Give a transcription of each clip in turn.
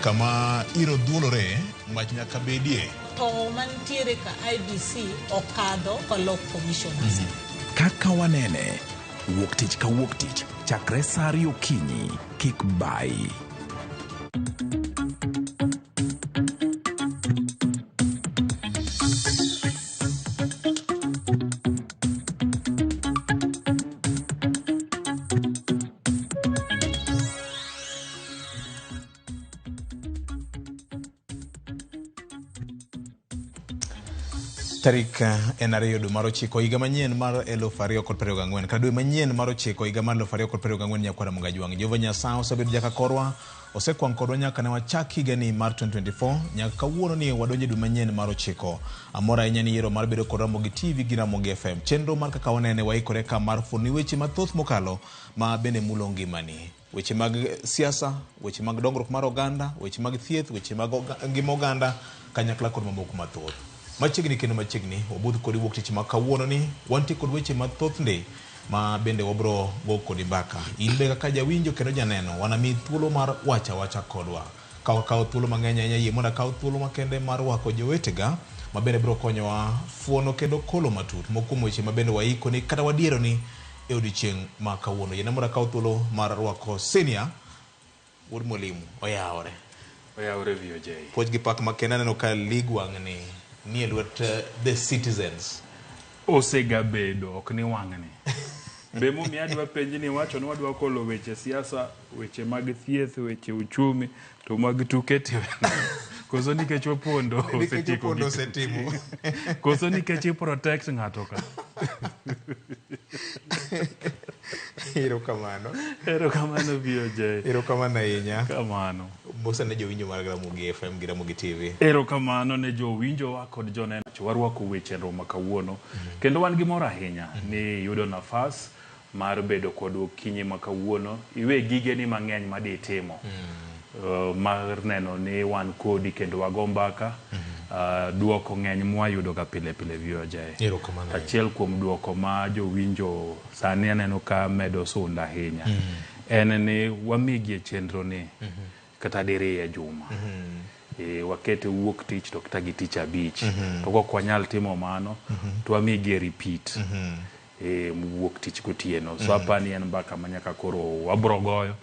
kama iro dhuolore mach nyaka bedie. To mantiere ka IBC okadho kalo commissioners. Kaka wanene, wuok tich ka wuok tich, chakre sa 2 okinyi, kik bai. Tarik en 2 dwe mar 9 higa manyien mar 2024 ka dwe manyien mar 9 higa mar 2024 nyakwara Mungajwang' Jehova Nyasaye osebedo jaka korwa osekwang kodwa nyaka ne wachak higani mar 2024 nyaka kawuono ni wadonje dwe manyien mar 9 amora ahinya ni yiero mar bedo kod Ramogi TV gi Ramogi FM chenro mar kaka wanene waikore ka mar funi weche mathoth mokalo ma bende mulo ngimani weche mag siasa weche mag dongruok mar oganda weche mag thieth weche mag ngima oganda kanyakla kod mamoko mathoth machiegni kendo machiegni wabudh kod wuok tich ma kawuono ni wanti kod weche mathoth nde ma bende wabro go kod mbaka in be kaka jawinjo kendo janeno wanami thuolo mar wacha kodwa kaw thuolo mang'eny ahinya yie mondo kaw thuolo makende mar wako jowetega ma bende bro konyowa fuono kendo kolo matut mokuom weche ma bende waiko ni kata wadiero ni e odiochieng' ma kawuono yena mondo kaw thuolo mar wako senior wuod mwalimu oyawore VOJ puoj gi pak makende aneno ka ligwang' ni lwet the citizens osega bedo ok ni wang'ni be mumi adwa penji ni wacho ni wadwa kolo weche siasa weche mag thieth weche uchumi to mag tuke koso nikech opondo osetimo koso nikech protect ng'ato ka Erokamano VOJ erokamano ahinya kamano mosa ne jowinjo mar Ramogi FM gi Ramogi TV erokamano ne jowinjo wa kod joneno warwako weche roma kawuono kendo wan gi mor ahinya ni yudo nafas mar bedo kod okinyi ma kawuono iwe gige ni mang'eny ma ditimo mar neno ni wan kodi kendo wago mbaka duoko ng'eny mwayudo ga pile VOJ achiel kuom duoko ma jowinjo sani aneno ka medo sunda ahinya en ni wamigie chenro ni kata diriye juma wakete wuok tich to kata gi tich abich to kok wanyal timo mano to wamigie repeat wuok tich gotieno so apani en mbaka manyaka koro wabrogoyo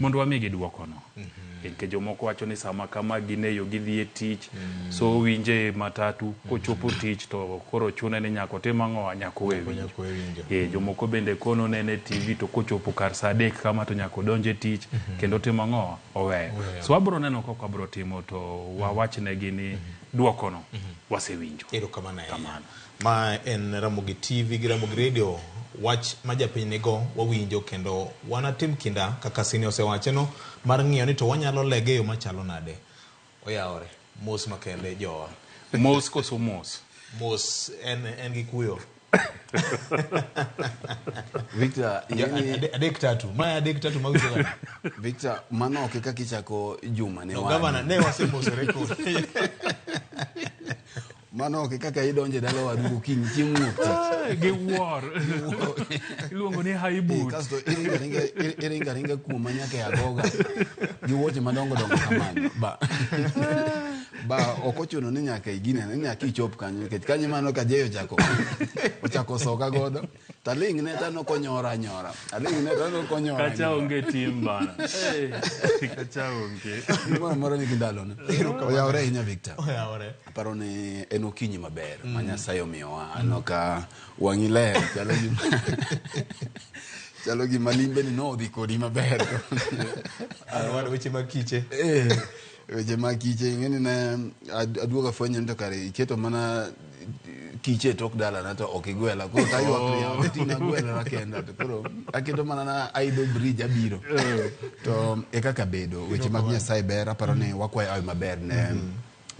mondo wamigi duoko no ke jomoko wacho ni sama kama gineyo gidhie tich so winje matatu kochopo tich to koro chune ni nyako timang'o nyako winjo jomoko bende kono nene TV to kochopo kar saa 3 kama to nyako donje tich kendo timang'o oweyo so wabro neno kok wabro timo to wawachne gini duoko no wasewinjo erokamano ma en Ramogi TV gi Ramogi Radio wach ma japiny nego wawinjo kendo wanatim kinda kaka sini osewacheno mar ng'iyo ni to wanyalo lege yo machalo nade oyawore mos makende jowa mos koso mos en gi kuyo Victor adek tatu mawinjo Victor mano kaka kichako juma ne wan gavana ne wasemosore ko mano kaka idonje dalo wadugo kinyi chieng' wuok tich gi war iluongo ni haibu kasto iringa kuom manyaka e agoga gi wuoche madongo kamano ba okochuno ni nyaka igine ni nyaka ichop kanyo nikech kanyo mano ka jeyo ochako soka godo taling ne tano konyora kacha onge tim bana kacha onge moro ni kindalo ne oyawore ahinya Victor oyawore paro ni en okinyi maber ma Nyasaye omiyowa anoka wang'i ler chalo gi malimbe ni nodhi kodi maber wan weche makiche weche makiche ng'eni ne aduoga fwenyo ni to kare iketo mana kiche tok dala na to okigwela koro tayuak ni abetina gwela rakenda to koro aketo mana na aido bridge abiro to kaka bedo weche mag Nyasaye ber aparo ni wakwayo ayo maber ne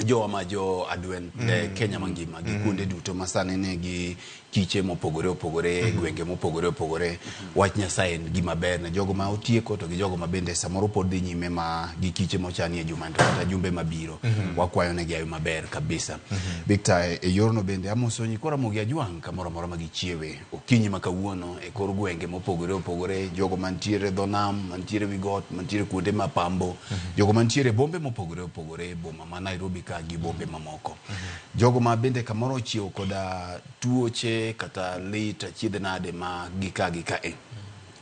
jowa ma jo Adwen Kenya mangima gi kuonde duto masane ne gi kiche mopogore opogore gwenge mopogore opogore wach Nyasaye en gima ber ne jogo ma otieko to gi jogo ma bende samoro pod dhi nyime ma gi kiche mochanie jumani kata jumbe mabiro wakwayo ne gi maber kabisa Victor e yorno bende amosonyi kora mogi ajwang kamoro moro ma gichiewe okinyi ma kawuono e kor gwenge mopogore opogore jogo mantiere dhonam mantiere wigot mantiere kuonde mapambo jogo mantiere bombe mopogore opogore boma ma Nairobi ka gi bombe mamoko jogo ma bende kamoro chiew koda tuoche kata lit achiedh nade ma gika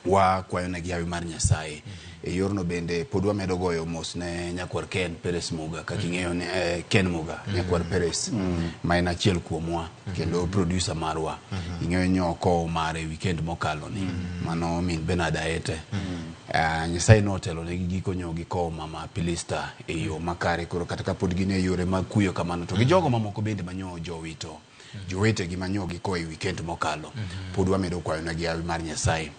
wa kwayo ne gi mar Nyasaye e yorno bende pod wamedo goyo mos ne nyakwar Ken Peres Muga kaka ing'eyo ne Ken Muga nyakwar Peres ma en achiel kuomwa kendo producer marwa ing'eyo nyoko mare weekend mokalo ni mano min Bernard Aete Nyasaye notelo ne giko nyogi ko mama Pilista e yo makare koro kata ka pod gine yore mag kuyo kamano to gi jogo mamoko bende manyo jowito jowete gi manyogi ko e weekend mokalo pod wamedo kwayo na gi mar Nyasaye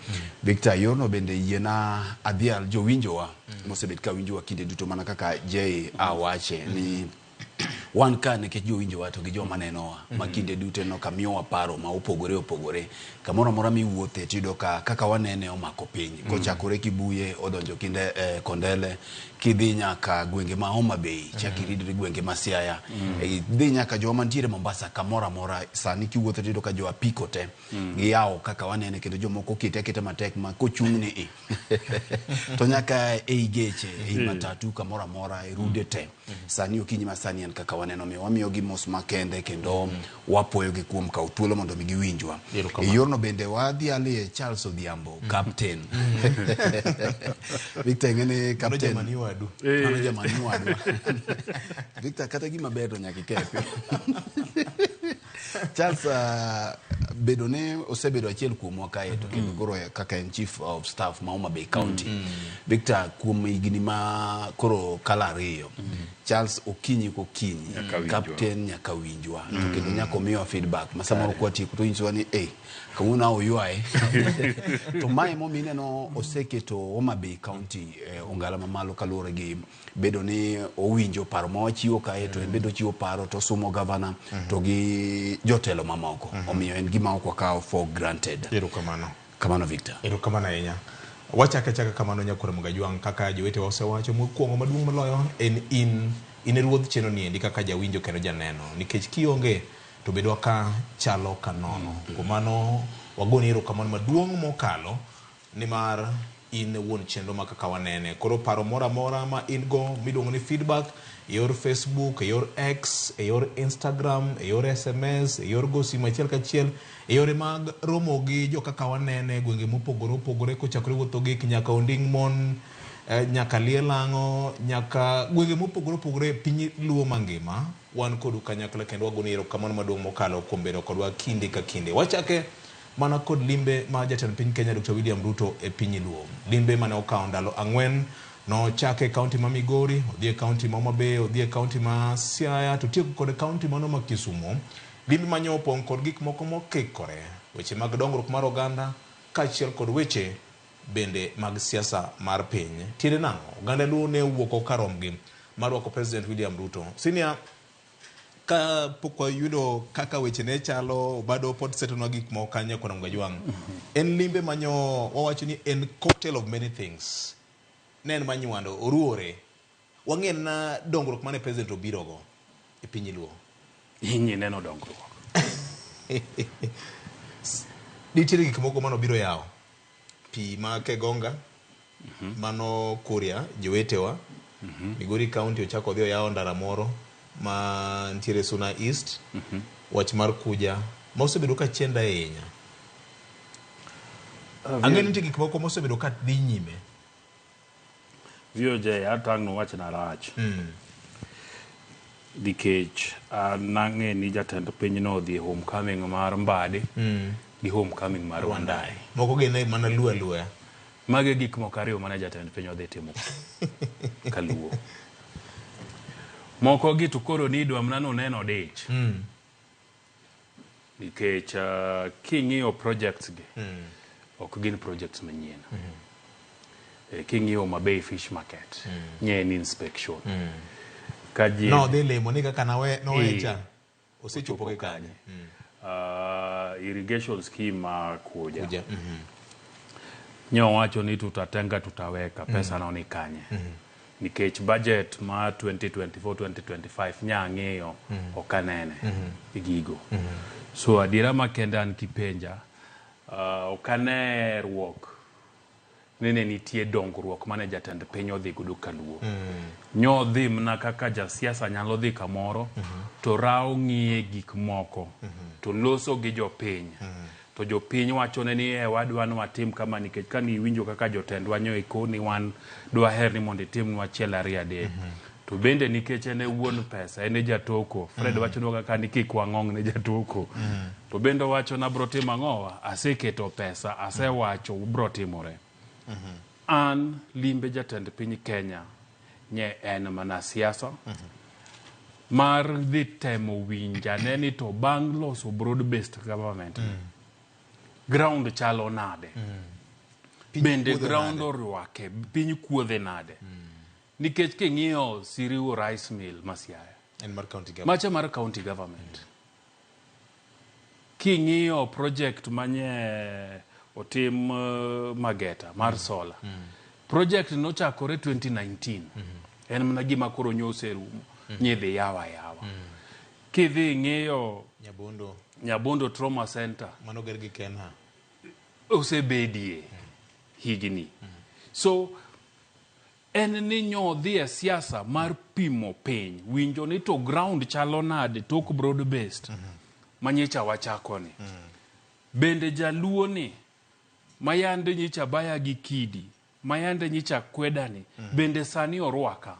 Victor yorno bende yiena adhial jowinjowa mosebet ka winjowa kinde duto mana kaka Jay awache ni wan ka nekech jowinjowa to gi joma nenowa ma kinde duto no kamiyowa paro ma opogore kamoro mora miwuothe tido kaka wanene omako piny kochakore Kibuye odonjo kinde Kondele kidhi nyaka gwenge ma Homa Bay chakiridri gwenge ma Siaya dhi nyaka joma mantiere Mombasa kamoro mora sani kiwuothe tido ka jo apiko te giyawo kaka wanene kendo jomoko kete matek ma kochung'ni to nyaka ei geche ei matatu kamoro mora rude te sani okinyi masani en kaka waneno wamiyo gi mos makende kendo wapoyo gi kuom ka uthuolo mondo mi giwinjwa e yorno bende wadhi ali Charles Odhiambo captain Victor ngene captain jamani wadu Victor kata gima ber to nyaka ikepe Charles bedone osebedo achiel kuomwa kae to kendo koro kaka en chief of staff ma Homa Bay County Victor kuom higni ma koro kala ariyo Charles okinyi captain nyaka winjwa to kendo nyaka miyo feedback masamoro kwa tiku to inso ni kawuna oywae to mai momine no oseketo Homa Bay County ongala mamalo kalore gi bedo ni owinjo paro ma wachiwo kae to bedo chiwo paro to sumo governor to gi jotelo mamoko omiyo en gima ok wakawo for granted kamano Victor kamano ahinya wachaka kamano nyakwar Mugajwang kaka jowete wasewacho mokwongo maduong' moloyo en in ruodh cheno ni endi kaka jawinjo kendo janeno nikech kionge to bedo ka chalo kanono kumano wagoni erokamano maduong' mokalo nimar in wuon chenro ma kaka wanene koro paro mora ma in go miluongo ni feedback e yor Facebook e yor X e yor Instagram e yor SMS e yor gosi machiel kachiel e yore mag romo gi jo kaka wanene gwenge mopogore kochakore wuotho gi nyaka Onding Mon nyaka Lielango nyaka gwenge mopogore piny Luo mangima wan kodu kanyakla kendo wagoni erokamano maduong' mokalo kuom bedo kodwa kinde ka kinde wachake mana kod limbe ma jatend piny Kenya Dr. William Ruto e piny Luo limbe mane okawo ndalo 4 no chake kaunti ma Migori odhi kaunti ma Homa Bay odhi kaunti ma Siaya to tieko kod kaunti mano ma Kisumu limbe manyo opong' kod gik moko mokikore weche mag dongruok mar oganda kaachiel kod weche bende mag siasa mar piny tiende nang'o oganda Luo ne wuok karom gi marwako President William Ruto senior ka pokwa yudo kaka weche ne chalo bado pod setonwa gik moko kanya kwa Mugajwang en limbe manyo wawacho ni en cocktail of many things nen manywando oruore wang'en na dongruok mane president obirogo e piny Luo inyi neno dongruok nitiere gik moko mano biro yawo pi ma Kegonga mano Kuria jowetewa Migori County ochako dhi yawo ndara moro ma ntiere Suna East wach mar kuja ma osebedo ka chenda ahinya ang'e nitie gik moko mosebedo ka dhi nyime VOJ atang' no wach na rach nikech nang'e ni jatend piny no odhi homecoming mar Mbade gi homecoming mar Wandai moko gene mana luya mage gik moko ariyo mana jatend piny odhi timo kaluo moko gitu koro ni dwa mnano neno dich nikech king'iyo projects gi ok gin projects manyien king'iyo Homa Bay Fish Market nye ni inspection no dhi lemo ni kaka no wecha osechopo ke kanye irrigation scheme kuja. Nyo wacho ni tutatenga tutaweka pesa naonekanye. Nikech budget ma 2024-2025 nyang'eyo okanene igigo. So adira makende an kipenja okane ruok nene nitie dongruok mane jatend piny odhi gudu kaluo. Nyo dhi mna kaka jasiasa nyalo dhi kamoro to rao ng'iye gik moko to loso gi jopiny. To jopiny wacho ni wadwa ni watim kama nikech kani winjo kaka jotendwa nyo ikoni wan dwa her ni mondo timnwa achiel ariyo adek. To bende nikech ene wuon pesa ene jatoko Fred wacho ni kaka nikik wang'ong ne jatoko. To bende wacho na bro timo ang'owa aseketo pesa asewacho bro timore. An limbe jatend piny Kenya nye en mana siasa mar dhi temo winja neni to bang' loso broad based government ground chalo nade bende ground orwake piny kuodhe nade nikech king'iyo Siriu Rice Mill Masiaya en mar county government macha mar county government king'iyo project manye otim Mageta mar solar project no chakore 2019 en mana gima koro nyose rumo nyedhi yawa kidhi ng'iyo Nyabondo Trauma Center mano gergi Kenya osebedie higni. So en ni nyodhi e siasa mar pimo piny winjo ni to ground chalo nade tok broad based manyicha wachako ni bende jaluo ni mayande nyicha baya gi kidi mayande nyicha kwedani bende sani orwaka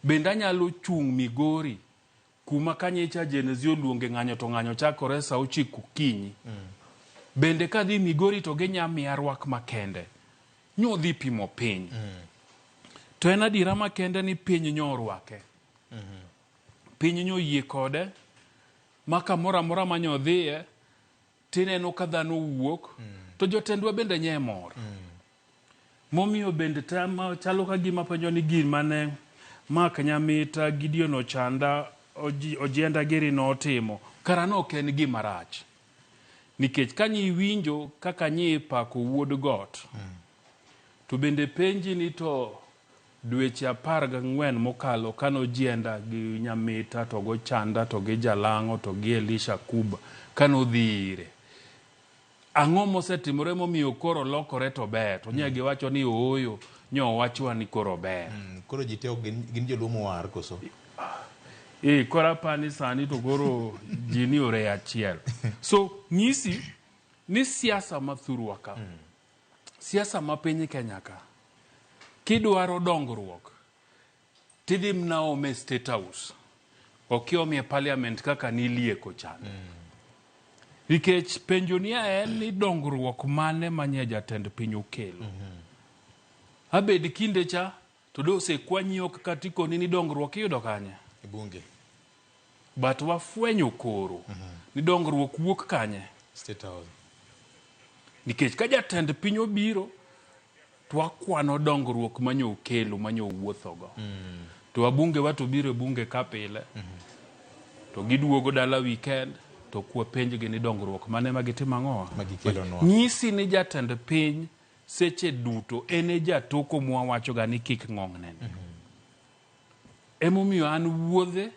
bende anyalo chung Migori kuma kanyicha Genezio luonge ng'anyo to ng'anyo chakore sa 9 okinyi bende kadhi Migori to ginyami arwak makende nyodhi pimo piny to en adira makende ni piny nyorwake piny nyoyie kode maka mora manyodhiye tineno ka dhano wuok to jotendwa bende nye mor momiyo bende tama chalo ka gima penjo ni gin mane Mark Nyamita Gideon Ochanda Ojienda Giri no timo karano ken gima rach nikech kanyi winjo kaka nyi pako wuod got to bende penji ni to dweche 14 mokalo kano Ojienda gi Nyamita to go Chanda to gi Jalango to gi Elisha Kuba kano dhire ang'o mosetimore momiyo koro lokore to ber to nyegi wacho ni oyo nyo wachwa ni koro ber koro jiteo gin jolumo war koso kora pani sani to koro jini ore achiel so nyisi ni siasa mathurwaka siasa ma piny Kenya ka kidwaro dongruok tidhi mnaome State House okiomie parliament kaka nilieko chan nikech penjonia en ni dongruok mane manye jatend piny okelo abed kinde cha to dose kwanyo kaka tiko ni dongruok iyudo kanye e bunge but wafwenyo koro ni dongruok wuok kanye State House nikech ka jatend piny obiro to wakwano dongruok manyo okelo manyo wuothogo to wabunge wato biro bunge kapile to giduogo dala weekend to kwa penjgi ni dongruok mane magitimo ang'owa magikelonwa nyisi ni jatend piny seche duto ene jatoko mwawacho ga ni kik ng'ong'nen emomiyo an wuodhe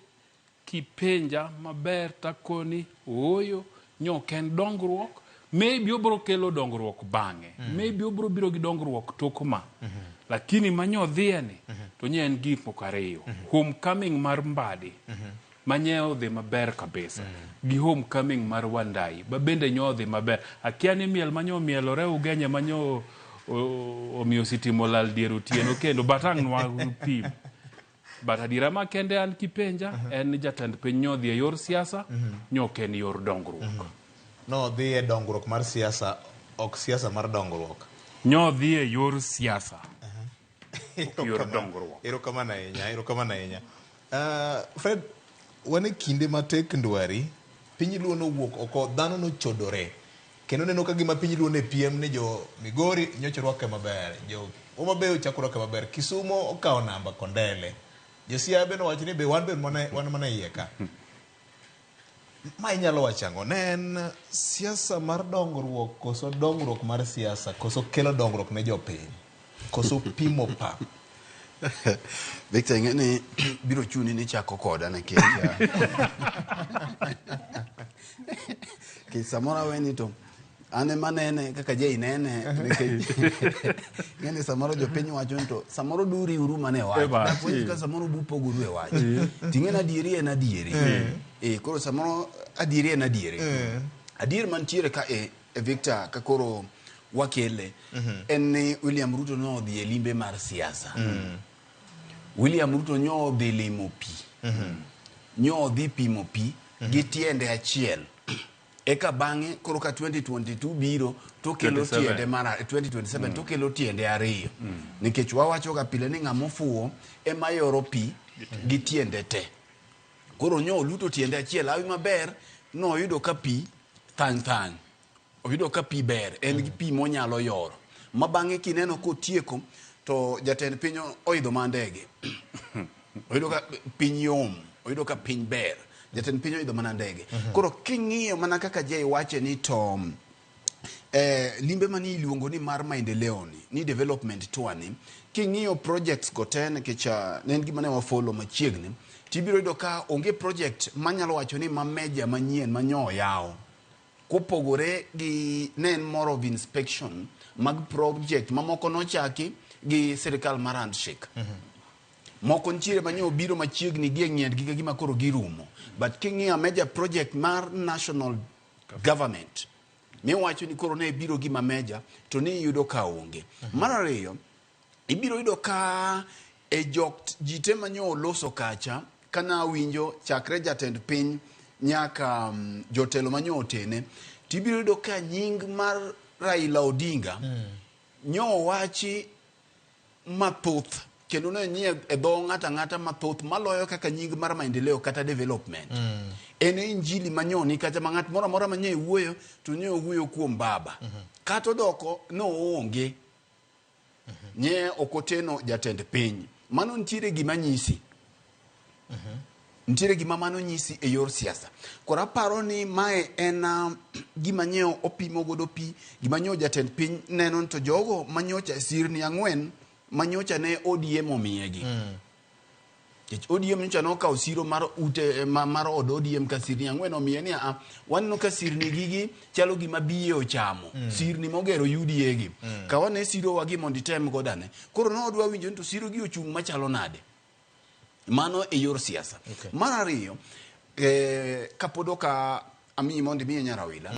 kipenja maber takoni oyo nyoken dongruok maybe obro kelo dongruok bang'e maybe obro biro gi dongruok tokma lakini manyodhie ni to nye en gik mokariyo homecoming mar Mbadi manyeo dhi maber kabisa gi homecoming mar Wandai bende nyodhi maber akia ni miel manyo mielore Ugenya manyo omiyo sitimo lal dier otieno kendo batang' nwa pim but adira makende an kipenja en jatend piny nyodhi e yor siasa nyoken yor dongruok no dhi e dongruok mar siasa ok siasa mar dongruok nyodhi e yor siasa yor dongruok erokamano ahinya Fred wane kinde matek ndwari piny luo nowuok oko dhano nochodore kendo neno ka gima piny luo ne piem ni jo Migori nyocha rwake maber jo Homa Bay ochako rwake maber Kisumo okawo namba Kondele jo Siaya beno wacho ni be wan mana iye ka ma inyalo wachango ne en siasa mar dongruok koso dongruok mar siasa koso kelo dongruok ne jopiny koso pimo pap. Victor ngene biro chuni ni chako koda ne ke samora weni to ane manene kaka je inene ngene samoro jopiny wacho to samoro duri uru mane wacho puonj ka samoro bupo guru e wacho tingena adieri en adieri koro samoro adieri en adieri adier mantiere ka Victor ka koro wakele en ni William Ruto no dhi e limbe mar siasa. William Ruto nyo dhi limo pi nyo dhi pimo pi gi tiende achiel eka bang'e koro ka 2022 biro to kelo tiende mar 2027 to kelo tiende ariyo nikech wawacho ga pile ni ng'amo fuo ema yoro pi gi tiende te. Koro nyo luto tiende achiel awi maber no yudo ka pi thang oyudo ka pi ber en gi pi monyalo yoro ma bang'e kineno kotieko to jatend piny oidho mandege oyudo ka piny yom oyudo ka piny ber jatend piny oidho mana ndege. Koro king'iyo mana kaka Jay wache ni to limbe mani iluongo ni mar maendeleo ni development tour ni king'iyo projects goten kicha ne gima ne wafollow machiegni tibiro yudo ka onge project manyalo wacho ni mameja manyien manyo yawo kopogore gi nen more of inspection mag project mamoko nochaki gi sirikal mar handshake. Moko ntiere manyo biro machiegni gi ng'ien gi gima koro girumo but king'iyo major project mar national government mi wacho ni koro ne biro gi mameja to ni yudo ka onge. Mar ariyo ibiro yudo ka jite manyo loso kacha kana winjo chakre jatend piny nyaka jotelo manyo otene tibiro yudo ka nying mar Raila Odinga nyo wachi mathoth kendo ne nie e dho ng'ata mathoth maloyo kaka nying mar maendeleo kata development. En injili manyoni kata ng'at moro amora manye wuoyo to nye wuoyo kuom baba kata doko no onge nye okoteno jatend piny mano ntiere gima nyisi ntiere gima mano nyisi e yor siasa. Kora paro ni mae en gima nyeo opimo godo pi gima nyeo jatend piny neno to jogo manyocha sirni 4 manyocha ne ODM omiyegi. ODM nyocha no kawo siro mar ute mar od ODM ka sirni 4 omiye ni waneno ka sirni gigi chalo gima biye ochamo sirni mogero UDA gi ka wane siro wagi monditem godane koro no odwa winjo to siro gi ochung' machalo nade mano e yor siasa. Mar ariyo kapodoka ami mondi mi Nyarawila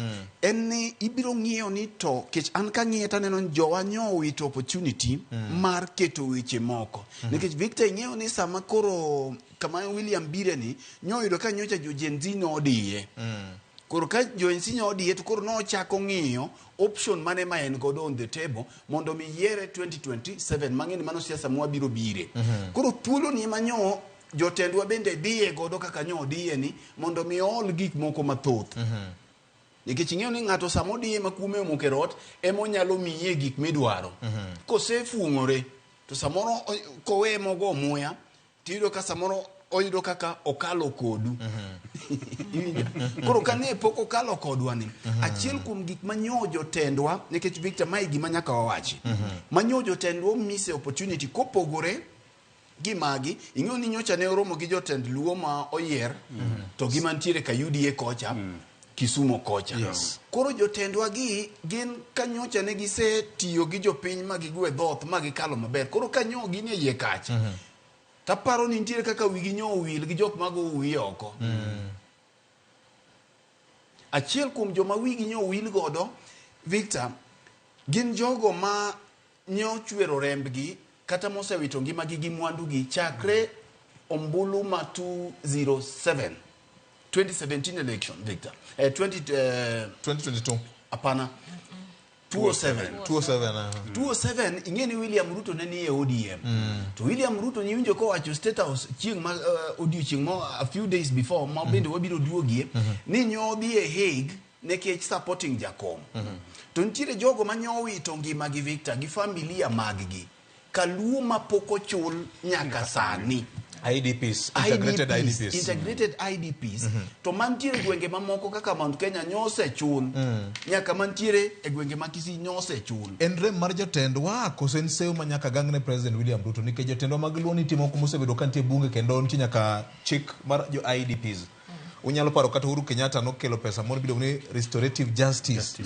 en ni ibiro ng'iyo ni to kech an ka ng'iyo taneno jowa nyo wit opportunity mar keto weche moko nikech Victor ng'iyo ni sama koro kama William Bireni nyo yudo ka nyocha jo Gen Z no odiye koro ka jo Gen Z no odiye to koro no chako ng'iyo option mane ma en godo on the table mondo mi yiere 2027 mang'eni mano siasa mwa biro bire koro thuolo ni manyo jotendwa bende diye godo kaka nyo diye ni mondo mi ol gik moko mathoth nikech ing'eyo ni ng'ato samo diye makume omokerot emo nyalo miye gik midwaro kosefuong'ore to samoro kowe mogo muya tiyudo ka samoro oyudo kaka okalo kodu koro kane pok okalo kodwa ni achiel kuom gik manyo jotendwa nikech Victor mai gima nyaka wawachi manyo jotendwa mise opportunity kopogore gimagi ing'eyo ni nyocha ne oromo gi jotend luo ma oyier to gima ntiere ka UDA kocha Kisumo kocha koro jotendwa gi gin kanyocha ne gisetiyo gi jopiny magigwe dhoth magikalo maber koro kanyo gin e yie kacha taparo ni ntiere kaka wigi nyo wil gi jok mago wiye oko achiel kuom joma wigi nyo wil godo Victor gin jogo ma nyo chwero rembgi kata mosewito ngimagi gi mwandu gi chakre ombulu ma 2017 election Victor 2022 apana 207 ingeni William Ruto ne ni e ODM to William Ruto ni winjo ko wacho state house chieng ma odiochieng mo a few days before ma bende wabiro duogie ni nyodhi e Hague nekech supporting Jakom to ntiere jogo manyowito ngimagi Victor gi familia maggi kaluo ma poko chul nyaka sani IDPs, integrated IDPs. Integrated IDPs. To mantiere gwenge mamoko kaka Mount Kenya nyose chul. Nyaka mantiere e gwenge ma Kisii nyose chul. En rem mar jotendwa koso en seyo ma nyaka gangne President William Ruto nikech jotendwa mag luo ni timo mosebedo ka nitie bunge kendo nitie nyaka chik mar jo IDPs. Unyalo paro kata Uhuru Kenyatta nokelo pesa moro biluongo ni restorative justice.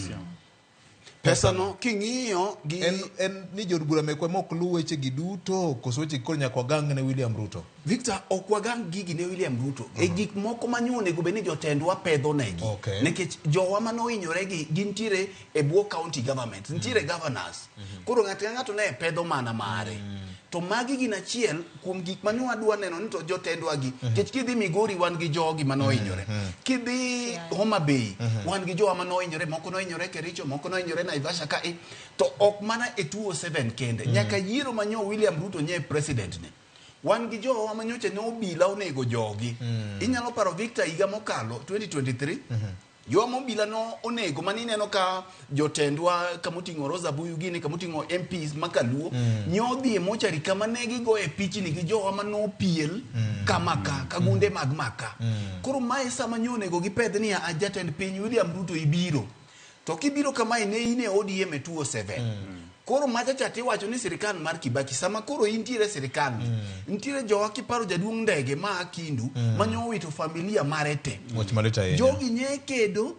Pesa no king'iyo gi en ni jod bura mekwe mok luw weche gi duto koso weche koro nyaka wagang' William Ruto. Victor, ok wagang' gigi ne William Ruto. E gik moko manyuonego bed ni jotendwa pedho negi. Nikech jowa manohinyore gi gintiere e bwo county government. Nitiere governors. Koro ng'ato ne pedho mana mare. To magi gin achiel kuom gik mane wadwa neno ni to jotendwa gi. Kech kidhi Migori wan gi jogi manohinyore. Kidhi Homa Bay wan gi jowa manohinyore. Moko nohinyore Kericho, moko nohinyore Naivasha ka to ok mana e 207 kende. Nyaka yiero manyo William Ruto nye president ne. Wan gi jowa manyoche ne obila onego jogi. Inyalo paro Victor higa mokalo 2023. Jowa mobila no onego mani neno ka jotendwa kamoting'o Rosa Buyu gini kamoting'o MPs makaluo nyodhi e mochari kama ne gigo e pichni gi jowa mano piel kamaka kagunde mag maka. Koro mae sama nyonego gipedh ni a jatend piny William Ruto ibiro. To kibiro kama ne ine ODM e 207. Koro machacha tiwacho ni sirikal mar Kibaki sama koro intiere sirikal nitiere jowa kiparo jaduong' ndege ma Akindu manyo wito familia mare te. Jogi nye kedo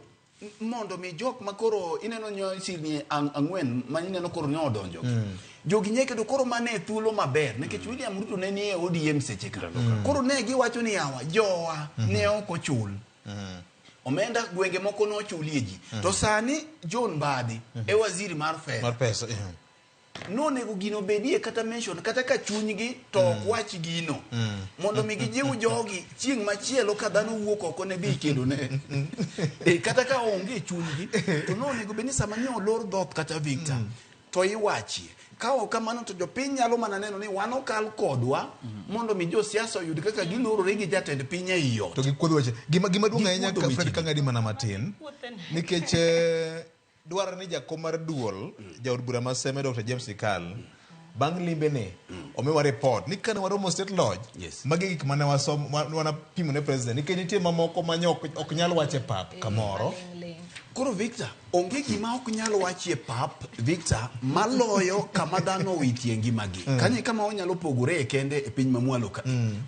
mondo mi jok makoro ineno nyo sirni ang'wen maneno koro ne odonjo. Jogi nye kedo koro mane thuolo maber nikech William Ruto ne nie ODM seche ka. Koro ne giwacho ni yawa jowa ne ok ochul. Omenda gwenge moko no chulie ji. To sani John Mbadi e waziri mar pesa. No nego gino bedie kata mention kata ka chunygi to wach gino. Mondo mi gijiw jogi chieng' machielo ka dhano wuok oko ne bi kedo ne. Kata ka onge chunygi to no nego bedni sama ni olor dhoth kata Victor to iwachi. Kao kamano to jopiny nyalo mana neno ni wan okal kodwa mondo mi jo siasa oyud kaka gilorore gi jatend piny e iyo. To gikuodho weche. Gima duong' ahinya ka Fred Kang'adi mana matin. Nikech dwaro ni jakom mar duol jaod bura ma Seme Dr. James Ikal bang' limbe ne omiwa report ni kane waromo State Lodge magi gik mane wana pimo ne president nikech nitie mamoko manyo ok nyal wache pap kamoro. Koro Victor, onge gima ok nyalo wachie pap Victor maloyo kama dhano witie ngimagi. Kanye kama onyalo pogore e kende e piny mamwalo ka.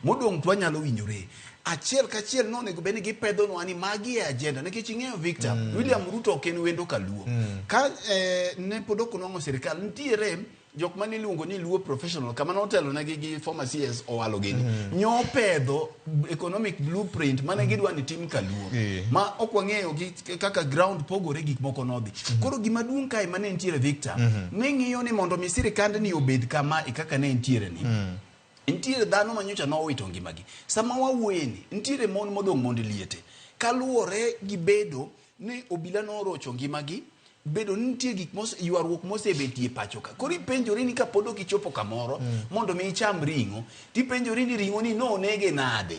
Modong' to nyalo winjore. Achiel kachiel no nego beni gipedho no ani magi e agenda nikech ing'eyo Victor William Ruto ok en wendo kaluo. Ka ne podoko no sirikal nitiere jok mane iluongo ni Luo Professional kama notelo negi gi former CS Owalo gini nyo pedho economic blueprint mane gidwa ni tim kaluo ma ok wang'eyo gi kaka ground pogore gik moko nodhi. Koro gima duong' kae mane nitiere Victor ne ng'iyo ni mondo mi sirikand ni obed kama e kaka ne nitiere ni nitiere dhano manyocha no wito ngimagi. Sama wawuoyeni nitiere mon modong' mondo liete kaluwore gi bedo ni obila no rocho ngimagi bedo nitie gik ywaruok mosebetie pacho ka. Koro ipenjori ni kapod ok ichopo kamoro mondo mi icham ring'o tipenjori ni ring'o ni no nege nade.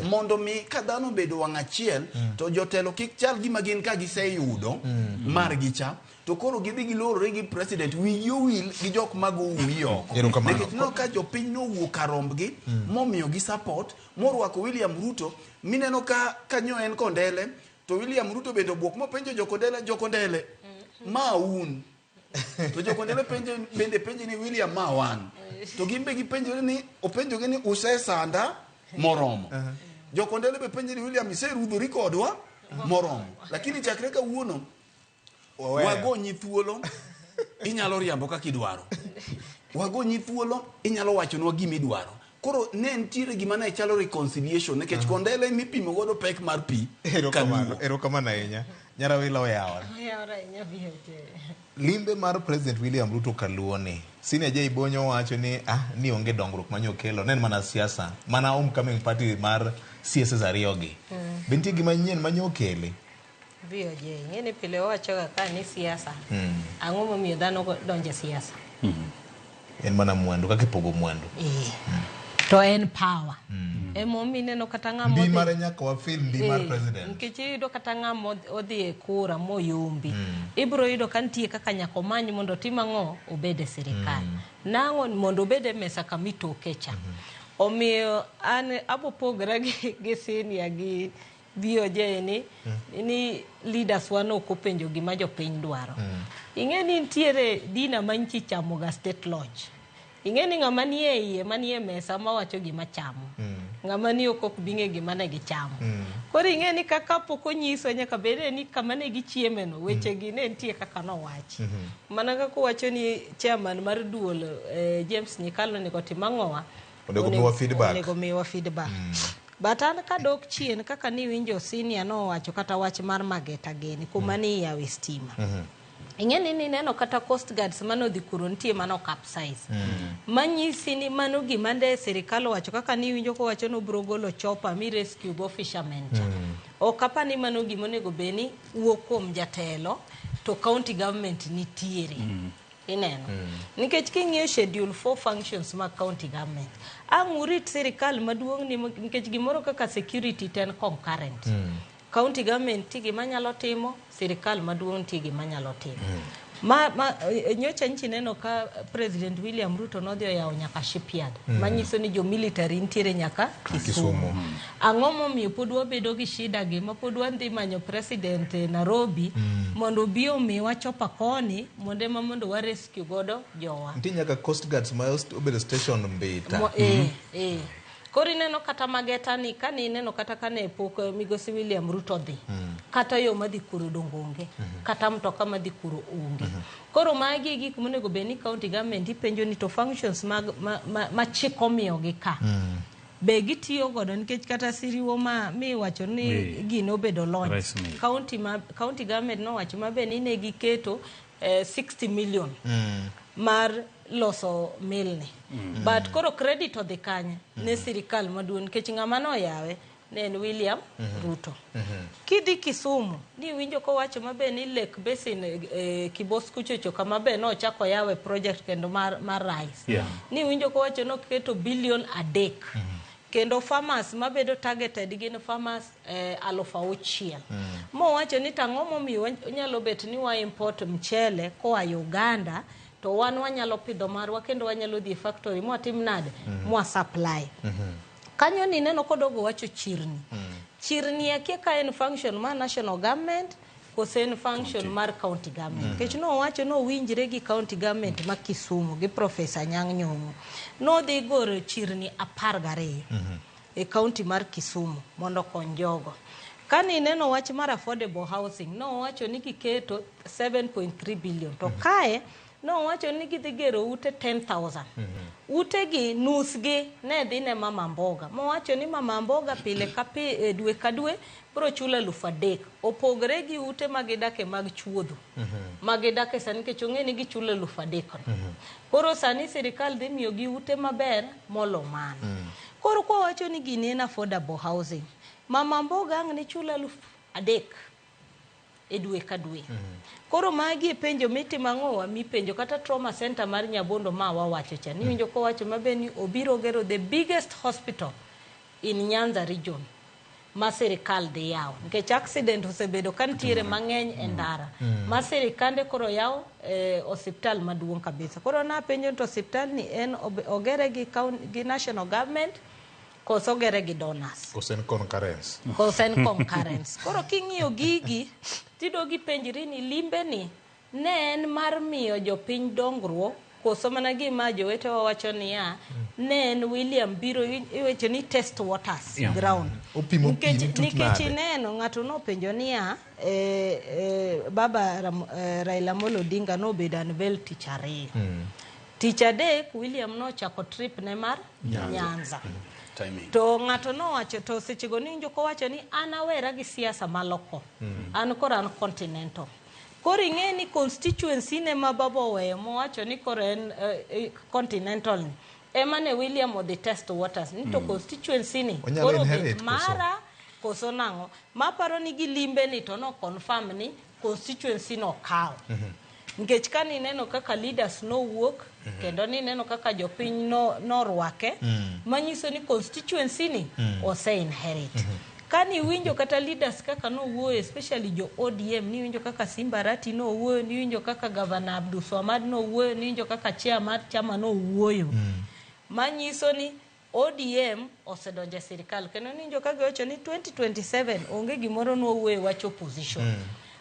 Mondo mi ka dhano bedo wang' achiel to jotelo kik chal gima gin ka giseyudo mar gicha to koro gidhi gilorore gi president wiyo wil gi jok mago wuyi oko. Nikech no ka jopiny no wuok karombgi momiyo gi support morwako William Ruto mineno ka nyo en Kondele to William Ruto bende obuok mopenjo jokondele ma un to jokondele bende penjo ni William ma wan to gimbe gipenjo ni openjo ni usesanda moromo jokondele be penjo ni William iserudhori kodwa moromo lakini chakre ka wuono wagonyi thuolo inyalo riambo kaka idwaro wagonyi thuolo inyalo wachonwa gima idwaro. Koro ne ntiere gima ne chalo reconciliation nekech Kondele mipimo godo pek mar pi. Erokamano ahinya. Nyarawilo yawa. Limbe mar President William Ruto kaluoni. Senior Jay Bonyo wacho ni onge dongruok manyo kelo. Nen mana siasa. Mana homecoming party mar CS Ariogi. Binti gima nyien manyo kele. VOJ. Ngene pile wacho ka ni siasa. Ang'o momiyo dhano donje siasa. En mana mwandu kaka ipogo mwandu. To en power. Emomi neno kata ng'amo ndi mare nyaka wa feel ndi mar president. Nkechi ido kata ng'amo odhi e kura moyombi. Ibro ido kantie kaka nyako manyi mondo timang'o obede sirikal. Nang'o mondo obede mesa kamito kecha. Omiyo an abopogora gi senior gi BOJ ni leaders wan ok openjo gima jopiny dwaro. Ing'e ni nitiere dina manchi chamo ga state lodge. Ing'e ni ng'ama nie iye manie mesa mawacho gima chamo. Ng'ama ni ok bing'e gima ne gichamo. Koro ing'e ni kaka pok onyiso nyaka bede ni kama ne gichieme no weche gi ne nitie kaka nowachi. Mana kaka wacho ni chairman mar duol James Nyikalo ni kotimang'owa onego miwa feedback. But an kadok chien kaka ni winjo senior no wacho kata wach mar Mageta Geni kuma ni yawe stima. Ing'e ni neno kata Coast Guards mano dhi kuro nitie mano capsize. Manyisi ni mano gima nde sirikal wacho kaka ni winjo ko wacho no bro golo chopper mi rescue go fishermen cha. O kapa ni mano gima onego beni wuok kuom jatelo to county government nitiere. Ineno. Nikech king'iyo schedule 4 functions ma county government. Urit sirikal maduong' ni nikech gimoro kaka security ten concurrent. County government tigi manyalo timo, sirikal maduong' tigi manyalo timo. Nyocha nchi neno ka President William Ruto nodhi oyawo nyaka shipyard. Manyiso ni jo military nitiere nyaka Kisumu. Ang'o momiyo pod wabedo gi shida gi ma pod wadhi manyo president Nairobi mondo bi omiwa chopa koni mondo wa rescue godo jowa. Nti nyaka Coast Guards ma obedo station Mbita. Kori neno kata Mageta ni kani neno kata kane pok migosi William Ruto dhi. Kata yo madhi kuro dongonge. Kata mtoka madhi kuro unge. Koro magi gik monego beni county government ipenjo ni to functions ma chiko miyo gi ka. Be gitiyo godo nikech kata siriwo ma mi wacho ni gino bedo launch. County government no wacho mabe ni ne giketo 60 million mar loso milni. But koro credit odhi kanye ne sirikal maduong' nikech ng'ama no yawe ne en William Ruto. Kidhi Kisumu ni winjo ko wacho mabe ni Lake Basin Kibos kuchocho kama be no chako yawe project kendo mar rice. Ni winjo ko wacho no keto billion a day. Kendo farmers mabedo targeted gin farmers 6,000. Mo wacho ni tang'o momiyo nyalo bet ni wa import mchele koa Uganda to wan wanyalo pidho marwa kendo wanyalo dhi factory mwa tim nade mwa supply. Kanyo ni neno kodogo wacho chirni. Chirni yake ka en function ma national government kose en function mar county government. Kech no wacho no winjre gi county government ma Kisumu gi Professor Nyang' Nyong'o. No dhi goro chirni 12 e county mar Kisumu mondo kony jogo. Kani neno wach mar affordable housing no wacho ni kiketo 7.3 billion to kae no wacho ni gidhi gero ute 10,000. Ute gi nus gi ne dhi ne mama mboga. Mo wacho ni mama mboga pile ka dwe ka dwe bro chula 3,000. Opogre gi ute magidake mag chuodho. Magidake sani ke chonge ni gichula 3,000. Koro sani sirikal dhi miyo gi ute maber molo man. Koro kwa wacho ni gini en affordable housing. Mama mboga ang ni chula 3,000 e dwe ka dwe. Koro magi penjo miti mang'owa mi penjo kata trauma center mar Nyabondo ma wawacho cha ni winjo ko wacho mabeni obiro gero the biggest hospital in Nyanza region ma sirikal de yaw nikech accident osebedo kantiere mang'eny e ndara ma sirikande koro yaw hospital maduong' kabisa. Koro na penjo to hospital ni en ogere gi national government koso gere gi donors kosen concurrence Koro king'iyo gigi tido gi penjiri ni limbe ni ne en mar miyo jopiny dongruok koso mana gima jowete wacho ni ya ne en William biro iwecho ni test waters ground nikech neno ng'ato no penjo ni ya baba Raila Amolo Odinga no bedan bel tich ariyo. Tich adek William no chako trip ne mar Nyanza. To ng'ato no wacho to sechego ni njoko wacho ni an awera gi siasa maloko. An koran continental. Koro ing'e ni constituency ne ma babo weyo mo wacho ni koro en continental ni. Ema ne William o the test waters ni to constituency ni koro mara koso nango. Maparo ni gilimbe ni to no confirm ni constituency no kaw. Nikech kani neno kaka leaders no wuok kendo ni neno kaka jopiny no rwake manyiso ni constituency ni ose inherit. Kani winjo kata leaders kaka no wuoyo especially jo ODM ni winjo kaka Simba Arati no wuoyo ni winjo kaka Governor Abdul Swamad no wuoyo ni winjo kaka chairman chama no wuoyo manyiso ni ODM osedonje sirikal kendo ninjo ka giwacho ni 2027 onge gimoro nwuwe wacho opposition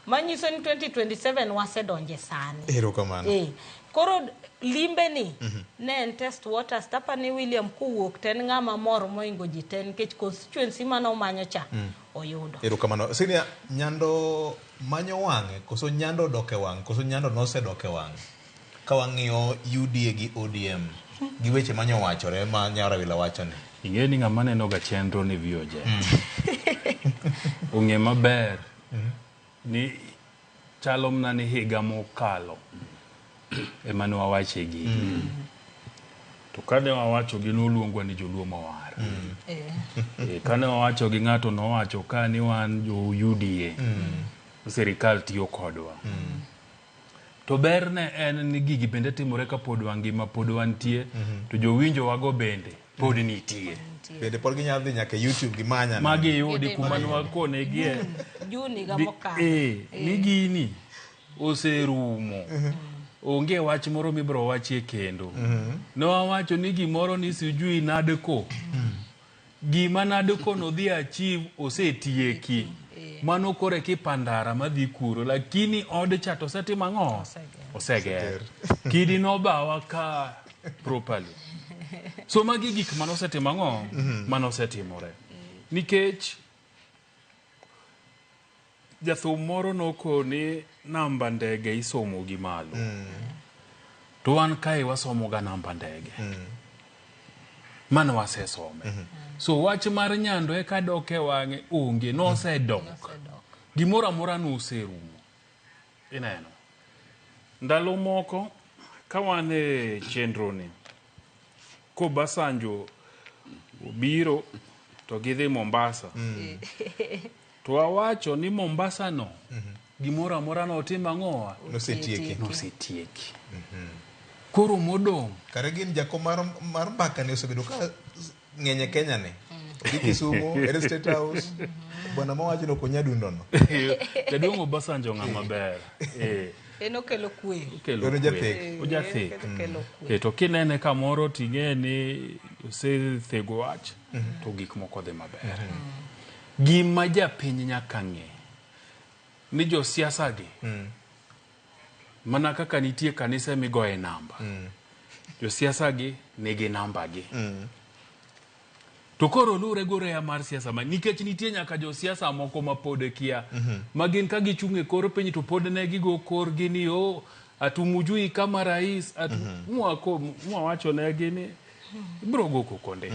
manyiso ni 2027 wasedonje sani erokamano koro limbe ni ne en test waters tapani William kowuok ten ng'ama mor moingo ji ten nikech constituency mano manyo cha oyudo erokamano Sinia nyando manyo wang'e koso nyando doke wang' koso nyando nosedoke wang' ka wang'iyo UDA gi ODM gi weche manyo wachore ma Nyara Wila wacho ni ing'e ni ng'ama neno ga chenro ni vioje ung'e maber ni chalo mna ni higa mokalo ema ne wawache gi to kane wawacho gi noluongwa ni joluo mawar kane wawacho gi ng'ato nowacho ka ni wan jo UDA sirikal tiyo kodwa to ber ne en ni gigi bende timore ka pod wangima pod wantie to jowinjo wago bende pod nitie bende pod ginyalo dhi nyaka YouTube gimanya magi yudi kuma nwakone gie juni ga mokalo ni gini oserumo onge wach moro mibro wachie kendo no wawacho ni gimoro ni sijui nadeko gima nadeko no dhi achieve osetieki mano kore kipandara madhi kuro lakini od cha to setima ng'o oseger kidi no bawa ka properly so magi gik mano setima ng'o mano setimore nikech jathum moro noko ni namba ndege isomo gi malo to wan kai wasomo ga namba ndege mano wasesome so wach mar nyando e ka doke wang'e onge no sedok gimora mora no serumo ineno ndalo moko ka wan e chenro ni ko Basanjo obiro to gidhi Mombasa to wawacho ni Mombasa no gimora mora no tima ng'owa nosetieki koro modong kare gin jako mar mbaka ne osebedo ka ng'enye Kenya ne odhi Kisumu ere State House bwana mawacho no konyadundo no jaduong' Obasanjo ng'ama ber enokelo kwe ojathek to kinene kamoro ting'e ni osethego wach to gik moko dhi maber gima japiny nyaka ng'e ni josiasa gi mana kaka nitie kanisa migoye namba josiasa gi nigi namba gi to koro lure gore ya mar siasa ma nikech nitie nyaka josiasa moko mapod kia magin ka gichunge kor piny to pod ne gigo kor gini atumujui kama rais mwawacho ne gini bro go kokonde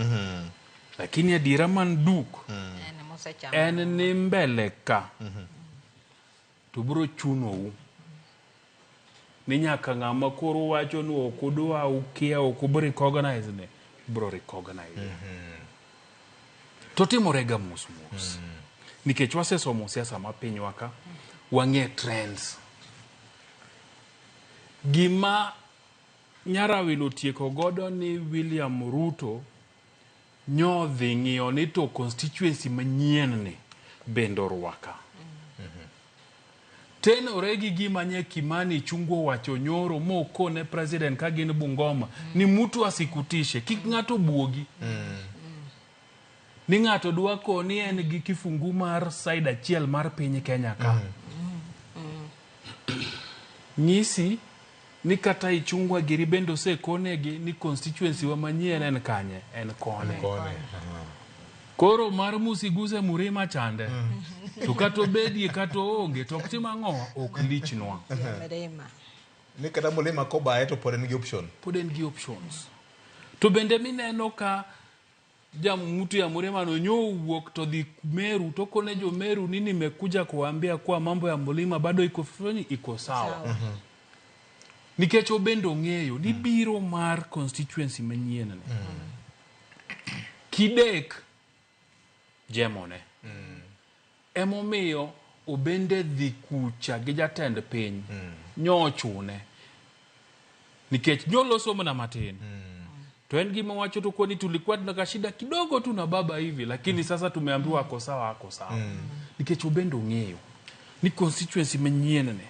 lakini adira man duk en ni mbele ka to bro chunou ni nyaka ng'ama koro wacho ni okudwa ukia okubro recognize ne bro recognize to timorega mos nikech wasesomo siasa ma pinywa ka wang'e trends gima Nyara Wilo tieko godo ni William Ruto nyodhi ng'iyo ni to constituency manyien ni bendo rwaka tenore gi gima nye Kimani chungo wacho nyoro mokone president ka gin Bungoma ni mtu asikutishe kik ng'ato buogi ni ng'ato dwako ni en gi kifungu mar side achiel mar piny Kenya ka nyisi ni kata ichungwa giri bendo se konegi ni constituency wa manyien en kanye en kone koro mar musiguse Murima chande to kato bedi kato onge to ktima ng'o ok lichnwa ni kata Mulima kobaye to pod en gi options to bende mineno ka mtu ya Murima no nyowuok to dhi Meru to kone jo Meru ni nimekuja kuambia kwa mambo ya Mulima bado iko sawa nikech obendo ng'eyo ni biro mar constituency manyien ne kidek jemone emomiyo obende dhi kucha gi jatend piny nyochune nikech nyoloso mna matin to en gima wacho to kwani tulikuwa na shida kidogo tu na baba hivi lakini sasa tumeambiwa ako sawa nikech obendo ng'eyo ni constituency manyien ne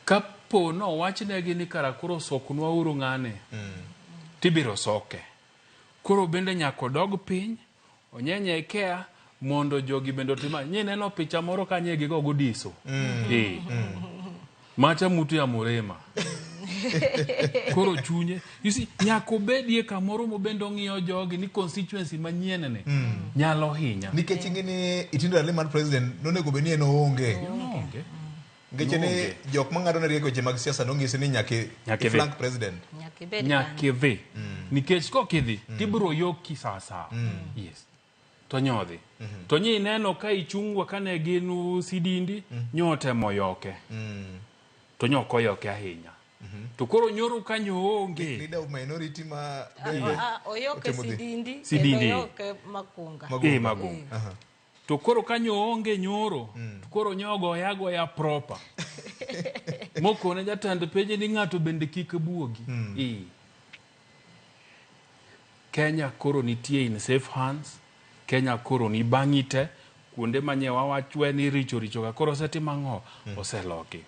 kapo no wachne gi ni karakoro soknwa uru ng'ane tibiro soke koro bende nyako dog piny onyenye kea mondo jogi bende otima nye neno picha moro kanye gigo godiso macha mutu ya Murema koro chunye you see nyako bedie kamoro mo bendo ng'iyo jogi ni constituency manyien ne nyalo hinya nikech ingini itindo ale man president nonego beni en onge ngeche ni jok mangado na rieko je mag siasa nongisi ni nyake flank president nyake ve nikech kokidhi tibro yoki sasa yes to nyodhi to nyi neno ka ichungwa kane ginu sidindi nyote moyoke to nyoko yoke ahinya to koro nyoro kanyo onge leader of minority ma oyoke sidindi oyoke makunga magunga to koro kanyo onge nyoro to koro nyogo yago ya proper moko ne jatand peje ni ngato bende kik buogi Kenya koro nitie in safe hands Kenya koro ni bangite kuonde manyewa wachwe ni richo ka koro seti mango oseloki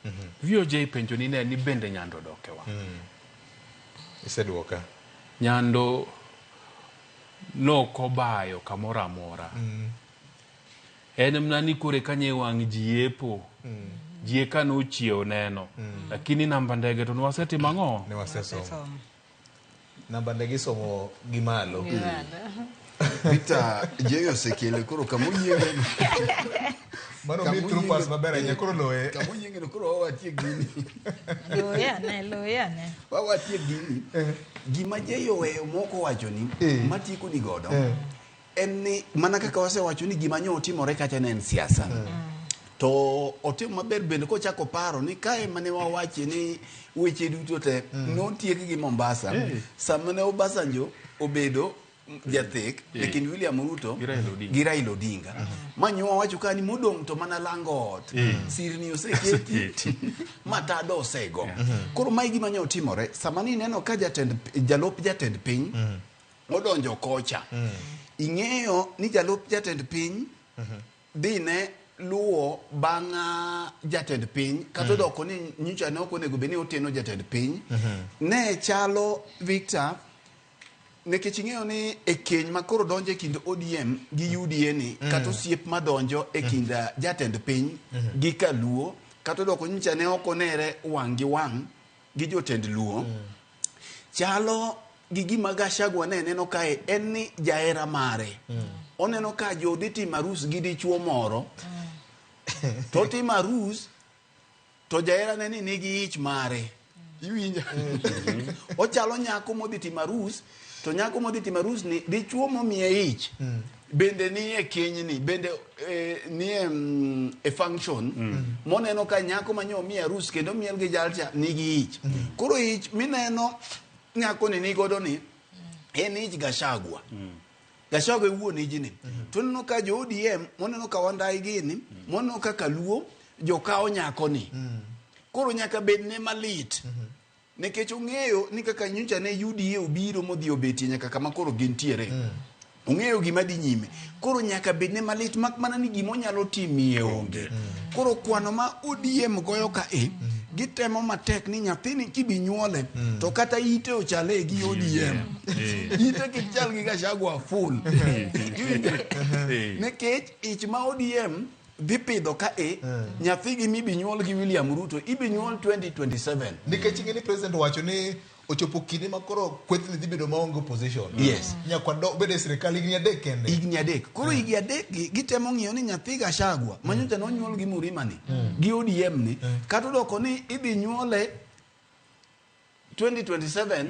VOJ penjo ni ne ni bende nyando dokewa iseduoka nyando no kobayo kamora mora en mnani kore kanye wang jiepo jieka no chio neno lakini namba ndege to nwaseti mango ne waseso namba ndege somo gimalo Peter jeyo sekele koro kamuyienge mano mi trupas mabera nya koro loe kamuyienge koro watie gini loyane watie gini gima jeyo weyo moko wacho ni matiko ni godo en ni mana kaka wasewacho ni gima nyo otimore kacha ne en siasa to otimo maber bende ko chako paro ni kae mane wawache ni weche duto te notiek gi Mombasa samane Obasanjo obedo jathek lekin William Ruto gi Raila Odinga manyo wacho kani modong to mana langot sirni oseketi matado osego koro mai gima nyo otimore samani neno ka jalop jatend piny odonjo kocha ing'eyo ni jalop jatend piny dine luo banga jatend piny kata doko ni nyicha ne okonego beni oteno jatend piny ne chalo Victor nekech ing'eyo ni e keny makoro donjo e kind ODM gi UDA ni kata osiep madonjo e kind jatend piny gi Kaluo kata doko nyicha ne okonere wang' gi wang' gi jotend Luo chalo gi gima Gachagua ne neno kae en ni jaera mare oneno ka jodi timo arus gi dichuo moro to timo arus to jaera ne ni nigi ich mare iwinja ochalo nyako modhi timo arus to nyako modhi timo arus ni dichuo momiye ich bende ni e keny ni bende ni e function moneno ka nyako manyo miye arus kendo miel gi jalcha nigi ich koro ich mineno nyako ni godo ni en ich Gachagua Gachagua wuon ijini to neno ka jo ODM moneno ka wandai gini moneno ka Kaluo jo kao nyako ni koro nyaka bed ne malit nekech ong'eyo ni kaka nyicha ne UDA obiro modhi obeti nyaka kama koro gintiere ong'eyo gima di nyime koro nyaka bed ne malit mak mana ni gimo nyalo timie onge koro kwano ma ODM goyo ka gitemo matek ni nyathini kibi nyuole to kata ite ochale gi ODM ite kichal gi Gachagua full nekech ich ma ODM dhi pidho ka nyathi gi mibi nyuol gi William Ruto ibi nyuol 2027 nikech ing'eni president wacho ni ochopo kinde makoro kwethni dhi bedo maonge opposition yes nyakwa bede sirikal igni adek kende igni adek koro igni adek gitemo ng'iyo ni nyathi Gachagua manyocha nonyuol gi Murima ni gi ODM ni kata doko ni idhi nyuole 2027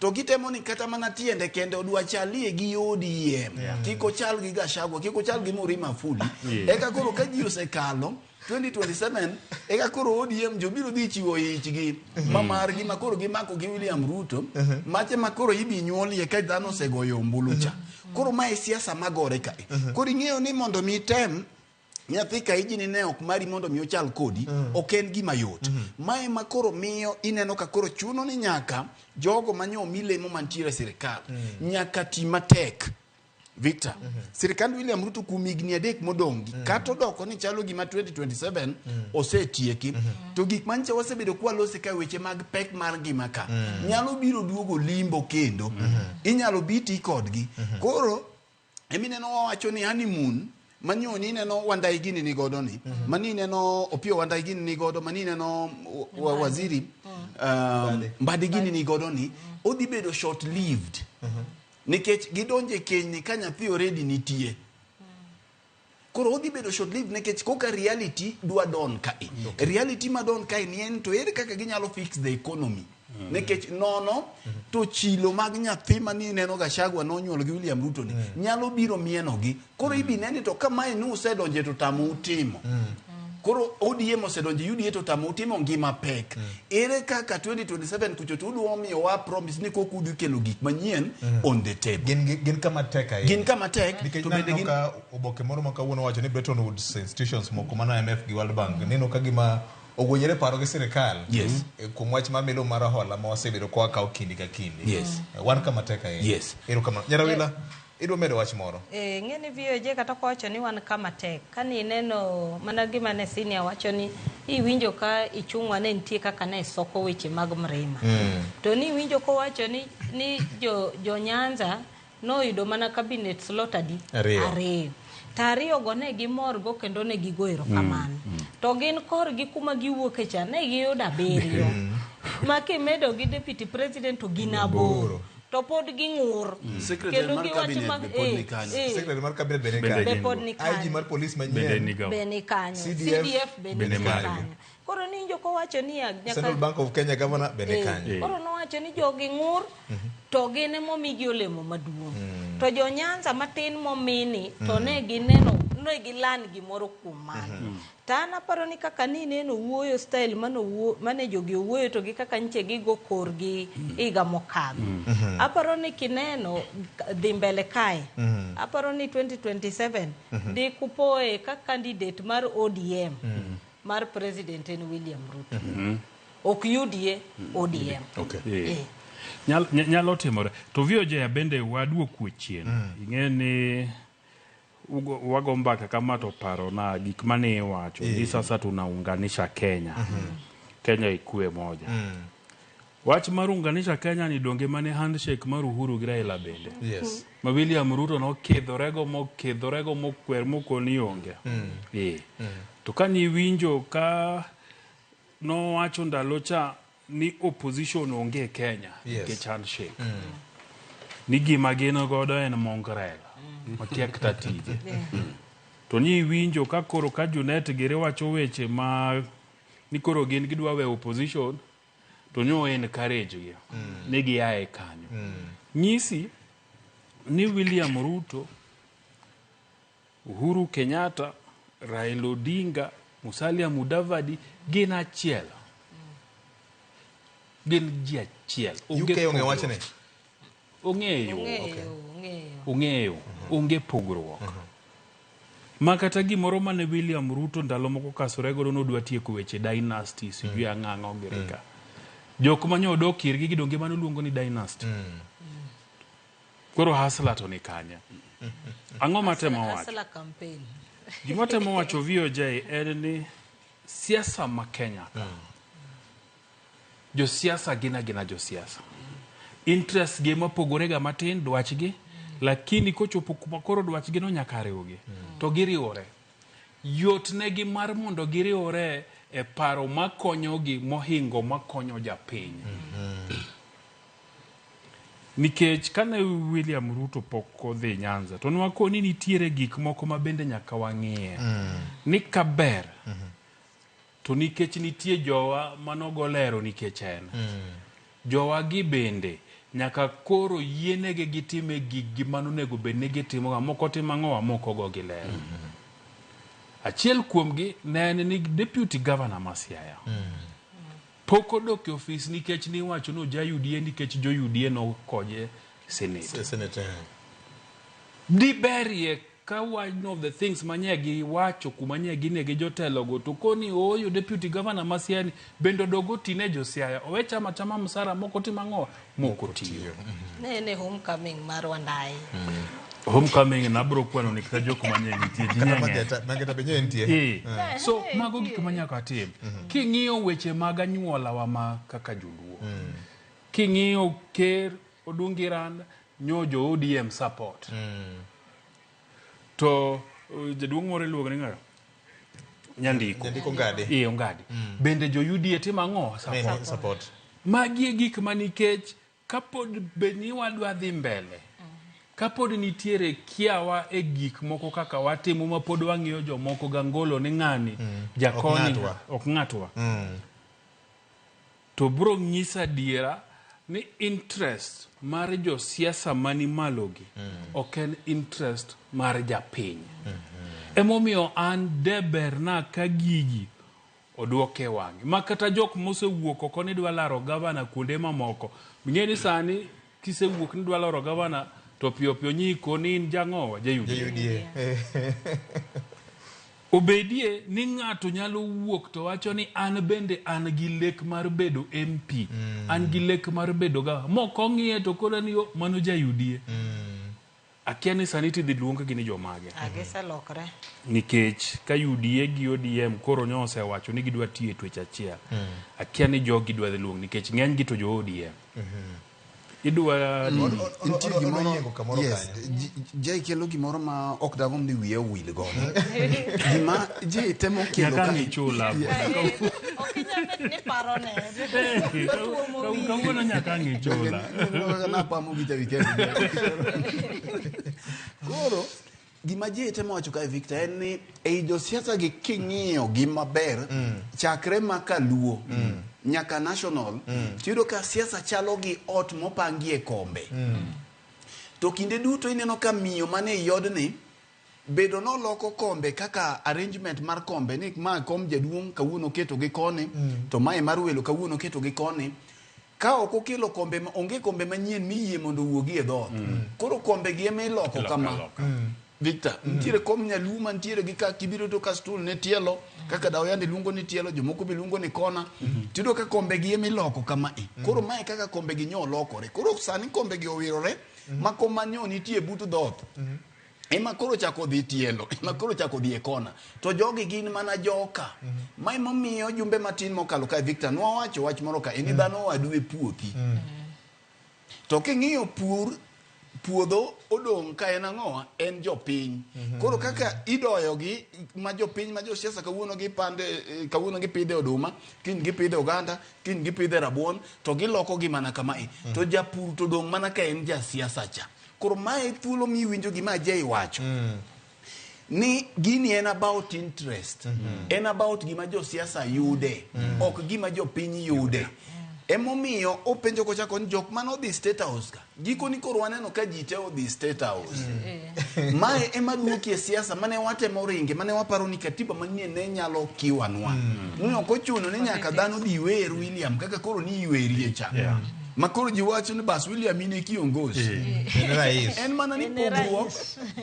to gitemo ni kata mana tiende kende odwa chalie gi ODM kiko chal gi Gachagua kiko chal gi Murima fuli eka koro ka ji osekalo 2027 eka koro ODM jo biro dhi chiwo ichgi mamar gi makoro gi mako gi William Ruto mache makoro ibi nyuolie ka dhano segoyo ombulucha koro mae siasa magore ka koro ing'eyo ni mondo mi tem nyathi ka ijini ne ok mari mondo mi ochal kodi ok en gima yot mae makoro miyo ineno ka koro chuno ni nyaka jogo manyo milemo mantiere sirikal nyaka ti matek Victor. Sirikand William Ruto kumigni adek modongi. Kato doko ni chalo gima 2027 osetieki. To gik manche wasebedo kwa lose ka weche mag pek mar gima ka. Nyalo biro duogo limbo kendo. Inyalo biti kodgi. Koro, emineno wawacho ni honeymoon, manyoni neno Wandai Gini ni godo ni. Mani neno Opio Wandai Gini ni godo. Mani neno waziri Mbadi Gini ni godo ni. Odi bedo short-lived. Nikech gidonje keny ni ka nyathi already nitie. Koro odhi bedo short-lived nikech koka reality dwa don kae. Reality ma don kae ni en to ere kaka ginyalo fix the economy. Nikech nono to chilo mag nyathi mani neno Gachagua nonyuolo gi William Ruto ni nyalo biro mienogi. Koro ibi neni to kama enu usedonje to tamo utimo. Koro ODM osedonje UDA to tamo utimo ngima pek. Ere kaka 2027 kuchoto udwa miyo wa promise ni koku udhi kelo gik manyien on the table. Gin kama tek ahinya. Gin kama tek to bende gin ka oboke moro ma kawuono wacho ni Bretton Woods institutions moko mana IMF gi World Bank neno ka gima ogonyere paro gi sirikal kuom wach mar milo mar hola ma wasebedo kwa kawo kindi ka kindi. Wan kama tek ahinya. Ero kama Nyarawila idwa medo wach moro. Ng'eni VOJ kata kowacho ni wan kama tek. Kani neno mana gima ne senior wacho ni iwinjo ka ichung'wa ne nitie kaka ne soko weche mag mrima. To ni winjo ko wacho ni jo Nyanza no yudo mana cabinet slot adi? Ariyo. Tariyo go ne gimor go kendo ne gigoero kamano. To gin kor gi kuma giwuoke cha ne giyudo abiriyo. Ma kimedo gi deputy president to ginaboro. To pod ging'ur. Secretary mar cabinet be pod ni kanyo. Secretary mar cabinet be pod ni kanyo. IG mar police manyien be ni kanyo. CDF be ni kanyo. Koro ni joko wacho ni Central Bank of Kenya governor be ni kanyo. Koro no wacho ni jogi ng'ur to gine momigi olemo maduong'. To jo Nyanza matin momini to ne gineno ne gilan gimoro kuom mano. Tana paro ni kaka ni neno wuoyo style mane jogi wuoyo to gi kaka nche gigo korgi iga mokadho. Aparo ni kineno dhi mbele kae. Aparo ni 2027 di kupoe ka candidate mar ODM mar president en William Ruto. Ok UDA, ODM. Nyalo timore. To VOJ bende waduoku chien. Ing'eni wago mbaka kama to paro na gik mane wacho ni sasa tunaunganisha Kenya. Kenya ikue moja. Wach mar unganisha Kenya ni donge mane handshake mar Uhuru gi Raila bende. Ma William Ruto no kedhorego mokwer mokoni onge. To kani winjo ka no wacho ndalo cha ni opposition onge Kenya ke handshake. Ni gima geno godo en Mongrel. Matiek tatije. To ni winjo ka koro ka Junet gere wacho weche ma ni koro gin gidwa we opposition to nyo en courage gi. Ne gi ae kanyo. Nyisi ni William Ruto, Uhuru Kenyatta, Raila Odinga, Musalia Mudavadi gin achiel. Gin ji achiel. UK onge wacho ne. Ong'eyo. Onge pogruok. Ma kata gimoro mane William Ruto ndalo moko kasore godo nodwa tieko weche dynasty sijui ang'ang'o girika. Jok manyo odok irgi gidonge mano luongo ni dynasty. Koro hasla to ni kanya. Ang'o matemo wacho? Hasla campaign. Gima temo wacho VOJ en ni siasa ma Kenya. Jo siasa gina jo siasa. Interest gi mopogore ga matin dwachgi, lakini kochopo kuma koro dwachgi no nyaka riwgi. To giriwore. Yot negi mar mondo giriwore e paro makonyogi mohingo makonyo japiny. Nikech kane William Ruto pok odhi Nyanza, to nwakoni nitiere gik moko ma bende nyaka wang'iye. Ni kaber. To nikech nitie jowa manogolero nikech en. Jowa gi bende nyaka koro yienege gitime gigi manonego bedne gitimo moko timang'owa moko go gilero. Achiel kuomgi ne en ni deputy governor ma Siaya. Poko dok office nikech ni wacho no ja UDA nikech jo UDA no koje senate. Senate. Di berie ka one of the things manye gi wacho kumanye gine gi jotelo go to koni oyo deputy governor Masiani bendo dogo tine Josiaya owecha machama msara moko timango moko tiyo ne homecoming mar Wandai homecoming na bro kwano ni kajo kumanye nitie jinyenge mageta benyo entie so mago gik manyaka tim king'iyo weche mag anyuola wa ma kaka joluo king'iyo Ker Odungiran nyojo ODM support to jaduong' moro iluongo ni ng'ayo Nyandiko Ngadi Ongadi bende jo UDA timang'o support magi gik manikech kapod beni wadwa dhi mbele kapod nitiere kiawa e gik moko kaka watimo mapod wang'iyo jomoko gangolo ni ng'ani jakoni ok ng'atwa to bro nyisa diera ni interest mar jo siasa mani malogi ok en interest mar japiny emomiyo an deberna ka gigi oduoke wange makata jok mosewuok oko ni dwa laro gavana kuonde mamoko ming'eni sani kisewuok ni dwa laro gavana to pio nyiko ni jang'owa JUDA obedie ni ng'ato nyalo wuok to wacho ni an bende an gi lek mar bedo MP an gi lek mar bedo ga moko ng'iye to koda ni mano JUDA akia ni saniti dhi luonga gi ni jomage agesa lokre nikech ka UDA gi ODM koro nyose wacho ni gidwa tie twech achiel akia ni jogi dwa dhi luong nikech ng'eny gi to jo ODM idwa intie gimoro yes je kelo gimoro ma ok dagom ni wiye wil go gima je temo kelo ka ni chula okinyame ni parone kawono nyaka ngi chula na pamu gita weekend koro gima je temo wacho ka Victor en ni ei jo siasa gi king'iyo gima ber chakre makaluo nyaka national tiyudo ka siasa chalo gi ot mopangie kombe to kinde duto ineno ka miyo mane yodni bedo no loko kombe kaka arrangement mar kombe ni ma kom jaduong' kawuono keto gi koni to mae mar welo kawuono keto gi koni ka ok okelo kombe onge kombe manyien miyie mondo wuogi e dhoot koro kombe gi ema iloko kama Victor ntiere kom Nyaluma ntiere gi ka kibiro to ka stool ne tielo kaka Dawyande luongo ni tielo jomoko be luongo ni kona tido ka kombe gi emi loko kama koro mae kaka kombe gi nyo lokore koro sani kombe gi owirore ma koma nyo nitie but dhoot ema koro chako dhi tielo ema koro chako dhi e kona to jogi gin mana joka mai momiyo jumbe matin mokalo ka Victor nowacho wach moro ka eni dhano wadwe puothi to king'iyo puodho odong' ka en ang'owa en jopiny koro kaka idoyo gi ma jopiny ma jo siasa kawuono gi pande kawuono gi pidhe oduma kin gi pidhe oganda kin gi pidhe rabuon to giloko gi mana kama to japur to dong' mana ka en ja siasa cha koro mae thuolo miwinjo gima jei wacho ni gini en about interest en about gima jo siasa yude ok gima jopiny yude emomiyo openjo kochako ni jok mano dhi State House ka giko ni koro waneno ka ji te odhi State House mae ema duokie siasa mane watemo ringe mane waparo ni katiba manyien ne nyalo kiwanwa ni ok ochuno ni nyaka dhano dhi wer William kaka koro ni iwerie cha ma koro ji wacho ni bas William ine kiongozi en mana ni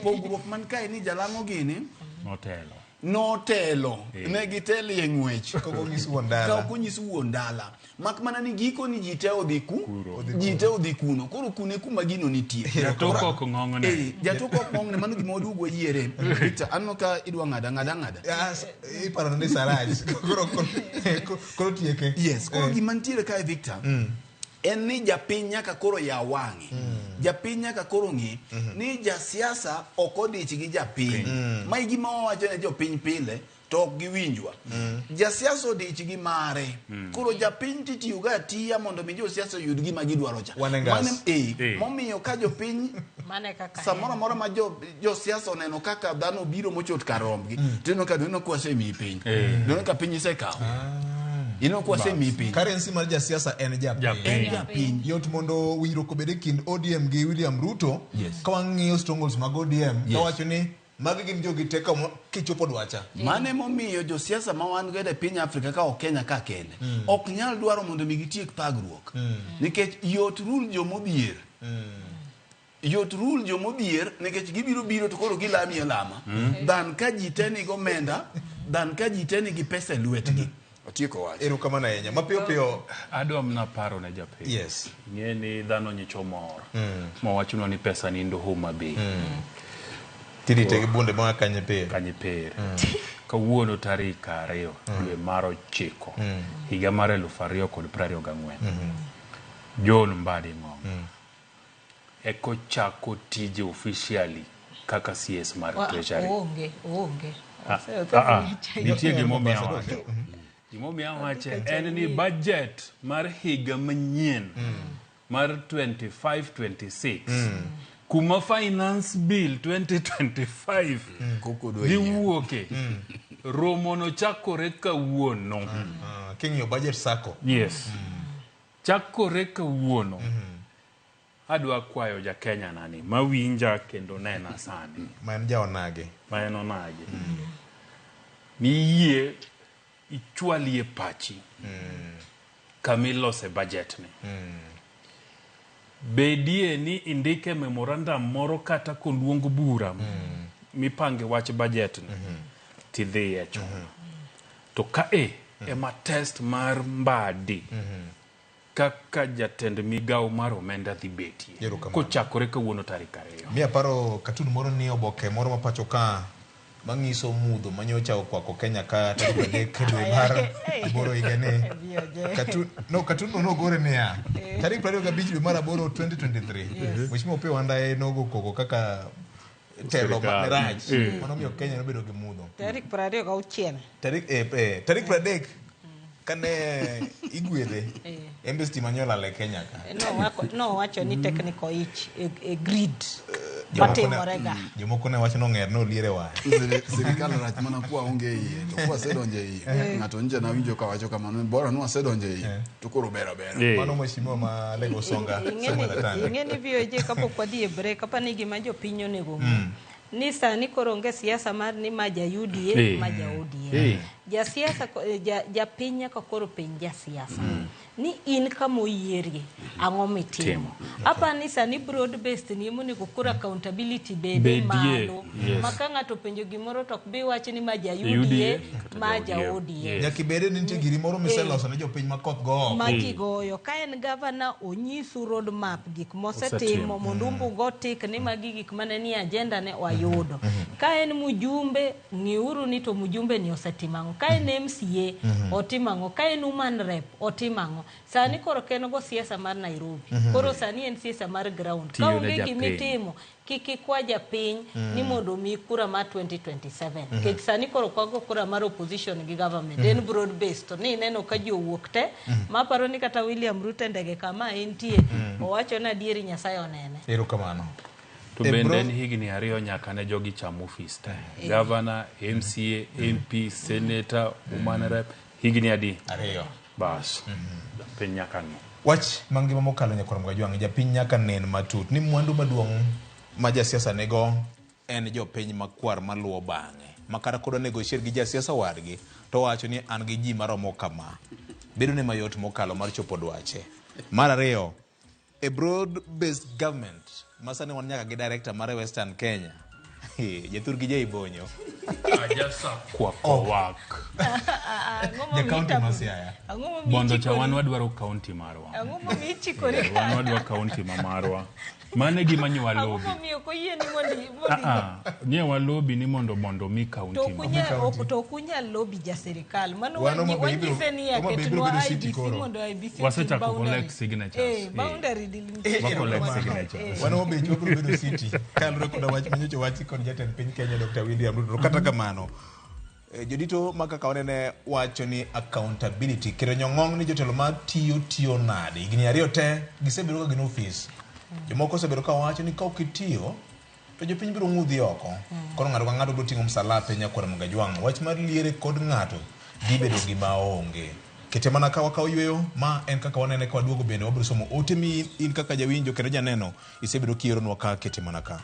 pogruok man kae ni jalang'o gini notelo ne giteli e ng'wech ka okonyis wuon dala mak mana ni giko ni ji te odhi kuno koro kune kuma gino nitie jatoko ok ng'ong'ne jatoko ok ng'ong'ne mano gima oduogo yiere Victor anno ka idwa ng'ada iparo ni Saraj koro tieke yes koro gima nitiere kae Victor en ni japiny nyaka koro ya wang'e japiny nyaka koro ng'e ni jasiasa ok odich gi japiny mai gima wawacho ne jopiny pile to ok giwinjwa jasiasa odich gi mare koro japiny titiyo ga atiya mondo mi josiasa oyud gima gidwaro cha momiyo ka jopiny samoro moro ma josiasa oneno kaka dhano biro mochot kar rombgi tino ka dhano kwasemi piny dhano ka piny isekawo kwa semi piny currency mar jasiasa en japiny yot mondo winjruok obed e kind ODM gi William Ruto ka wang'iyo strongholds mag ODM kawacho ni magi gin jogi teka kichopo dwacha mane momiyo josiasa ma wan godo e piny Afrika ka Kenya ka kende ok nyal dwaro mondo mi gitiek thagruok nikech yot rule jomodhier yot rule jo mobier nikech gibiro to koro gilami alama dan ka ji te ni gomenda dan ka ji te ni gi pesa lwetgi otieko wach erokamano ahinya mapiyo piyo adwa mna paro ne japiny yes ng'e ni dhano nyicho mor mawachunwa ni pesa ni ndoho mabe tirite gi bunde ma kanye per kawuono tarik 2 dwe mar 9 higa mar 2024 John Mbadi Ng'ong'o ekochako tije officially kaka CS mar Treasury. Onge. Nitie gimomiyo wacho. Gimomiyo wacho en ni budget mar higa manyien mar 25-26 kuma finance bill 2025 dhi wuoke romo no chakore kawuono. King'yo budget sako. Yes. Chakore kawuono. Adwa kwayo ja Kenya nani mawinja kendo nena sani man jaonage ni yie ichwalie pachi kamilose budget ni bedie ni indike memorandum moro kata koluong bura mipange wach budget ni tidhi echo to ka ema test mar Mbadi kaka jatend migao mar omenda dhi betie kochakore kawuono tarik 2. Mi aparo katun moro ni oboke moro ma pacho ka mangiso mudho manyocha okwako Kenya ka tarik 3 dwe mar aboro higani katun no gore niya tarik 25 dwe mar aboro 2023 mheshimiwa Opiyo Wandayi nogo koko kaka telo marach mano miyo Kenya nobedo gi mudho tarik 26 tarik 30 kane igwedhe embassy manyola le Kenya ka no wacho ni technical itch a grid matimorega jomoko ne wacho no ng'er no liere wa sirikal rach mana kwa onge yie to kwa sedonje yie ng'ato nje na winjo ka wacho kamano bora no sedonje yie to koro bero mano mheshimiwa ma Lego Songa ing'eni VOJ kapok wadhi e break kapa ni gima jopiny onego ni sani koro onge siasa mar ni maja UDA maja ODM ja siasa ja piny nyaka koro piny ja siasa ni in kama oyiergi ang'o mitimo apa ni sani broad based ni monego koro accountability bede malo maka ng'ato penjo gimoro to bi wacho ni maja UDA maja ODM nyaki bede ni nitie giri moro miseloso ne jopiny makoth go magigoyo ka en gavana onyisu road map gik mosetimo mondo umbugo tik ni magi gik mane ni agenda ne wayudo ka en mujumbe ng'iuru ni to mujumbe ni osetimango ka en MCA otimango ka en human rep otimango sani koro kenogo siasa mar Nairobi koro sani en siasa mar ground ka onge gimitimo kikikwa japiny ni mondo mi kura mar 2027 kik sani koro kwago kura mar opposition gi government en broad based to ni neno ka jo wuok te maparo ni kata William Ruto ndege kama entie owacho na dieri Nyasaye onene erokamano to bende ni higni 2 nyaka ne jogi cham office te governor MCA MP senator human rep higni 2 bas piny nyaka no wach mangima mokalo nyakoro Mgajwang' japiny nyaka nen matut ni mwandu maduong' ma jasiasa nego en jopiny makwar maluwo bang'e makara kodo negotiate gi jasiasa wadgi to wacho ni an gi ji maromo kama bedo ne mayot mokalo mar chopo dwache mar 2 a broad based government masani wan nyaka gi director mar Western Kenya jathur gi jaibonyo ajasa kwa kowak the county masiaya bondo cha wan wadwaro county marwa ang'omo michi kore wan wadwaro county marwa mane gima nywa lobby ang'omo ko yie ni mondi nie wa lobby ni mondo mi county to kunya lobby ja serikal mano wanyise ni ya ketwa IBC mondo IBC wasechako collect signatures boundary collect signatures wano be chobro bedo city kalro koda wach manyocho wachi kon jatend piny Kenya Dr. William Ruto kata kamano jodito makaka onene wacho ni accountability kero nyong'ong ni jotelo ma tiyo nade higni 2 te gisebedo ka gin office jomoko osebedo ka wacho ni ka okitiyo to jopiny biro ng'udhi oko koro ng'ato ka ng'ato biro ting'o msalape nyakoro Mgajwang' wach mar liere kod ng'ato dhi bedo gima onge kete mana ka wakaw yweyo ma en kaka wanene ka waduogo bende wabiro somo ote mi in kaka jawinjo kendo janeno isebedo kieronwa ka kete mana ka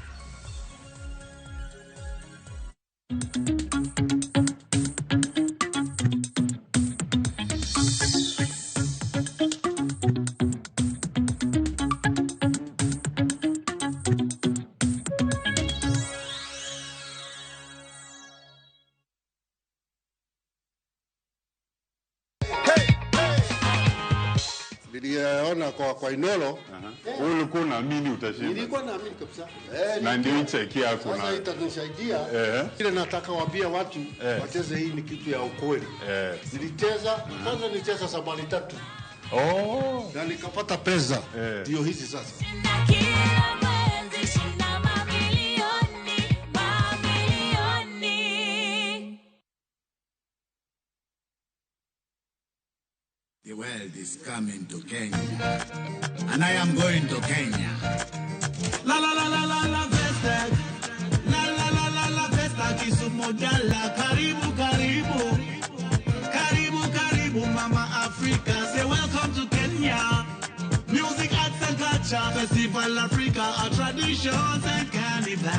Niliona kwa Inolo. Ulikuwa unaamini utashinda? Nilikuwa naamini kabisa. Na ndio cheki yako na. Sasa itanisaidia. Kile nataka waambia watu wacheze hii ni kitu ya ukweli. Nilicheza, kwanza nilicheza sabali 3. Na nikapata pesa. Ndio hizi sasa. The world is coming to Kenya, and I am going to Kenya. La la la la la la festa, la la la la la festa, Kisumu Jala, karibu karibu, karibu karibu, Mama Africa, say welcome to Kenya. Music, arts and culture, Festival Africa, our traditions and carnival.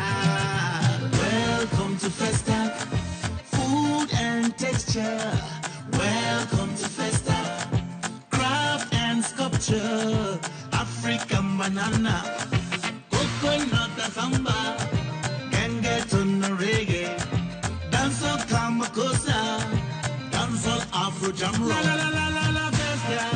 Welcome to Festa, food and texture. Welcome to Festa. Sculpture, African banana, coconut and samba, can get on the reggae, dancehall kamakosa, dancehall Afro jam rock. La la la la la festa,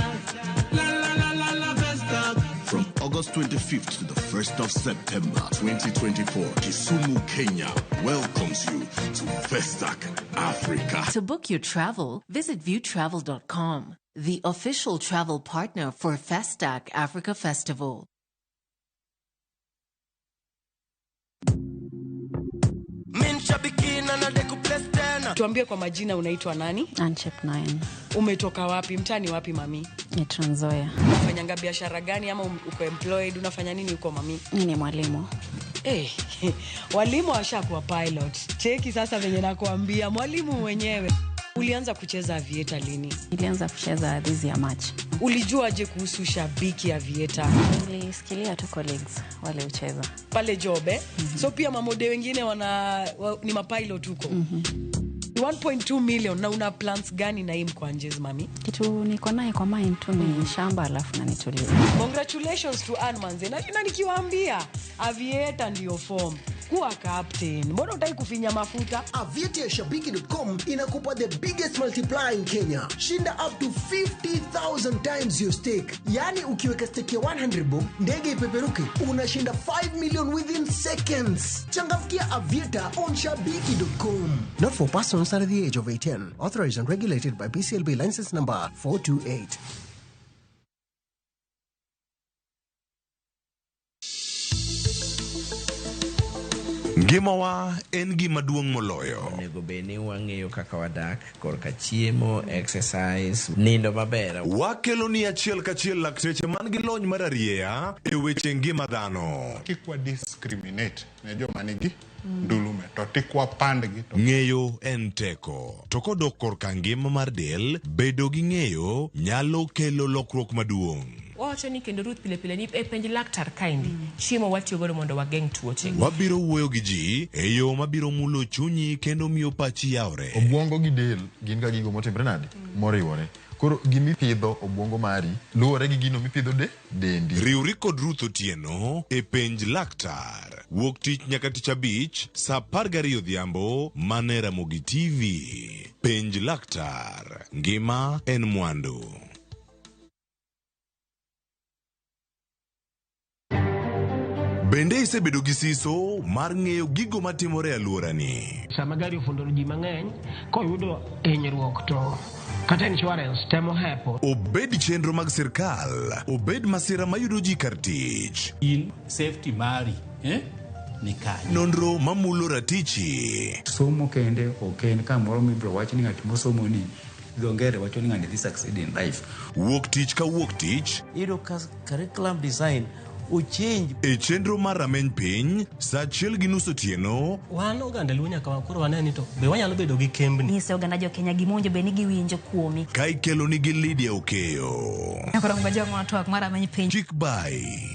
la la la la la festa. From August 25th to the 1st of September 2024, Kisumu, Kenya welcomes you to Festac Africa. To book your travel, visit viewtravel.com. The official travel partner for Festac Africa Festival. Tuambie kwa majina, unaitwa nani? Anchep 9. Umetoka wapi? Mtani wapi mami? Ni Trans Nzoia. Unafanyanga biashara gani ama uko employed? Unafanya nini uko mami? Ni mwalimu. Walimu washakuwa pilot. Cheki sasa venye nakuambia, mwalimu mwenyewe. Ulianza kucheza aviator lini? Nilianza kucheza this year March. Ulijuaje kuhusu shabiki aviator? Nilisikilia tu colleagues wale ucheza pale jobe. So pia mamode wengine ni mapilot huko. 1.2 million na una plans gani na hii mkwanjez mami? Kitu niko naye kwa mind tu ni shamba alafu na nitulie. Congratulations to Anmanze. Na nikiwaambia aviator ndio form. Kuwa captain. Mbona utaki kufinya mafuta? Aviatorshabiki.com inakupa the biggest multiplier in Kenya. Shinda up to 50,000 times your stake. Yani ukiweka stake ya 100 bob, ndege ipeperuke, unashinda 5 million within seconds. Changamkia Aviator on Shabiki.com. Not for persons under the age of 18. Authorized and regulated by BCLB license number 428. Ngimawa en gima duong' moloyo. Onego beni wang'eyo kaka wadak, korka chiemo, exercise, nindo maber. Wakelo ni achiel kachiel lakteche man gi lony mar arieya e weche ngima dhano. Kikwa discriminate ne joma nigi ndulume to tikwa pandgi to. Ng'eyo en teko. To kodok korka ngima mar del, bedo gi ng'eyo nyalo kelo lokruok maduong'. Wacho ni kendo Ruth pile ni penj laktar kaindi chiemo watiyo godo mondo wageng' tuoche. Wabiro wuoyo gi ji e yo mabiro mulo chunyi kendo miyo pachi yawre. Obwongo gi del gin ga gigo motimre nade moriwore. Koro gimipidho obwongo mari luwore gi gino mipidho dendi. Riwri kod Ruth Otieno e penj laktar. Wuok tich nyaka tich abich saa 12 odhiambo mana e Ramogi TV. Penj laktar. Ngima en mwandu. Bende isebedo gi siso mar ng'eyo gigo matimore e alworani. Sama gari ofundo ji mang'eny koyudo hinyruok to kata insurance temo hepo. Obed chenro mag sirkal, obed masira mayudo ji kar tich. In safety mari, ni kanyo. Nonro mamulo ratichi. Somo kende oken kamoro mibro wach ni ng'at mosomo ni dongere wacho ni ng'ani this succeed in life. Wuok tich ka wuok tich. Iro curriculum design uchinj e chenro mar rameny piny saa 1:30 otieno. Wan oganda luo nyaka wakoro waneni to be wanyalo bedo gi kembni. Nyise oganda jo Kenya gimonjo be ni giwinjo kuomi. Ka ikelo ni gi Lydia Okeyo. Nyakoro ngajo ng'ato mar rameny piny. Chick by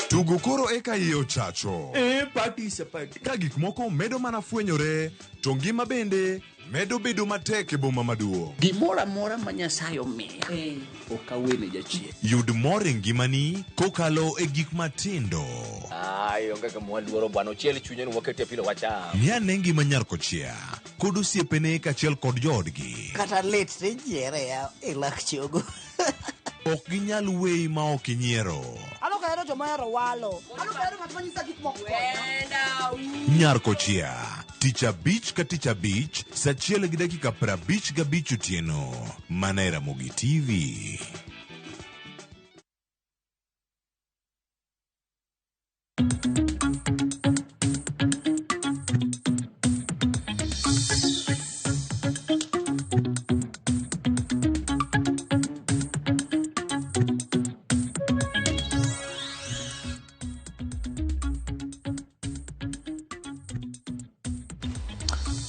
Tugo koro eka iye ochacho. Participate. Ka gik moko medo mana fwenyore, to ngima bende medo bedo matek e boma maduong'. Gimora mora ma Nyasaye omiya. Okawene jachien. Yud mor e ngimani kokalo e gik matindo. Ai onge ka mwaluoro bwana ochiel chunye ni wakete pile wacha. Mia nengi manyar kochia. Kod osiepene kachiel kod joodgi. Kata lit tijiere ya ilak chogo. Ok ginyal weyi ma ok inyiero. Alo ka ero joma ero walo. Alo ka ero ng'at manyisa gik moko. Nyar kochia. Ticha Beach ka Ticha Beach. Sachiel gi dakika 55 otieno. Manera Mogi TV.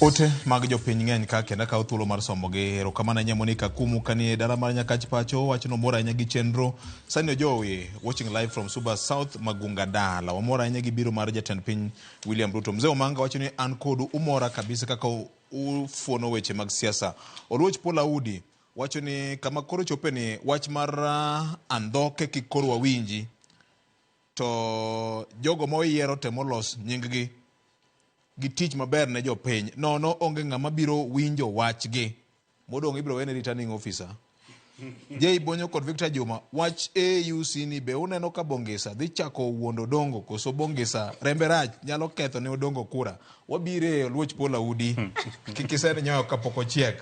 Ote mag jopiny ng'eny ka kenda kawo thuolo mar somogi. Erokamano ahinya Monica Kumu kanie dala mar Nyakach pacho wacho no mora ahinya gi chenro. Sani Ojowi watching live from Suba South Magunga Dala. Wamora ahinya gi biro mar jatend piny William Ruto. Mzee Omanga wacho ni an kodu umora kabisa kaka ufuono weche mag siasa. Oluoch Paul Audi wacho ni kama koro chope ni wach mar andhoke kikoro wawinji to jogo moyiero temolos nyinggi gi tich maber ne jopiny. Nono onge ng'ama biro winjo wachgi. Modong' ibiro wene returning officer. Jay Bonyo kod Victor Juma wach AUC ni be uneno ka Bongesa dhi chako wuondo Odongo koso Bongesa rembe rach nyalo ketho ne Odongo kura. Wabire Oluoch Paul Audi kikisene nyoyo kapok ochiek.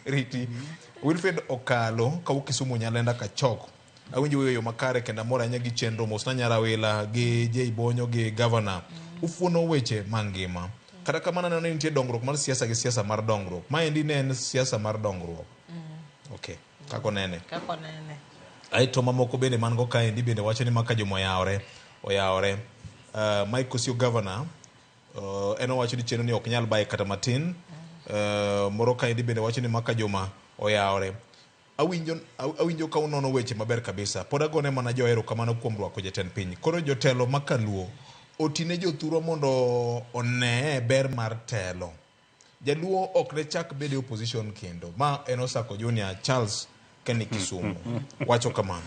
Riti Wilfred Okalo ka Kisumu Nyalenda ka chok. Awinjo weyo makare kenda mora nya gi chenro mosna Nyarawila gi Jay Bonyo gi governor. Ufuono weche mangima. Kata kamano neno ni nitie dongruok mar siasa gi siasa mar dongruok. Maendi ne en siasa mar dongruok. Okay. Kako nene. Aito mamoko bende man go kaendi bende wacho ni maka jomo oyawre. Mike Osio governor eno wacho ni chenro ni ok nyal baye kata matin. Moro kaendi bende wacho ni maka joma oyawre. Awinjo ka unono weche maber kabisa. Pod agone mana johero kamano kuom rwako jatend piny. Koro jotelo makaluo otine jothuro mondo one ber mar telo. Jaluo ok ne chak bede opposition kendo. Ma en Osako Junior Charles Kenny Kisumu. Wacho kamano.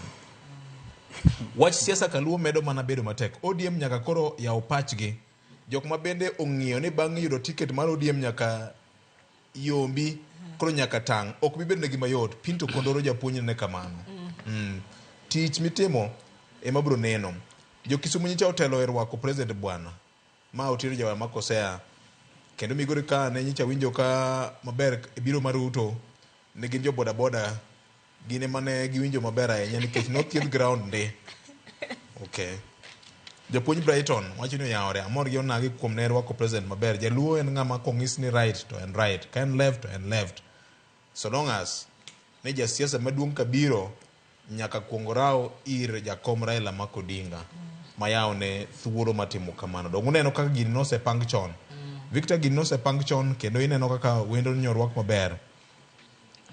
Wach siasa kaluo medo mana bedo matek. ODM nyaka koro ya opachgi. Jok ma bende ong'iyo ni bang' yudo ticket mar ODM nyaka yombi koro nyaka tang'. Ok bi bedo gima yot. Pinto Kondoro japuonj ne kamano. Tich mitimo ema biro neno. Jo Kisumu nyicha otelo rwako president bwana. Ma otiro jawa makosea. Kendo migori ka ne nyicha winjo ka maber biro mar Ruto ne gin jo boda boda gine mane giwinjo maber ahinya nikech no thieth ground ndi. Okay. Japuonj Brighton wacho ni yawore amor gi onagi kuom ne rwako president maber. Jaluo en ng'ama kong'is ni right to en right. Ka en left to en left. So long as ne jasiasa maduong' kabiro nyaka kuongorao ir jakom Raila Amolo Odinga. Mayao ne thuolo matimo kamano. Dong uneno kaka gini nose pang chon. Victor gini nose pang chon kendo ineno kaka wendo nyorwak maber.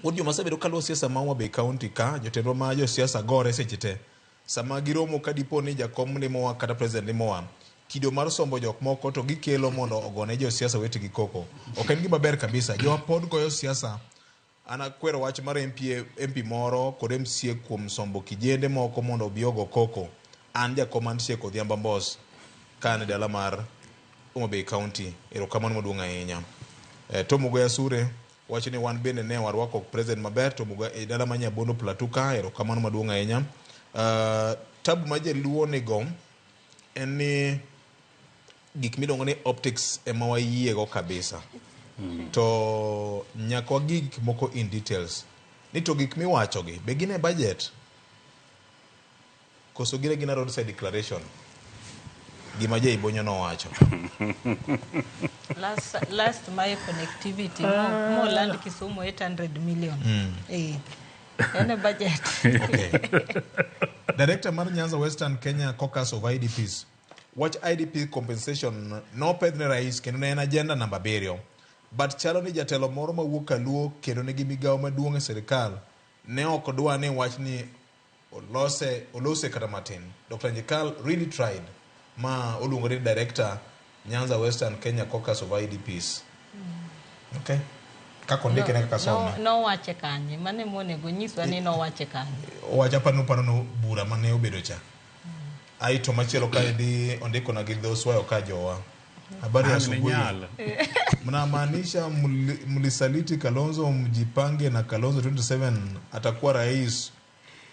Wod joma sebedo kaluo siasa ma Homa Bay County ka jotelo ma jo siasa gore seche te. Sama giromo ka dipo ni jakom limowa kata president limowa. Kido mar sombo jok moko to gikelo mondo ogone jo siasa wetegi koko. Ok en gima ber kabisa. Jo pod goyo siasa. Ana kwero wach mar MP moro kod MCA kuom sombo kijende moko mondo obiogo koko. An jakom mantie kod Odhiambo Mbos kan dala mar Homa Bay County. Erokamano maduong' ahinya. Tom Mugoya Sure wacho ni wan bende ne warwako president maber. Tom Mugoya e dala ma Nyabondo Platuka. Erokamano maduong' ahinya. Tabu ma jaluo nego en ni gik midongo ni optics ema wayiego kabisa. To nyaka wagik moko in details. Ni to gik miwachogi be gine budget koso gina roadside declaration gima Jay Bonyo no wacho. Last my connectivity more land Kisumu 800 million. And a budget. Okay. Director mar Nyanza Western Kenya Caucus of IDPs. Watch IDP compensation no pedne rais kendo en agenda namba 7. But chalo ni jatelo moro mawuok Kaluo kendo nigi migawo maduong' e sirikal ne ok dwa ni wach ni olose kata matin. Dr. Njikal really tried. Ma oluongo ni director Nyanza Western Kenya Caucus of IDPs. Okay. Kako ndike ne kasoma. No wache kanye. Mane mone go nyiswa ni no wache kanye. Wacha pano bura mane obedo cha. Aito machielo kaidi ondiko na gidhoswayo kajowa. Habari ya asubuhi. Mnamaanisha mlisaliti Kalonzo mjipange na Kalonzo 27 atakuwa rais.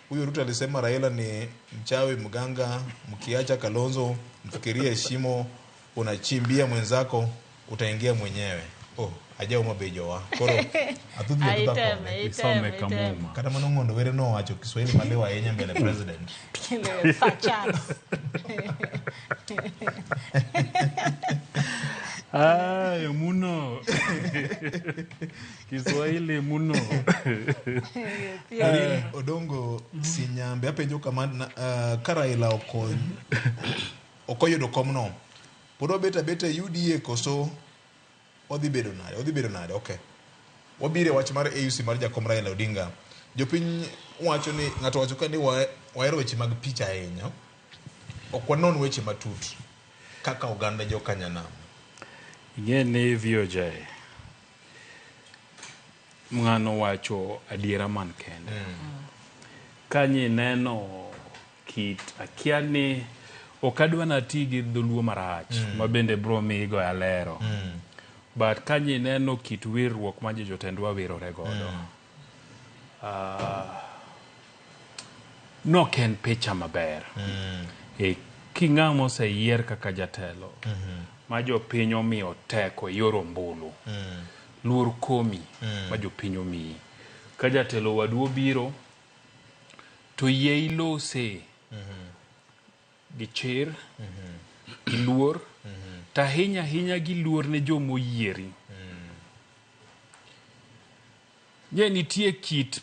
Huyo Ruto alisema Raila ni mchawi mganga, mkiacha Kalonzo mfikirie shimo unachimbia mwenzako utaingia mwenyewe. Aja umabejowa. Koro atuthi Isome kamuma. Kata mano ngondo were no wacho Kiswahili malewa yenya mbele president. Muno. Kiswahili muno. Odongo sinyambe apenjo kama Karaila okoyo do komno. Podo beta UDA koso odhi bedo nade. Okay. Wabire wach mar AUC mar Jakom Raila Odinga. Jopiny wacho ni ngato wacho ka ni waero weche mag picha ahinya. Ok wanon weche matut kaka oganda jokanyanam. Ngene VOJ. Ngano wacho adiera man kende. Kanyi neno kit akiani okadwa na tigi dholuo marach mabende bro migo alero. But kanyi neno kit wirruok ma jotendwa wirore godo. No ken picha maber. Kingamo se yier kaka jatelo. Ma jopiny omiyo teko yor ombulu. Luor komi ma jopiny omiyi. Ka jatelo wadu biro to yie ilose gi chir, gi luor, ta hinya gi luor ne jomo yieri. Nitie kit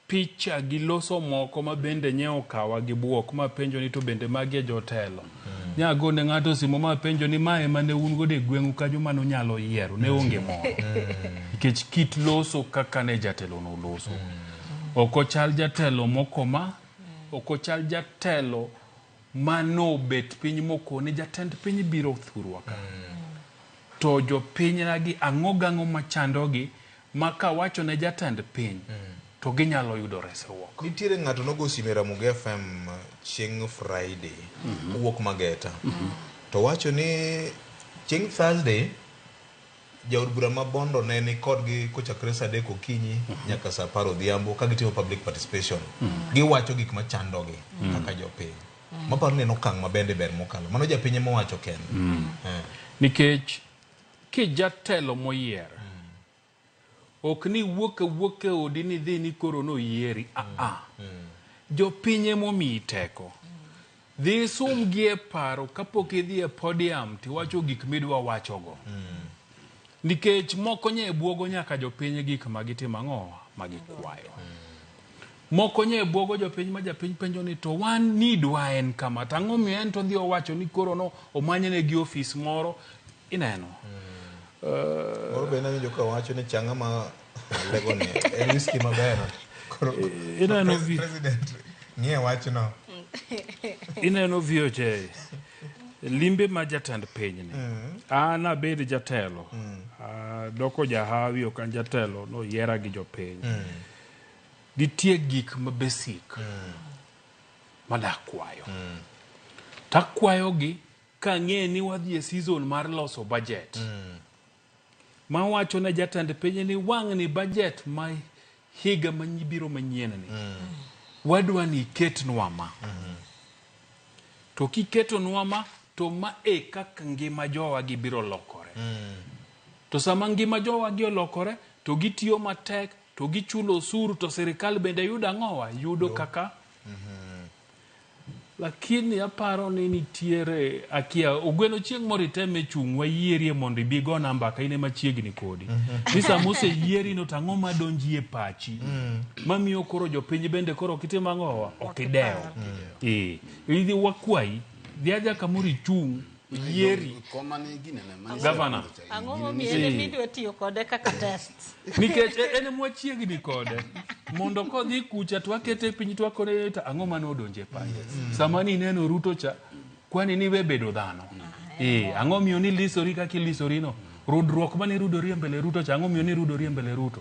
picha gi loso moko ma bende nyeo kawa gi buok ma penjo ni to bende magi jotelo. Nyago ne ng'ato simo ma penjo ni mae mane un gode gwengu ka joma no nyalo yiero ne onge moro. Nikech kit loso kaka ne jatelo no loso. Oko chal jatelo moko ma oko chal jatelo mano bet piny moko ne jatend piny biro thurwa ka. To jo piny nagi ang'o machandogi maka wacho ne jatend piny to ginyalo yudo resruok. Nitiere ng'ato nogo simera Muge FM chieng' Friday uwok Mageta. To wacho ni chieng' Thursday jaod bura ma Bondo ne ni kodgi kochakre saa 3 okinyi nyaka saa 10 odhiambo ka gitimo public participation. Giwacho gik machandogi kaka jopiny. Maparo ni okang' mabende ber mokalo. Mano japiny mowacho kende. Nikech ki jatelo moyier ok ni wuok odi ni dhi ni koro no yieri. Jopiny momiyi teko. Dhi sum gi e paro kapok idhi e podium tiwacho gik midwa wachogo. Nikech moko nye buogo nyaka jopiny gik magitimo ang'o magikwayo. Moko nye buogo jopiny ma japiny penjo ni to wan nidwa en kama tang'o mi en to dhi owacho ni koro no omanyene gi ofis moro ineno. Moro bende winjo ka wacho ni changa ma lego ni en whisky maber. Ineno president nie wacho no. Ineno VOJ. Limbe ma jatend piny ni. Ana bed jatelo. Doko jahawi okan jatelo no yiera gi jopiny. Ditie gik ma basic. Madakwayo. Takwayo gi ka ng'e ni wadhi e season mar loso budget. Ma wacho na jatend piny ni wang' ni budget ma higa manyibiro manyien ni. Wadwa ni ketnwa ma. To kiketonwa ma to ma kaka ngima jowa gi biro lokore. To sama ngima jowa gi olokore to gitiyo matek to gichulo osuru to serikal bende yudo ang'owa yudo kaka. Lakini aparo ni nitiere akia ogweno chieng' moro iteme chung' wayierie mondo ibigo namba ka ine machiegni kodi. Ni samose yieri no tang'o madonji e pachi. Mamiyo koro jopiny bende koro kitimo ang'owa okidewo. Idhi wakwai dhiaja kamuri chung' yieri gavana ang'o momiyo video tiyo kode kaka test nikech en mwachiegni kode mondo kodhi kucha twakete piny twakone ta ang'o mano odonje paye samani neno Ruto cha kwani ni we bedo dhano ang'o miyo ni lisori kaka lisori no rudruok mane rudori mbele Ruto chango miyo ni rudori mbele Ruto.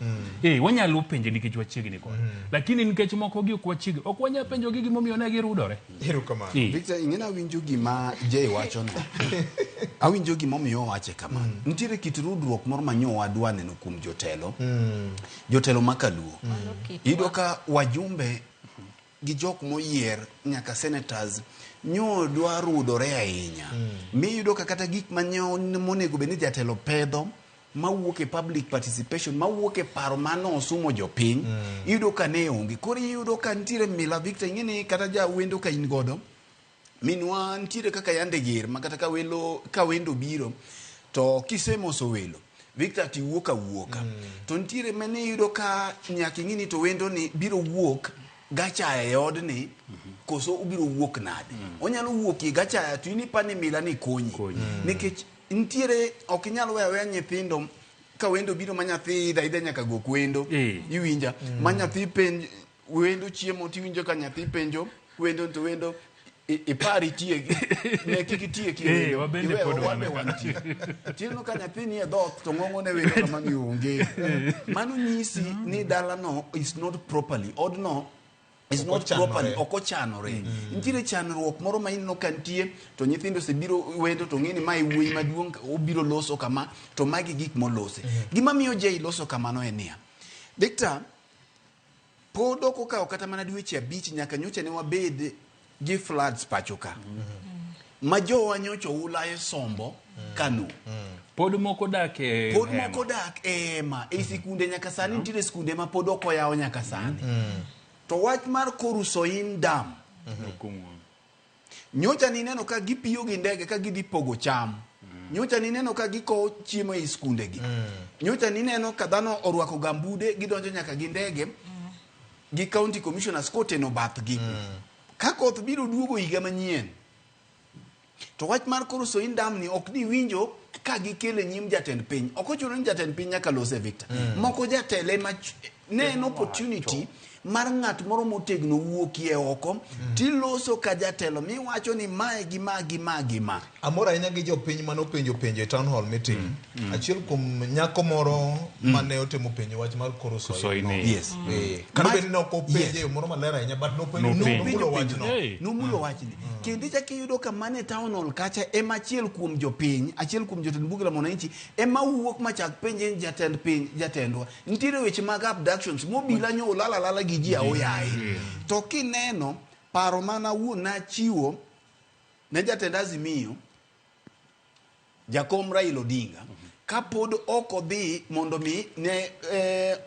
Wanyalo penje nikech wachiegni kod. Lakini nikech moko gi ok wachiegni, ok wanya penjo gi gimomiyo ne girudore. Erokamano. Victor, ing'ena winjo gima Jay wacho no. Awinjo gimomiyo wache kama. Nitiere kit rudruok moro manyo wadwa neno kuom jotelo. Jotelo makaluo. Iyudo ka wajumbe gi jok moyier nyaka senators nyo dwa rudore ahinya. Miyudo ka kata gik manyo monego bed ni jatelo pedho mawuok e public participation, mawuok e paro mano osumo jopiny, iyudo ka ne onge. Koro iyudo ka nitiere mila Victor, ing'eni kata ja wendo ka in godo, minwa nitiere kaka yande ger, makata ka wendo biro, to kisemoso welo, Victor ti wuoka. To nitiere mane iyudo ka nyaka ing'eni to wendo ni biro wuok gacha e odni, koso ubiro wuok nade. Onyalo wuok i gacha to inipani mila ni konyi. Nikech nitiere ok inyalo wewe nyithindo ka wendo biro manyathi daide nyaka go kwendo. Iwinja manyathi penj wendo chiemo tiwinjo ka nyathi penjo wendo to wendo ipari tiegi ne kiki wendo wabende pod wantie tino ka nyathi ni e dhot to ng'ong'o ne wendo kama ni onge. Mano nyisi ni dala no is not properly odno is not properly okochanore. Nitiere chanruok moro ma inno kantie to nyithindo se biro wendo to ng'eni mai wuoyi maduong' obiro loso kama to magi gik molose. Gima miyo Jay loso kamano en niya, Victor, pod ok okawo kata mana dweche 5 nyaka nyocha ne wabed gi floods pachoka. Ma jowa nyocha ulaye sombo Kanu. Pod moko dak e ema e sikunde nyaka sani. Nitiere sikunde ma pod ok oyaw nyaka sani. To wach mar Korusoin Dam, nyocha ni neno ka gipiyo gi ndege ka gidhi pogo cham. Nyocha ni neno ka giko chiemo e skunde gi. Nyocha ni neno ka dhano orwako gambude gidonjo nyaka gi ndege gi county commissioners koteno bath gi. Ka koth biro duogo higa manyien, to wach mar Korusoin Dam ni ok di winjo ka gikele nyim jatend piny. Ok ochuno ni jatend piny nyaka lose, Victor. Moko jatele ma neno opportunity mar ng'at moro motegno wuokie oko tiloso ka jatelo miwacho ni mae gi ma. Amora ahinya gi jopiny mano penjo e town hall meeting. Achiel kuom nyako moro mane otemo penjo wach mar Korusoin. Yes. Kano bende no ko penjo moro malera ahinya but no penjo wachno. Nomulo wachni. Kendo chake yudo ka mane town hall kacha ema achiel kuom jopiny, achiel kuom jotend buge la Mwananchi ema wuok machak penje jatend piny, jatendwa. Nitiere weche mag abductions mobila nyo lala gi ji aoyaye. To kineno paro mana na chiwo ne jatend Azimio Jakom Raila Odinga kapod ok odhi mondo mi ne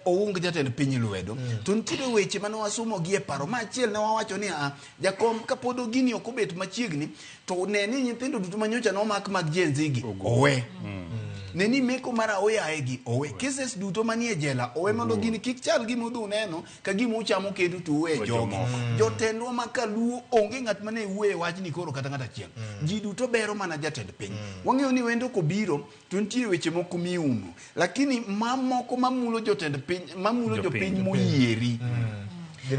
oung jatend piny lwedo. To nitiere weche mane wasumo gi e paro ma achiel ne wawacho ni Jakom kapod gini ok obet machiegni to ne ni nyithindo duto manyocha no mak mag Gen Z gi owe. Neni meko mara oyaye gi owe. Cases duto manie jela owe mondo gini kik chal gi mudhu neno ka gima uchamo kendo to uwe jogi. Jotendwa makaluo onge ng'at mane uwe wach ni koro kata ng'at achiel. Ji duto bero mana jatend piny. Wang'eyo ni wendo kobiro to nitiere weche moko miumo. Lakini mamoko mamulo jotend piny, mamulo jopiny moyieri.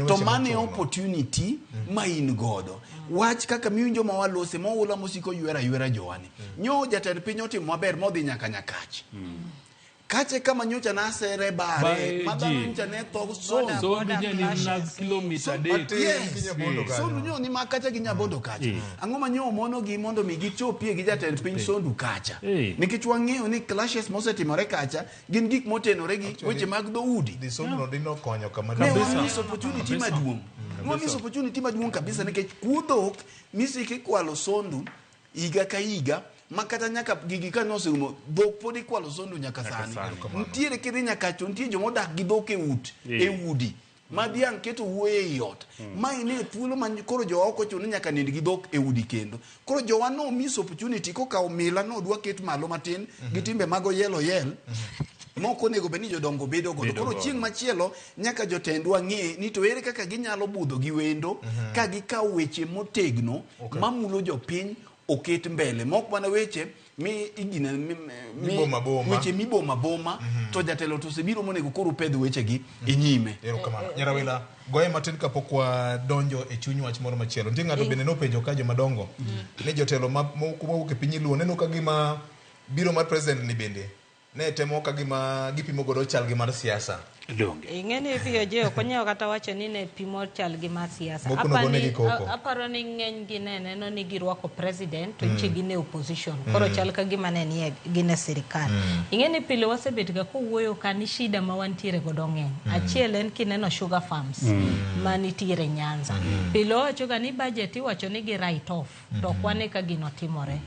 To mane opportunity ma in godo. Wach kaka miwinjo ma walose moula mosiko ywera joani. Nyo jatend piny otimo maber modhi nyaka Nyakach. Kache kama nyocha nasere bare madano nyocha ne tho so ni na kilomita 10 so nyo ni makacha gi Nyabondo kacha. Ang'o ma nyo mono gi mondo mi gichopie gi jatend piny Sondu kacha. Nikech wang'eyo ni clashes mosetimore kacha gin gik motenore gi weche mag dhoudi. Sondu dino konyo kama kabisa. Opportunity maduong'. Miss opportunity maduong' kabisa nikech kuodhok misiki kwalo Sondu higa ka higa makata nyaka gigi ka noseumo dhok pod ikwalo Sondu nyaka sani. Nitiere kidhi Nyakach to nitie jomodak gi dhok e udi ma dhiang' keto wuoye e ot. Ma ine thuolo ma koro jowa ok ochuno nyaka nind gi dhok e udi kendo. Koro jowa no miss opportunity kokawo mila no dwa ket malo matin gi timbe mago yelo moko nego beni jodongo bedo godo. Koro chieng' machielo nyaka jotendwa ng'e ni to ere kaka ginyalo budho gi wendo ka gikawo weche motegno mamulo jopiny oket mbele. Mok mana weche mi igina weche miboma boma to jatelo to sebiro monego koro pedh weche gi inyime. Erokamano. Nyarawila goye matin kapok wadonjo e chuny wach moro machielo. Nitie ng'ato bende nopenjo ka jomadongo ni jotelo mowuok e piny luo neno ka gima biro mar president ni bende ne temo ka gima gipimo godo chal gi mar siasa. Ing'eni piyo je okonyo kata wacho ni ne pimo chal gi mar siasa. Aparo ni ng'eny gi neno ni girwako president to chi gine opposition. Koro chal ka gima ne nie gine sirikal. Ing'eni pile wasebet ga kowuoyo ka ni shida ma wantiere godo ng'eny. Achiel en kineno sugar farms manitiere Nyanza. Pile wacho ga ni budget iwacho ni gi write off. To kwane ka gino timore.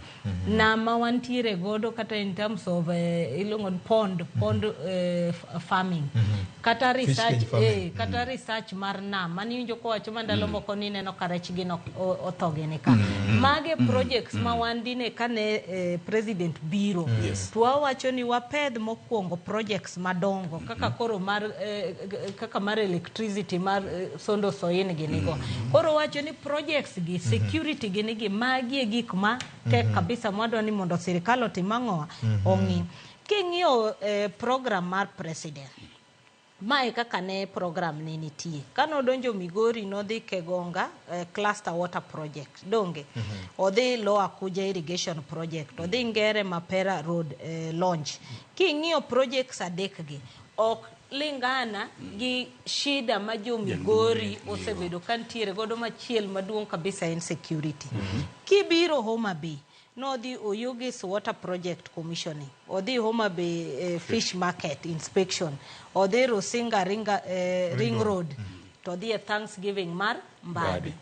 Na ma wantiere godo kata in terms of ilongon pond farming. Kata research mar nam mani winjo ko wacho mandalo moko ni neno karech gino othogene ka mage projects ma wandine kane president biro to wacho ni wapedh mokwongo projects madongo kaka koro mar kaka mar electricity mar sondo soin ginigo koro wacho ni projects gi security ginigi magi gik ma tek kabisa mwado ni mondo sirikal otimang'owa ongi king'iyo program mar president mae kaka ne program ni nitie kano donjo Migori nodhi Kegonga cluster water project donge odhi Lower Kuja irrigation project odhi Ngere Mapera road launch king'iyo projects adek gi ok lingana gi shida ma jo Migori osebedo kantiere godo machiel maduong' kabisa en security kibiro Homa Bay no the Oyugis water project commissioning or the Homa Bay fish market inspection or the Rosinga ring road to the Thanksgiving mar Mbadi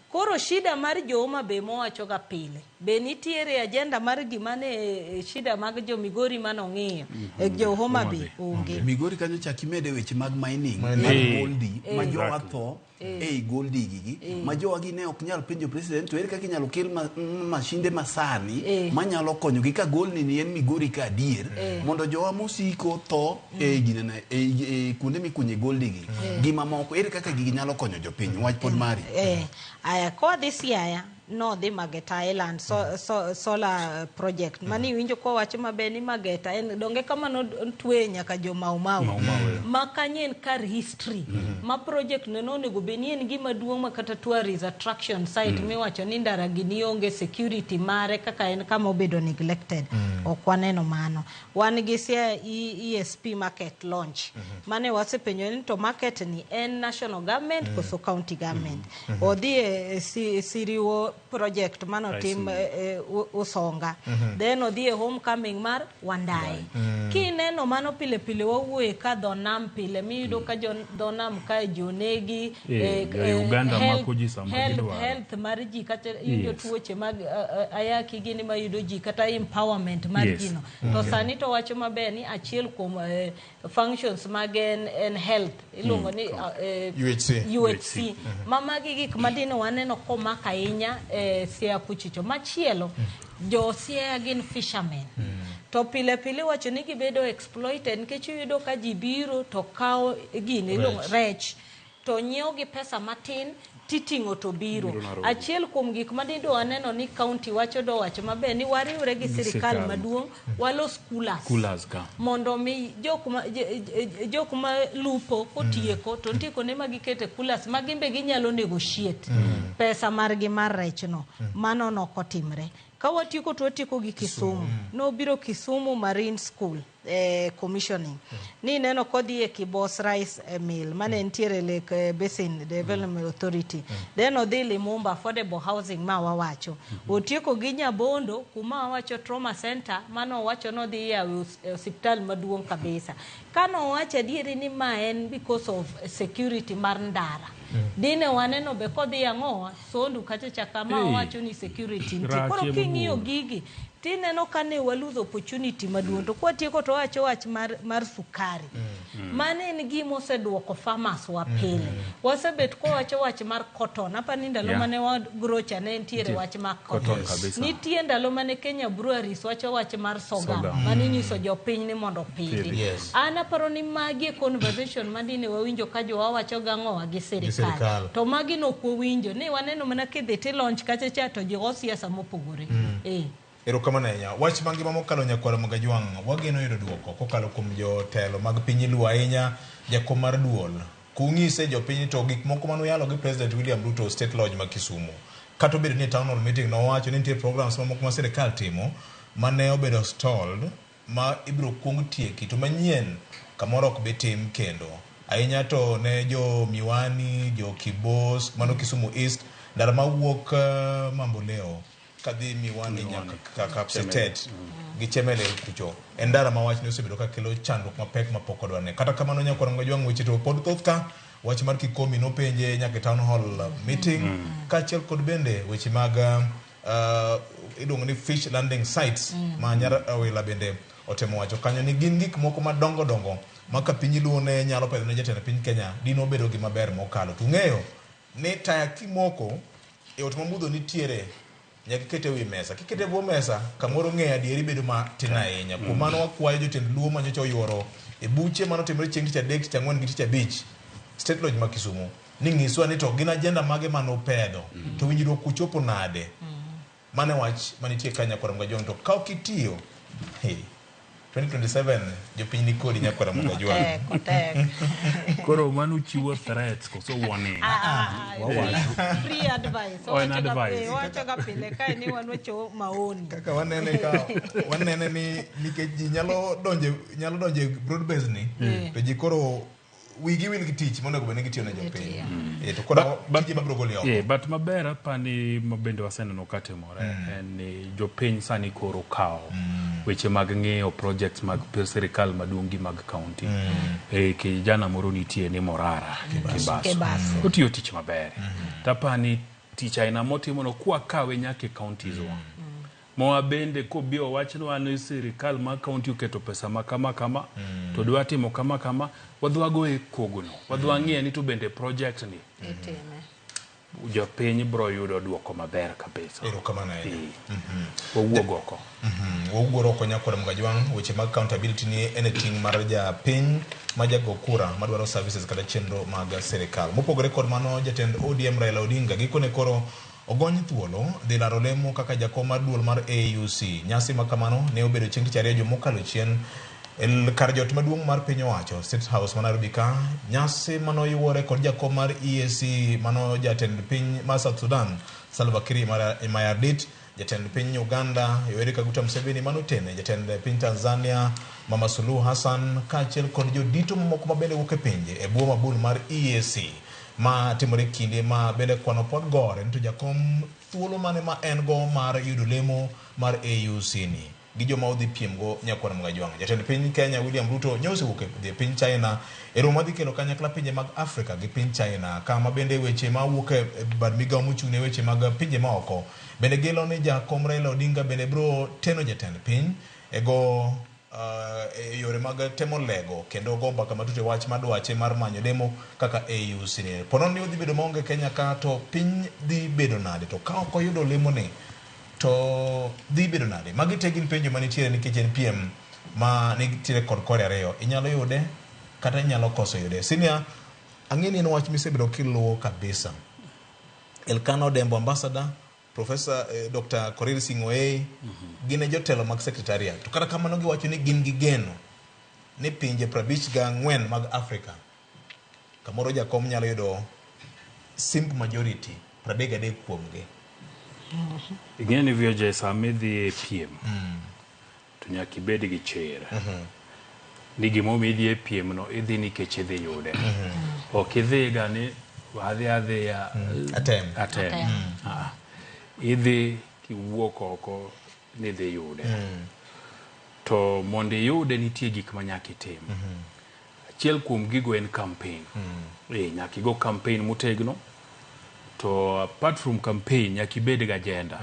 koro shida mar jo Homa Bay mo wacho ga pile be nitiere agenda mar gimane shida mag jo Migori manong'iyo jo Homa Bay onge Migori kanyo chakimede weche mag mining mar goldi ma jo atho goldi gigi ma jo wagi ne ok nyal penjo president to ere kaka inyalo kel mashinde masani manyalo konyo gi ka golni ni en Migori ka adier mondo jowa mosiko tho ginene kuonde mikunye goldi gi gima moko ere kaka gigi nyalo konyo jopiny wach pod mari aya ko this year no the Mageta Island solar project mani winjo ko wacho mabeni Mageta en donge kama no twe nyaka jo mau makanyen kar history ma project no nego benien gima duong' makata tourist attraction site miwacho ni ndara gini onge security mare kaka en kama obedo neglected okwaneno mano wan gi sia ESP market launch mane wasepenyo ni to market ni en national government koso county government odhi siriwo project mano tim Usonga then odhi homecoming mar Wandai kineno mano pile pile wawuoye ka donam pile miyudo ka donam ka jonegi Uganda makuji samajidwa health mar ji kata yudo tuoche mag ayaki gini mayudo ji kata empowerment mar gino to sani to wacho maber ni achiel kuom functions mag en health ilongo ni UHC mamagi gik madino waneno komaka ahinya sia kuchicho machielo jo sia gin fishermen to pile pile wacho ni gibedo exploited nikech yudo ka ji biro to kao gini rech to nyiew gi pesa matin titingo to biro achiel kuom gik madido aneno ni county wacho maber ni wariwre gi sirikal maduong' walo schoolers ka mondo mi jokma lupo kotieko to ndiko ne magikete schoolers magimbe ginyalo negotiate pesa margi mar rechno mano nokotimre kawatieko to watieko gi Kisumu no biro Kisumu Marine School commissioning ni neno kodhi Kibos Rice Mill mane entiere Lake Basin Development Authority then odhi Limumba affordable housing ma wawacho otieko gi Nyabondo kuma wawacho trauma center mano wacho no dhi ya hospital maduong' kabisa kano wacho diere ni ma en because of security mar ndara dine waneno be kodhi ang'owa sondu kata chakama wacho ni security koro king'iyo gigi tineno kane waluzo opportunity maduong' to kwatieko to wacho wach mar sukari mane en gimo oseduoko farmers wa pile wasebet ko wacho wach mar cotton hapa ni ndalo mane wa grocha ne entiere wach mar cotton nitie ndalo mane Kenya breweries wacho wach mar sorghum mane nyiso jopiny ni mondo pidhi ana paro ni magi conversation madine wawinjo ka jo wacho gang'owa gi sirikal to magi no kwinjo ni waneno mana kidhi ti launch kacha cha to jo siasa mopogore Erokamano ahinya. Wach mangima mokalo nyakwara Magajwang' wageno yudo duoko kokalo kuom jotelo mag piny luo ahinya jakom mar duol kung'ise jopiny to gik moko manoyalo gi President William Ruto State Lodge ma Kisumu kata obedo ni town hall meeting nowacho ni nitie programs mamoko ma sirikal timo mane obedo stalled ma ibiro kuong tieki to manyien kamoro ok bitim kendo ahinya to ne jo Miwani, jo Kibos, mano Kisumu East, ndara mawuok Mamboleo kadhi Miwani nyaka Kapsetet gi Chemele kucho en ndara ma wach ne osebedo ka kelo chandruok mapek mapok odwane. Kata kamano nyakoro ngajwang' weche to pod thoth ka wach mar Kikomi nopenje nyaka town hall meeting kaachiel kod bende weche mag iluongo ni fish landing sites ma Nyarwila bende otemo wacho kanyo ni gin gik moko madongo dongo ma ka piny luwo ne nyalo pedho ne jatend piny Kenya dino bedo gima ber mokalo. Tung'eyo ni taya kimoko e ot mambudho nitiere nyaka kete wi mesa. Kikete bwo mesa kamoro ng'e adieri bedo matin ahinya. Kuom mano wakwayo jotend luo manyocha oyuoro e buche manotimore chieng' tich adek, tich ang'wen gi tich abich State Lodge ma Kisumu ni ng'iswa ni to gin ajenda mage manopedho to winjruok kuchopo nade. Mane wach manitie kanya kwa Mgajwang' to ka okitiyo 2027 jopiny ni kodi nyakwara Mgajwang'. Koro manu chiwo threats koso warning. Free advice. Oh, an advice. Wacho ka pile kae ni wanwecho maoni. Kaka wanene ni nikech ji nyalo donje broad base ni to ji koro wigi wil gi tich monego bende gitiyo ne jopiny. To koro tije mabiro golo oko. But maber apani mabende waseneno katimore en ni jopiny sani koro kawo weche mag ng'eyo projects mag sirikal maduong' mag county. Kijana moro nitie ni Morara Kibaso. Otiyo tich maber. Tapani tich aina motimono kwa kawe nyake counties wa. Moa bende ko bio wachnwa ni sirikal ma county uketo pesa makama kama to dwa timo kama wadwago e kogono wadwa ng'e ni to bende project ni jopiny bro yudo duoko maber kabisa. Erokamano owuogoko wawuoro nyakoro Mgajwang' weche mag accountability ni anything mar japiny ma jago kura madwaro services kata chenro mag sirikal. Mopogore kod mano jatend ODM Raila Odinga gikone koro ogony thuolo dhi laro lemo kaka jakom mar duol mar AUC. Nyasi makamano ne obedo chieng' tich ariyo mokalo chien kar jot maduong' mar piny owacho State House ma Nairobi ka. Nyasi mano yuore kod jakom mar EAC mano jatend piny mar South Sudan Salva Kiir Mayardit, jatend piny Uganda Yoweri Kaguta Museveni manotene, jatend piny Tanzania Mama Suluhu Hassan kaachiel kod jodito mamoko ma bende wuok e pinje e bwo mabul mar EAC ma timore kinde ma bende kwano pod gore nito jakom thuolo mane ma en go mar yudo lemo mar AUC ni gi joma odhi piem go nyakwara Mgajwang'. Jatend piny Kenya William Ruto nyose wuok e piny China e romo madhi kelo kanyakla pinje mag Afrika gi piny China kama bende weche ma wuok e bad migawo mochung' ne weche mag pinje ma oko bende gelo ni jakom Raila Odinga bende bro teno jatend piny ego yore mag temo lego kendo go mbaka matute wach madwache mar manyo lemo kaka AUC ni. Pono ni udhi bedo maonge Kenya ka to piny dhi bedo nade to ka ok oyudo lemo ni to dhi bedo nade. Magi te gin penjo manitiere nikech en PM ma nitiere kod kore ariyo. Inyalo yude kata inyalo koso yude. Senior ang'eni en wach misebedo kiluwo kabisa. Elkano Dembo Ambassador Professor Dr. Korir Sing'oei gine jotelo mag secretariat to kata kamano giwacho ni gin gi geno ni pinje 54 mag Afrika kamoro jakom nyalo yudo simple majority 33 kuomgi. Ing'eni VJ sami dhi piem to nyaka ibed gi chir ni gimomi idhi e piem no idhi nikech idhi yude ok idhi ga ni wadhi atem idhi kiwuok oko ni dhi yude to mondo yude nitie gik ma nyaka itim. Achiel kuom gigo en campaign. Nyaka igo campaign motegno to apart from campaign nyaka ibed gi agenda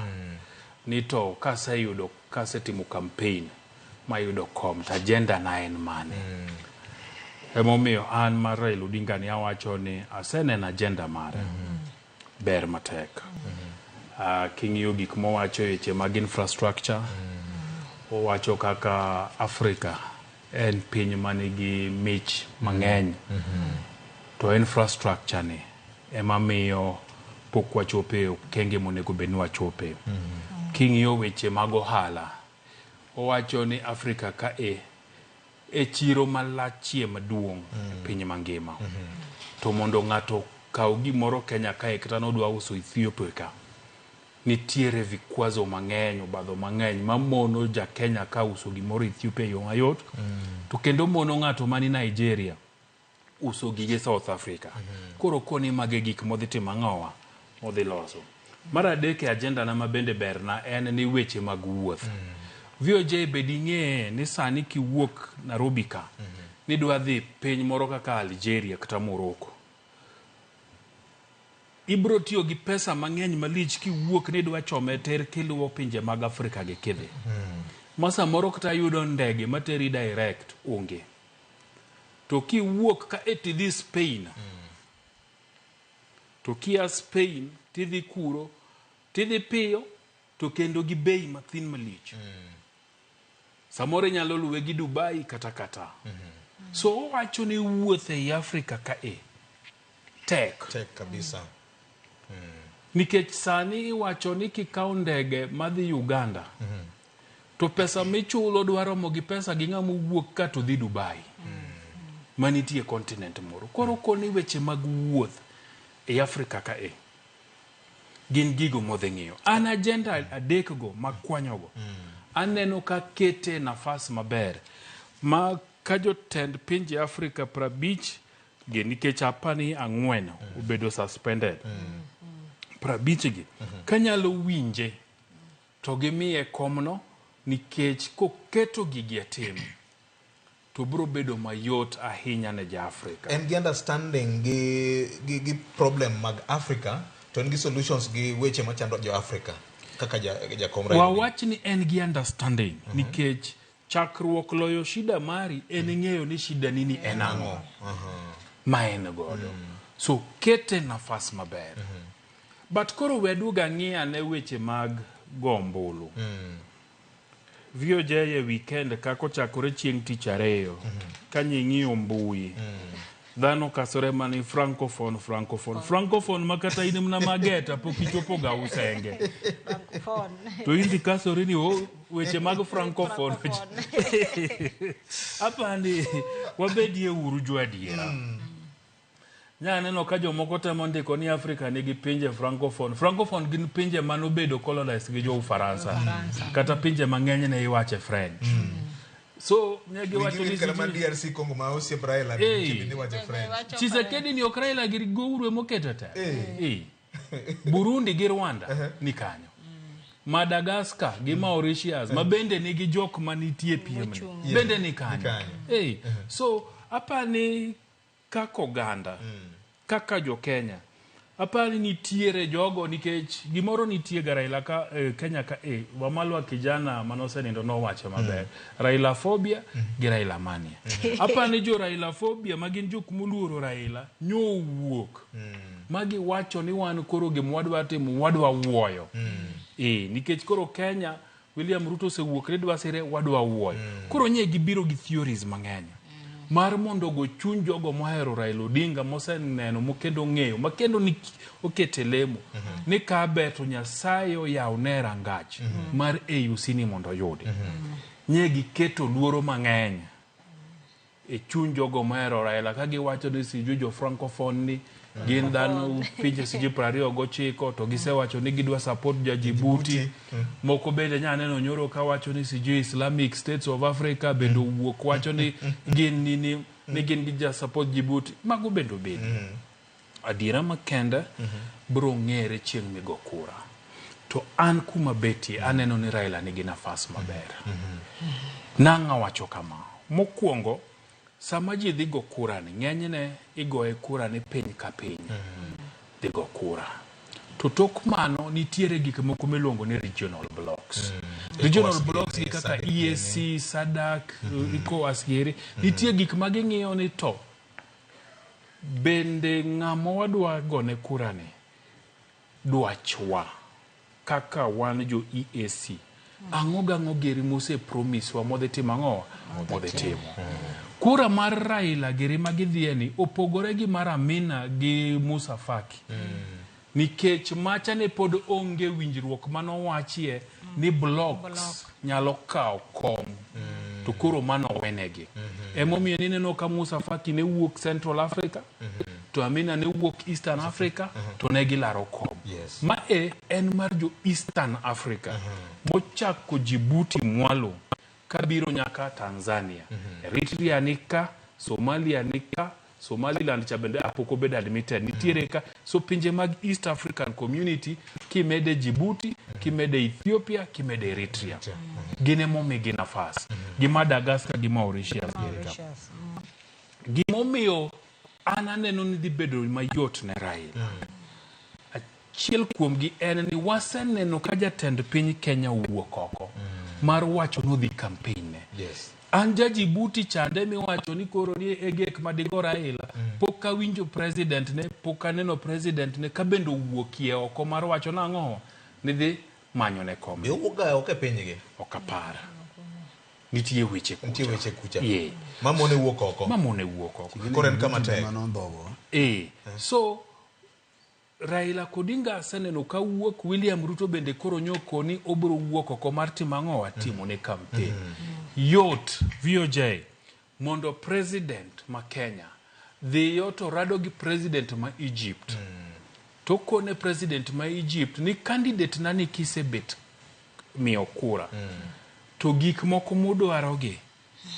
ni to kaseyudo kasetimo campaign mayudo kom to agenda na en mane. Emomiyo an mar Raila Odinga ni awacho ni aseneno agenda mare ber matek. King'iyo gik mowacho weche mag infrastructure owacho kaka Afrika en piny manigi mich mang'eny to infrastructure ni ema miyo pok wachope okenge monego bed ni wachope. King'iyo weche mag ohala owacho ni Afrika ka e chiro malachie maduong' piny mangima to mondo ng'ato kaw gimoro Kenya kae kata nodwa uso Ethiopia ka nitiere vikwazo mang'eny, obadho mang'eny mamono ja Kenya ka uso gimoro Ethiopia yo mayot, to kendo mono ng'ato mani Nigeria uso gige South Africa. Koro koni mage gik modhi timo ang'owa modhi loso. Mar adek agenda na mabende berna en ni weche mag wuoth. VOJ bedi ng'e ni sani kiwuok Nairobi ka ni dwa dhi piny moro kaka Algeria kata Morocco. Ibro tiyo gi pesa mang'eny malich kiwuok ni dwa chome ter kiluwo pinje mag Afrika gi kidhi. Masa moro kata yudo ndege materi direct onge. To kiwuok ka tidhi Spain. To kia Spain tidhi kuro, tidhi piyo, to kendo gi bei mathin malich. Samore nyalo luwe gi Dubai kata. So wacho ni wuoth e Afrika ka tek kabisa. Nikech sani wacho ni kikaw ndege madhi Uganda. To pesa michulo dwaro mogi pesa gi ng'amu wuok ka to dhi Dubai. Manitie kontinent moro. Koro koni weche mag wuoth e Afrika ka gin gigo modhi ng'iyo. An agenda adek go makwanyogo. Aneno ka kete nafas maber. Ma ka jotend pinje Afrika 50 gi nikech apani 4 obedo suspended. 50 gi kanyalo winje to gimiye komno nikech koketo gigi atim to bro bedo mayot ahinya ne ja Afrika. En gi understanding gi problem mag Africa to en gi solutions gi weche machando jo Africa kaka ja komra. Wawach ni en gi understanding nikech chakruok loyo shida mari en ng'eyo ni shida nini en ang'o. Ma en godo. So kete nafas maber. But koro weduga ng'ia ne weche mag gombulu. VOJ e weekend kako chakore chieng' tich ariyo kanying'iyo mbui. Dhano kasore mani francophone makata in mna mageta pokichopo ga usenge. To indi kasore ni weche mag francophone. Apani wabedie uru jo adiera. Nyaneno ka jomoko temo ndiko ni Afrika nigi pinje francophone. Francophone gin pinje manobedo colonized gi jo Ufaransa. Kata pinje mang'eny ne iwache French. So negi wacho ni kama DRC Congo ma osiep Raila ni wache French. Chisekedi ni Raila gir gouru emoketa ta. Burundi gi Rwanda ni kanyo. Madagascar gi Mauritius mabende nigi jok manitie piem. Bende ni kanyo. So apani kako Uganda, kaka jo Kenya, apani nitiere jogo nikech gimoro nitie ga Raila ka Kenya ka wamalwa kijana manose nindo no wache maber. Raila phobia gi Raila mania. Apani jo Raila phobia magin jok muluoro Raila nyowuok. Magi wacho ni wan koro gimwadwa timo wadwa wuoyo. Nikech koro Kenya William Ruto se wuok redwa sire wadwa wuoyo. Koro nye gibiro gi theories mang'eny. Mar mondo go chuny jogo mohero Raila Odinga moseneno mokendo ng'eyo makendo ni oketelemo ni ka beto Nyasaye oyaw ne rangach mar AUC ni mondo yudi. Nye giketo luoro mang'eny e chuny jogo mohero Raila ka giwacho ni siju jo francophone ni gin dhano pinje siju 29 to gisewacho ni gidwa support ja Djibouti. Moko bende nyaneno nyoro ka wacho ni siju Islamic States of Africa bendo wuok wacho ni gin ni gin gija support Djibouti. Mago bendo bedo. Adiera makenda bro ng'ere chieng' migo kura. To an kuma beti aneno ni Raila nigi nafas maber. Nang'a wacho kama. Mokwongo sama ji dhi go kura ni ng'enyne igoye kura ni piny ka piny. Dhi go kura. To tok mano nitiere gik moko miluongo ni regional blocks. Regional blocks gi kaka EAC, SADC, ECOWAS giri. Nitie gik maging'iyo ni to bende ng'amo wadwa gone kura ni dwachwa kaka wan jo EAC. Ang'o giri mose promise wa modhi timo ang'o? Modhi timo. Kura mar Raila giri magidhieni opogore gi mar Amina gi Musa Faki. Nikech macha ne pod onge winjruok mano wachie ni blocks nyalo kawo kom. To kuro mano wenegi. Emomiyo nineno ka Musa Faki ne wuok Central Africa, to Amina ne wuok Eastern Africa, to ne gilaro kom. Yes. Ma en mar jo Eastern Africa. Mochako Djibouti mwalo kabiro nyaka Tanzania. Eritrea nika, Somalia nika, Somaliland cha bende apoko bed admitted nitiere ka. So pinje mag East African Community kimede Djibouti, kimede Ethiopia, kimede Eritrea. Gine momigi nafas. Gi Madagascar, gi Mauritius. Gimomiyo ananeno ni dhi bedo mayot ne Raila. Achiel kuomgi en ni waseneno ka jatend piny Kenya wuok oko mar wacho no dhi campaign ne. Yes. Anja Djibouti chande mi wacho ni koro ni egek madigo Raila. Pok awinjo president ne, pok aneno president ne ka bendo wuokie oko mar wacho nang'o ni dhi manyo ne kom. Be uga oke pinygi. Okapara. Nitie weche kucha. Nitie weche kucha. Yeah. Mamone wuok oko. Mamone wuok oko. Koro en kama tek. So Raila Odinga seneno ka wuok, William Ruto bende koro nyoko ni obro wuok oko mar timang'o watimo ne campaign. Yot VOJ mondo president ma Kenya dhi yoto rado gi president ma Egypt. Tokone president ma Egypt ni candidate nani kisebet miyo kura. To gik moko mudwarogi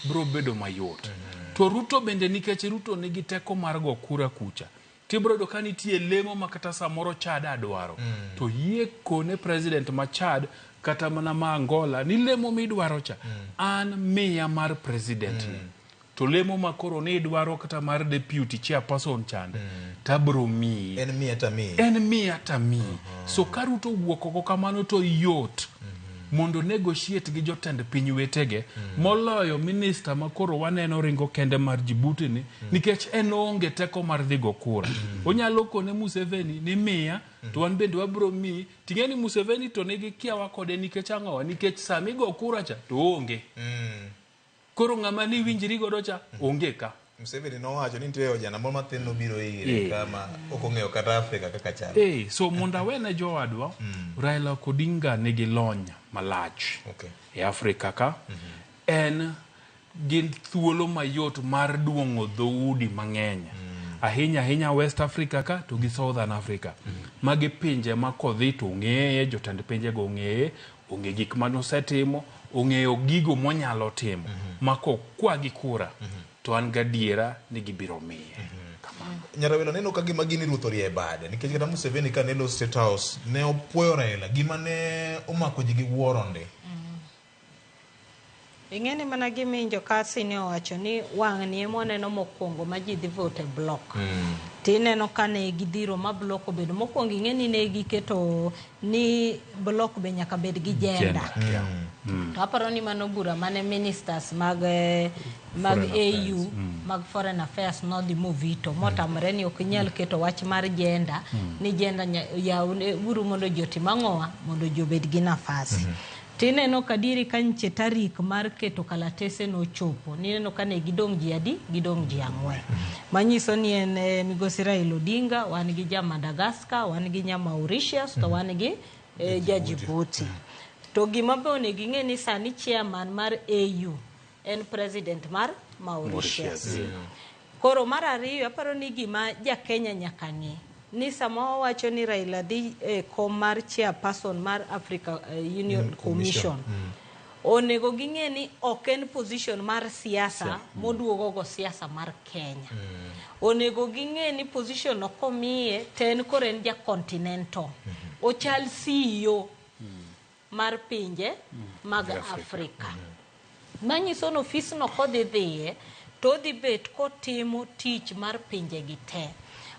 bro bedo mayot. To Ruto bende nikech Ruto nigi teko mar go kura kucha. Tibro do kanitie lemo makata samoro Chad adwaro. To yie kone president ma Chad kata mana ma Angola ni lemo midwaro cha. An miya mar president ni. To lemo makoro ni dwaro kata mar deputy chairperson chande. Tabro mi. En miya ta mi. En miya ta mi. So karuto wuok oko kamano to yot. Mondo negotiate gi jotend piny wetege moloyo minister makoro waneno ringo kende mar Djibouti ni nikech en onge teko mar dhigo kura. Onyalo kone Museveni ni miya to wan bende wabro mi tingeni Museveni to nigi kiawa kode nikech ang'owa nikech sami go kura cha to onge. Koro ng'ama ni winjiri godo cha onge ka. Museveni no wacho ni nitie ojana moro matin nobiro ire kama ok ong'eyo kata Afrika kaka chalo. So monda wene jowadwa Raila Odinga nigi lony malach e Afrika ka. En gin thuolo mayot mar duong'o dhoudi mang'eny. Ahinya West Africa ka to gi Southern Africa. Magi pinje ma kodhi to ng'eye, jotend pinje go ng'eye, onge gik manosetimo, ong'eyo gigo monyalo timo. Mako kwa gi kura. To an gadiera ni gibiro miye. Nyarawelo neno ka gima gini Ruth orie bade nikech kata Museveni ka nelo State House ne opuoyo Raila gima ne omako ji gi wuoronde. Ing'eni mana giminjo kasi ne owacho ni wang' ni moneno mokwongo ma ji dhi vote block. Tineno ka ne gidhiro ma block obedo mokwongo ing'eni ne giketo ni block be nyaka bed gi jenda. To aparo ni mano bura mane ministers mag AU mag Foreign Affairs nodhi movito motamre ni ok nyal keto wach mar jenda ni jenda yaune buru mondo joti mang'owa mondo jobed gi nafasi. Tineno kadiri kanche tarik mar keto kalatese no chopo. Nineno kane gidong ji adi, gidong ji ang'wen. Manyiso ni en migosi Raila Odinga, wan gi ja Madagascar, wan gi nya Mauritius, to wan gi ja Djibouti. To gima be onego ing'e ni sani chairman mar AU en president mar Mauritius. Koro mar ariyo aparo ni gima ja Kenya nyaka ng'e ni sama wacho ni Raila dhi kom mar chairperson mar Africa Union Commission. Onego ging'e ni ok en position mar siasa moduogo go siasa mar Kenya. Onego ging'e ni position no komiye ten koro en ja continental. Ochal CEO mar pinje mag Afrika. Manyiso no ofis no kodhi dhiye to dhi bet kotimo tich mar pinje gi te.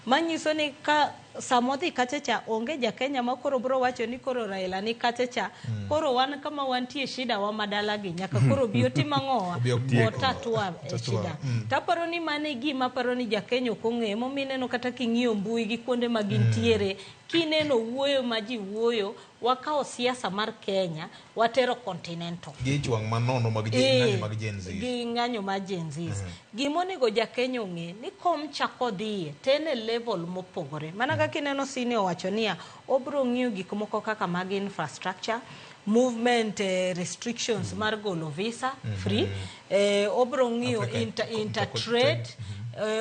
Manyiso ni ka samodhi kachacha onge ja Kenya makoro bro wacho ni koro Raila ni kachacha koro wan kama wantie shida wa madala gi nyaka koro bioti mang'owa otatua shida. Taparo ni mane gima paro ni ja Kenya okong'e momineno kata king'iyo mbui gi kuonde magintiere kineno wuoyo maji wuoyo wakao siasa mar Kenya watero continental gi chwang manono mag Gen Z gi ng'anyo mag Gen Z. Gimonego ja Kenya ong'e ni kom chako dhiye tene level mopogore mana kaka ineno sini owacho niya obro ng'iyo gik moko kaka mag infrastructure movement restrictions mar golo visa free obro ng'iyo intertrade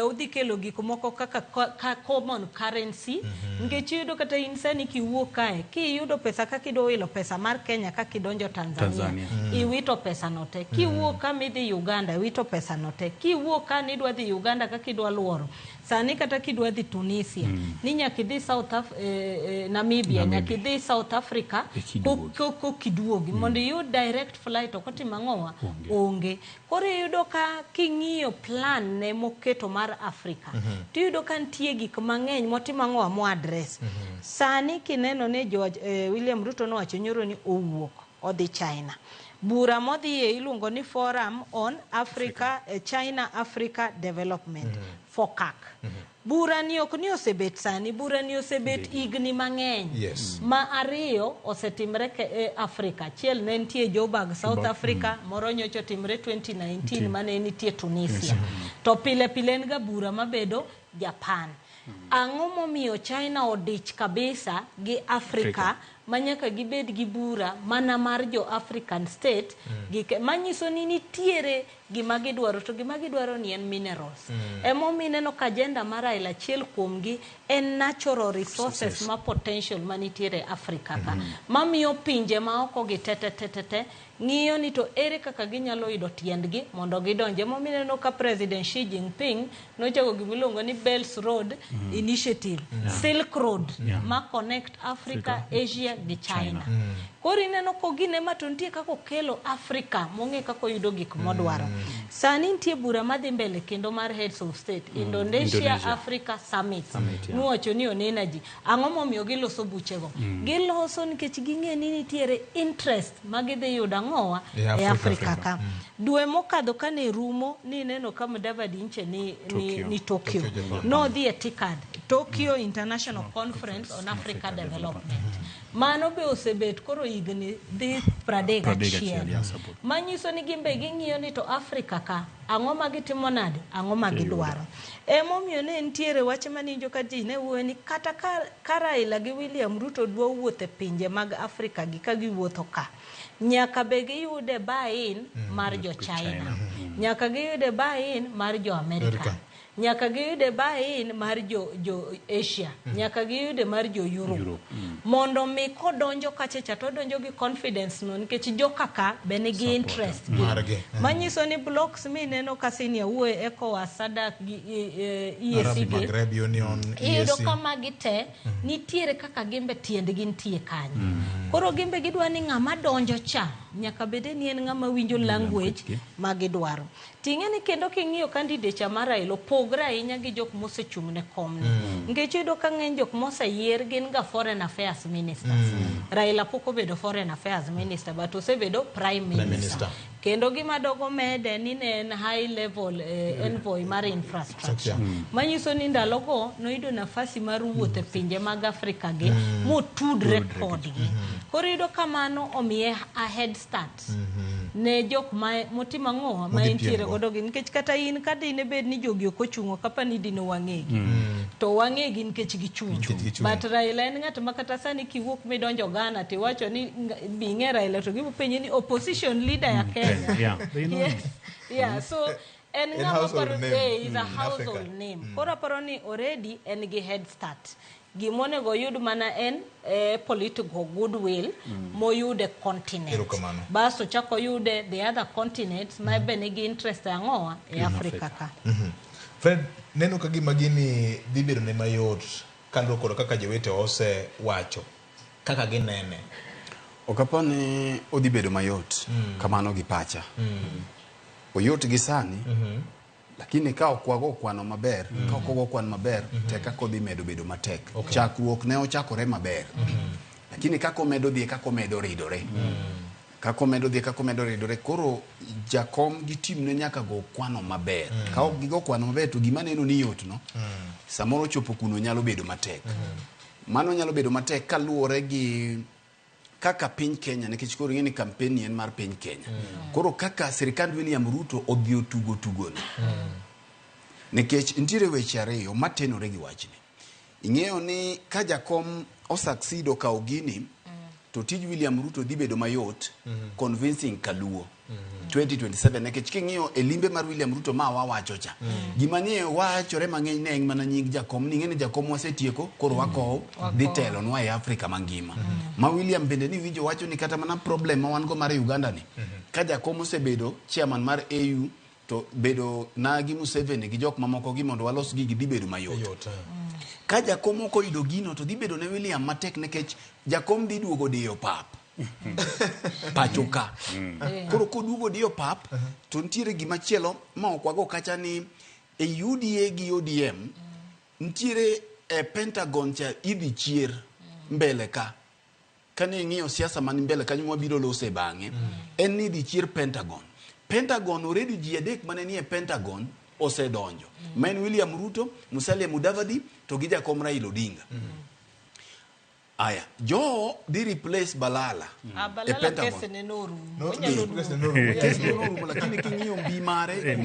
udhi kelo gik moko kaka common currency nikech iyudo kata in sani kiwuok kae kiyudo pesa kaka idwa wilo pesa mar Kenya kaka idonjo Tanzania. Iwito pesa no te kiwuok kama idhi Uganda iwito pesa no te kiwuok ka ni idwa dhi Uganda kaka idwa luoro sani kata kidwa dhi Tunisia ni nyaka idhi Namibia nyaka idhi South Africa ko kiduogi mondo iyud direct flight okoti mang'owa onge. Koro iyudo ka king'iyo plan ne moketo mar Afrika to iyudo ka nitie gik mang'eny motimo ang'owa mo address. Sani kineno ne William Ruto nowacho nyoro ni owuok odhi China. Bura modhiye iluongo ni Forum on Africa, China Africa Development, FOCAC. Bura ni ok ni osebet sani, bura ni osebet igni mang'eny. Ma ariyo osetimre Afrika. Chiel ne nitie Joburg, South Africa, moro nyocha timre 2019 mane nitie Tunisia. To pile pile nga bura mabedo Japan. Ang'o momiyo China odich kabisa gi Afrika manyaka gibed gi bura mana mar jo African state manyiso ni nitiere gima gidwaro to gima gidwaro ni en minerals. Emo mineno ka agenda mar Raila achiel kuomgi en natural resources ma potential manitiere Afrika ka mamiyo pinje ma oko gi tete ng'iyo ni to ere kaka ginyalo yudo tiendgi mondo gidonje. Mo mineno ka President Xi Jinping nochago gimiluongo ni Belt Road Initiative, Silk Road ma connect Africa, Asia gi China. Koro ineno ko gine ma to nitie kako kelo Afrika mong'e kako yudo gik modwaro. Sani nitie bura madhi mbele kendo mar Heads of State Indonesia Africa Summit. Nuwacho ni on energy. Ang'o momiyo giloso buchego? Giloso nikech ging'e ni nitiere interest magidhi yudo ang'owa e Afrika ka. Dwe mokadho kane rumo ni neno kama David Inche ni Tokyo. No dhi e TICAD, Tokyo International Conference on Africa Development. Mano be osebet koro igni dhi 31. Manyiso ni gimbe ging'iyo ni to Afrika ka ang'o magitimo nade, ang'o magidwaro. Emomiyo ne nitiere wach maninjo ka ji ne wuoyo ni kata ka Raila gi William Ruto dwa wuotho e pinje mag Afrika gi ka giwuotho ka nyaka be giyude buy-in mar jo China, nyaka giyude buy-in mar jo America, nyaka giyude buy-in mar jo Asia, nyaka giyude mar jo Europe. Mondo mi kodonjo kacha to donjo gi confidence no nikech jo kaka be nigi interest manyiso ni blocks mineno kasini wuoyo ECOWAS, SADC gi EAC Maghreb Union, iyudo kama gite nitiere kaka gimbe tiendgi nitie kanyo. Koro gimbe gidwa ni ng'ama donjo cha nyaka bede ni en ng'ama winjo language magidwaro. Ting'eni kendo king'iyo candidate mar Raila pogre ahinya gi jok mosechung' ne komni. Nikech iyudo ka ng'eny jok moseyier gin ga foreign affairs ministers. Raila pok obedo foreign affairs minister but osebedo prime minister. Kendo gima dogo mede ni ne en high level envoy mar infrastructure. Manyiso ni ndalogo noyudo nafasi mar wuotho e pinje mag Afrika gi motudre kodgi. Koro iyudo kamano omiye a head start ne jok motimo ang'owa ma entiere godo gi nikech kata in kada ine bed ni jogi ok ochung'o kapa ni dino wang'egi to wang'egi nikech gichung'. But Raila en ng'at ma kata sani kiwuok midonjo Ghana tiwacho ni bing'e Raila to gipenje ni opposition leader ya Kenya. So en ng'ama paro is a household name. Koro paro ni already en gi head start. Gimonego yud mana en political goodwill moyude continent. Baso chako yude the other continents ma be nigi interest ang'owa e Afrika ka. Fred, neno ka gima gini dhi bedo ne mayot kando koro kaka jowete ose wacho kaka ginene. Okapani odhi bedo mayot kamano gi pacha. Oyot gi sani lakini ka okwago kwano maber, ka okwago kwano maber, teka kodhi medo bedo matek. Chakruok ne ochakore maber. Lakini kako medo dhi kako medo ridore. Kako medo dhi kako medo ridore. Koro jakom gi team ne nyaka go kwano maber. Ka ok gigo kwano maber to gima neno ni yot no. Samoro chopo kuno nyalo bedo matek. Mano nyalo bedo matek kaluwore gi kaka piny Kenya nikech koro ng'eni campaign en mar piny Kenya. Koro kaka sirikand William Ruto odhi otugo no. Nikech ntiere weche ariyo matenore gi wachni. Ing'eyo ni ka jakom osucceed okawo gini to tij William Ruto dhi bedo mayot convincing Kaluo 2027 nekech king'iyo e limbe mar William Ruto ma wawacho cha gima nie wachore mang'eny ne en mana nying jakom ni ng'eni jakom wasetieko koro wakow dhi telo nwa e Afrika mangima ma William bende ni winjo wacho ni kata mana problem ma wan go mar Uganda ni ka jakom osebedo chairman mar AU to bedo na gi Museveni gi jok mamoko gi mondo walos gigi dhi bedo mayot ka jakom ok oyudo gino to dhi bedo ne William matek nekech jakom dhi duogo diyo pap pachoka koro koduogo diyo pap to ntiere gimachielo ma okwago kacha ni e UDA gi ODM ntiere e Pentagon cha idhi chier mbele ka kane ng'iyo siasa man mbele kanyo mabiro lose bang'e en ni idhi chier Pentagon already ji adek mane ni e Pentagon osedonjo main William Ruto, Musalia Mudavadi to gi jakom Raila Odinga aya jo di replace Balala e Pentagon kese ne noru lakini king'iyo mbi mare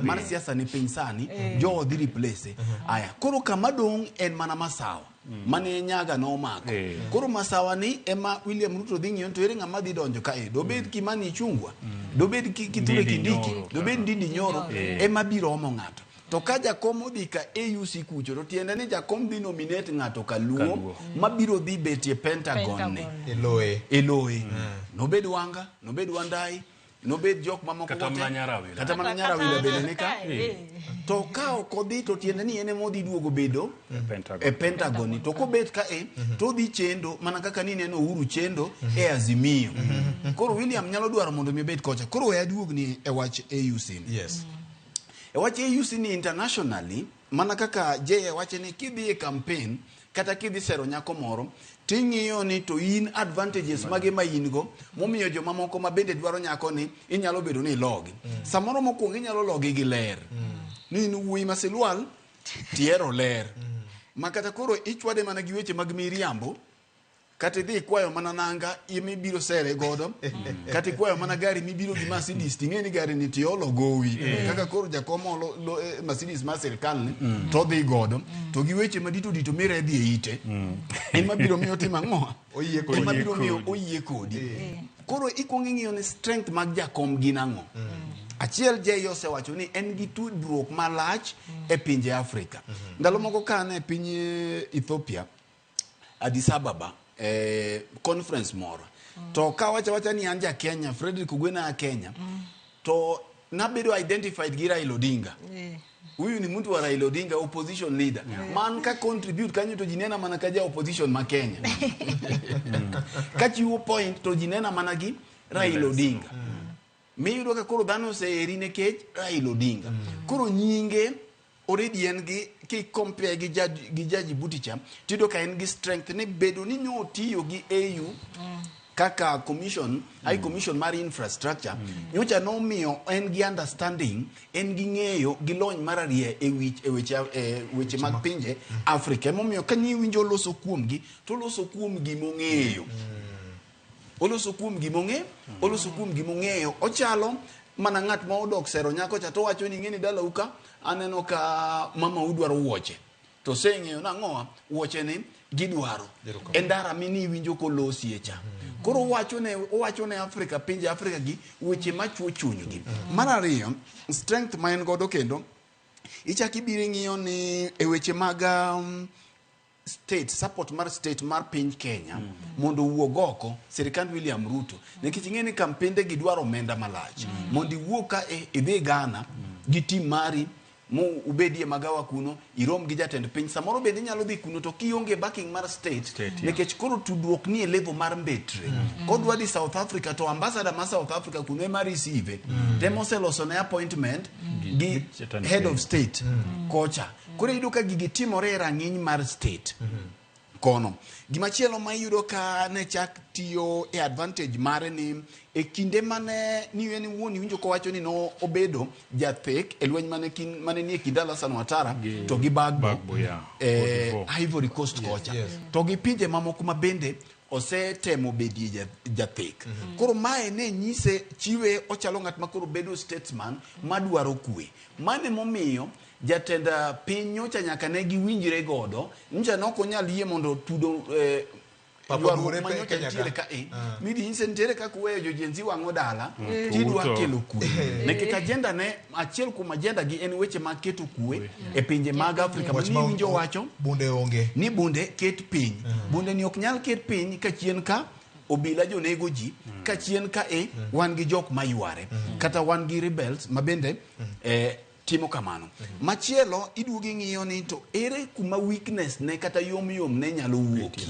mar siasa ni piny sani jo di replace aya koro kama dong en mana Masawa mane nyaga no mako koro Masawa ni ema William Ruto dhi ng'iyo to ere ng'ama dhi donjo kae dobed Kimani Ichung'wah dobed Kithure Kindiki dobed Ndindi Nyoro ema biro omo ng'ato to ka jakom odhi ka AUC kucho to tiende ni jakom dhi nominate ng'ato Kaluo mabiro dhi betie Pentagon ne Eloe nobed Wanga nobed Wandai nobed jok mamoko kata mana Nyarawila bende nika to ka okodhi to tiende ni ene modhi duogo bedo e Pentagon to kobet ka to dhi chendo mana kaka ni neno Uhuru chendo e Azimio koro William nyalo dwaro mondo mi bet kocha koro ya duogni e wach AUC e wach AUC ni internationally mana kaka je wache ni kidhi e campaign kata kidhi sero nyako moro ting'iyo ni to in advantages mage ma in go momiyo joma moko ma bende dwaro nyako ni inyalo bedo ni logi samoro mokwongo inyalo logi gi ler ni wuoyi masilwal tiero ler makata koro ichwade mana gi weche mag miriambo kata dhi kwayo mana nanga imibiro sere godo kata kwayo mana gari mibiro gi Mercedes ting'eni gari ni tiolo gowi kaka koro jakomo Mercedes ma sirkal ni to dhi godo to gi weche madito dito mere dhi e ite ema biro miyo tima ng'oa ema biro miyo oyie kodi koro ikwongo ing'iyo ni strength mag jakom gin ang'o achiel je osewacho ni en gi tudruok malach e pinje Afrika ndalo moko kane piny Ethiopia Addis Ababa conference moro to ka wacha ni anja Kenya Frederick Ogwena Kenya to nabedo identified gi Raila Odinga huyu ni mtu wa Raila Odinga opposition leader man ka contribute kanyo to jinena mana kaja opposition ma Kenya kachiwo point to jinena mana gi Raila Odinga miyudo ka koro dhano seeri nekech Raila Odinga koro nyinge already en gi ki compare gi Jaji Buticha tido ka en gi strength ne bedo ni no tiyo gi AU kaka commission high commission mar infrastructure nyocha no miyo en gi understanding en gi ng'eyo gi lony mararie e weche mag pinje Afrika momiyo kanyi winjo loso kuom gi to loso kuom gi mong'eyo oloso kuom gi mong'eyo ochalo mana ng'at ma odok sero nyako cha to wacho ni ng'eni dala uka aneno ka mama udwaro wuoche to seng'eyo nang'oa wuoche ni gidwaro endara mini winjo kolosie cha koro owacho ne Afrika pinje Afrika gi weche machuo chunygi mar ariyo strength ma en godo kendo ichaki biro ng'iyo ni e weche mag state support mar state mar piny Kenya mondo wuog oko sirikand William Ruto nikech ing'eni kampende gi dwaro omenda malach mondo iwuog ka idhi Ghana gi team mari mo ubedie magawa kuno irom gi jatend piny samoro bende nyalo dhi kuno to kionge backing mar state nikech koro tudruok ni e level mar mbetre kodwa di South Africa to ambassador ma South Africa kuno e mar receive demoseloso ne appointment gi head of state kocha koro yudo ka gigi timore e rang'iny mar state kono gimachielo ma yudo ka ne chak tiyo e advantage mare ni e kinde mane niwe ni wuoni winjo ko wacho ni no obedo jathek e lweny mane ni e kind Alasan Ouattara to gi Bagbo Ivory Coast kocha to gi pinje mamoko ma bende osetemo bedie jathek koro mae ne nyise chiwe ochalo ng'at ma koro bedo statesman madwaro kwe mane momiyo jatend piny nyocha nyaka ne giwinjre godo nja nok onyal yie mondo tudo ywaruok manyocha nitiere ka midi inse nitiere kaka weyo jojenzi wang'o dala tidwa kelo kwe nekech ajenda ne achiel kuom ajenda gi en weche mag keto kwe e pinje mag Afrika mani winjo wacho bunde onge ni bunde ket piny bunde ni ok nyal ket piny ka chien ka obila jonego ji ka chien ka wan gi jok mayware kata wan gi rebels mabende timo kamano machielo iduogi ng'iyo ni to ere kuma weakness ne kata yom ne nyalo wuoki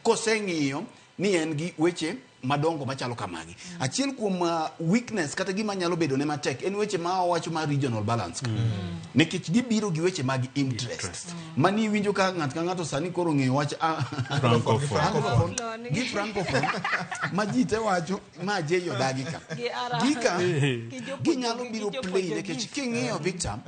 koseng'iyo ni en gi weche madongo machalo kamagi achiel kuom weakness kata gima nyalo bedo ne matek en weche ma wacho mar regional balance nikech gibiro gi weche mag interest mani winjo ka ng'ato sani koro ng'eyo wach gi francophone ma ji te wacho ma je yodagi ka gika ginyalo biro play nikech king'iyo Victor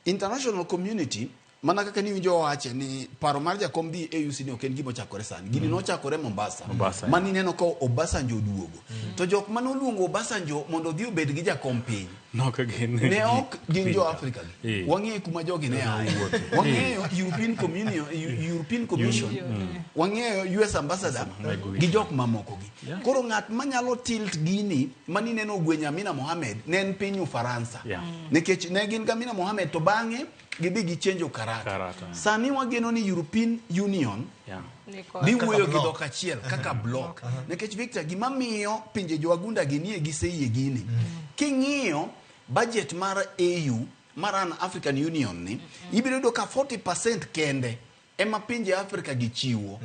international community mana kaka ni winjo wache ni paro mar jakom dhi AUC ni ok en gimo chakore sani gini nochakore Mombasa mani neno ko Obasanjo duogo to jok manoluongo Obasanjo mondo dhi obed gi jakom piny ne ok gin jo Africa wang'eyo kuma jogi ne wang'eyo European Commission wang'eyo US Ambassador gi jok mamoko gi koro ng'at manyalo tilt gini mani neno Gwenya Amina Mohamed ne en piny Ufaransa nikech ne gin ga Amina Mohamed to bang'e gibi gichenjo karata sani wageno ni European Union di wuoyo gi dhok achiel kaka block nikech Victor gima miyo pinje joagunda ginie giseyie gini king'iyo budget mar AU mar African Union ni ibiro do ka 40% kende ema pinje Africa gichiwo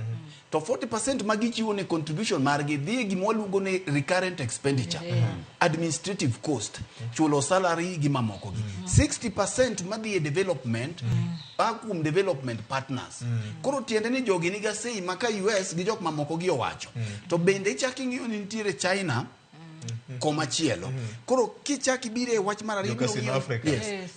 to 40% magichiwo ne contribution margi dhi gima waluongo ne recurrent expenditure administrative cost chulo salary gi mamoko gi 60% madhi e development akum development partners koro tiende ni jogi niga sei maka US gi jok mamoko gi owacho to bende ichaki ng'iyo ni nitiere China komachielo koro kichaki bire wach mar ariyo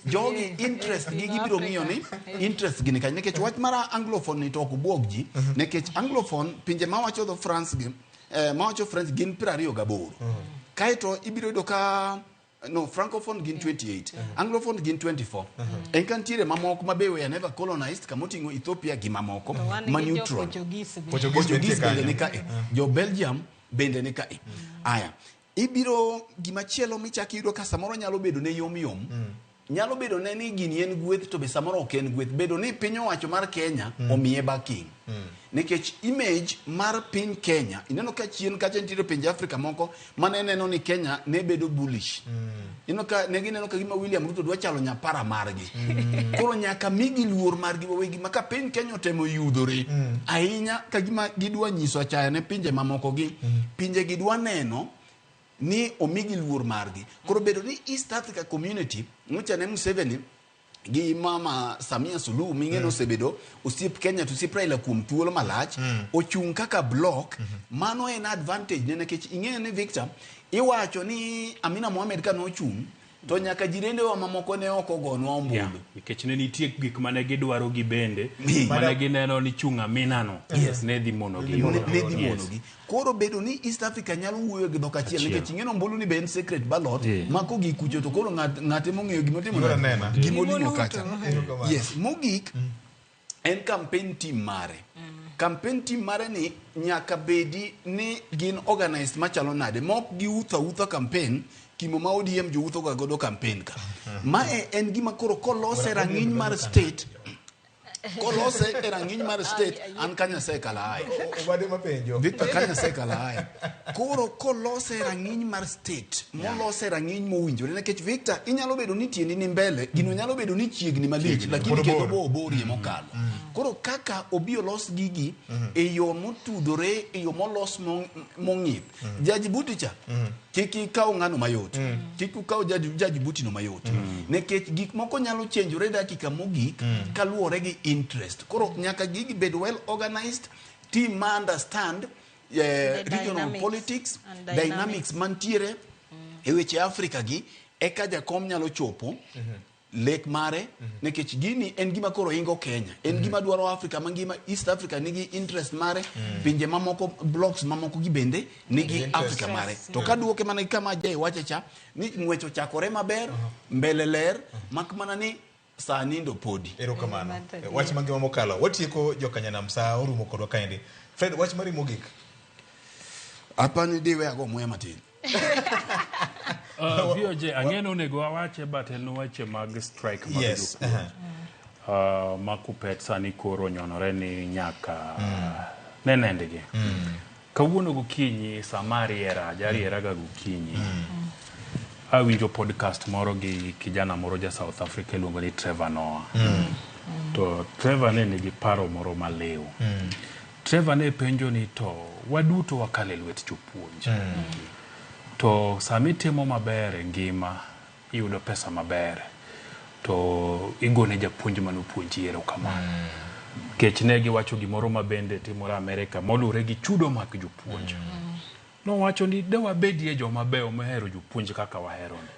jogi interest gi gibiro ng'iyo ni interest gi nikech nekech wach mar anglophone ni to ok buog ji nekech anglophone pinje mawacho dho France gi mawacho French gin 28 kaito ibiro do ka no francophone gin 28 anglophone gin 24 en kantiere mamoko mabewe never colonized kamotingo Ethiopia gi mamoko ma neutral Portuguese bende ni ka jo Belgium bende ni ka aya ibiro gimachielo michaki yudo ka samoro nyalo bedo ne yom nyalo bedo ne ni gini en gweth to be samoro ok en gweth bedo ni piny owacho mar Kenya omiye backing nikech image mar piny Kenya ineno ka chien kacha nitiere pinje Afrika moko mane neno ni Kenya ne bedo bullish ineno ka ne gineno ka gima William Ruto dwa chalo nyapara margi koro nyaka migi luor margi wawegi maka piny Kenya otemo yudore ahinya ka gima gidwa nyiso achaya ne pinje mamoko gi pinje gidwa neno ni omigi luor margi koro bedo ni East Africa Community muchane Museveni gi mama Samia Suluhu mingeno sebedo osiep Kenya to osiep Raila kuom thuolo malach ochung kaka block mano en advantage ne nikech ing'eyo ni Victor iwacho ni Amina Mohamed ka nochung to nyaka jirende wa mamoko ne oko gonwa ombulu nikech ne nitie gik mane gidwaro gi bende mane gineno ni chunga minano ne dhi mono gi koro bedo ni East Africa nyalo wuoyo gi dhok achiel nikech ing'eno ombulu ni ben secret ballot mako gi kucho to koro ng'ate mong'eyo gimotimo gimolimo kacha mogik en campaign team mare ni nyaka bedi ni gin organized machalo nade mok gi utha campaign kimo ma ODM jo utho ga godo campaign ka mae en gima koro kolose rang'iny mar state an kanya sekala ai obade mapenjo Victor kanya sekala ai koro kolose rang'iny mar state molose rang'iny mowinjore nikech Victor inyalo bedo ni tiendi ni mbele gino nyalo bedo ni chiegni malich lakini kendo borie mokalo koro kaka obio los gigi e yo motudore e yo molos mong'ith Jaji Buticha kiki kaw ng'ano mayot kiki kaw Jaji Butino mayot nekech gik moko nyalo chenjore dakika mogik kaluwore gi interest koro nyaka gigi bed well organized team ma understand regional politics dynamics mantiere e weche Africa gi eka jakom nyalo chopo lek mare nekech gini en gima koro ingo Kenya en gima dwaro Africa mangima East Africa nigi interest mare pinje mamoko blocks mamoko gi bende nigi Africa mare to kaduoke mana kama jay wache cha ni ng'wecho chakore maber mbele ler makmana ni sani ndo podi erokamano wach mangima mokalo watieko jokanyanam saa orumo kodwa kaendi Fred, wach mari mogik. Apani diwe ago muya matin. VOJ, ang'eno onego awache but en wache mag strike mag Yes. Makupet sani koro nyonore ni nyaka nenendgi. Kawuono gokinyi samari era ga gokinyi. Awinjo podcast moro gi kijana moro ja South Africa luongo ni Trevor Noah. To Trevor ne nigi paro moro maliw. Trevor ne penjo ni to waduto wakale lwet jopuonj. To sami timo maber e ngima, iyudo pesa maber, to igone japuonj manupuonji erokamano. Kech ne giwacho gimoro mabende timore Amerika molure gi chudo mag jopuonj. No wacho ni de wabedie joma beyo mohero jopuonj kaka waherone.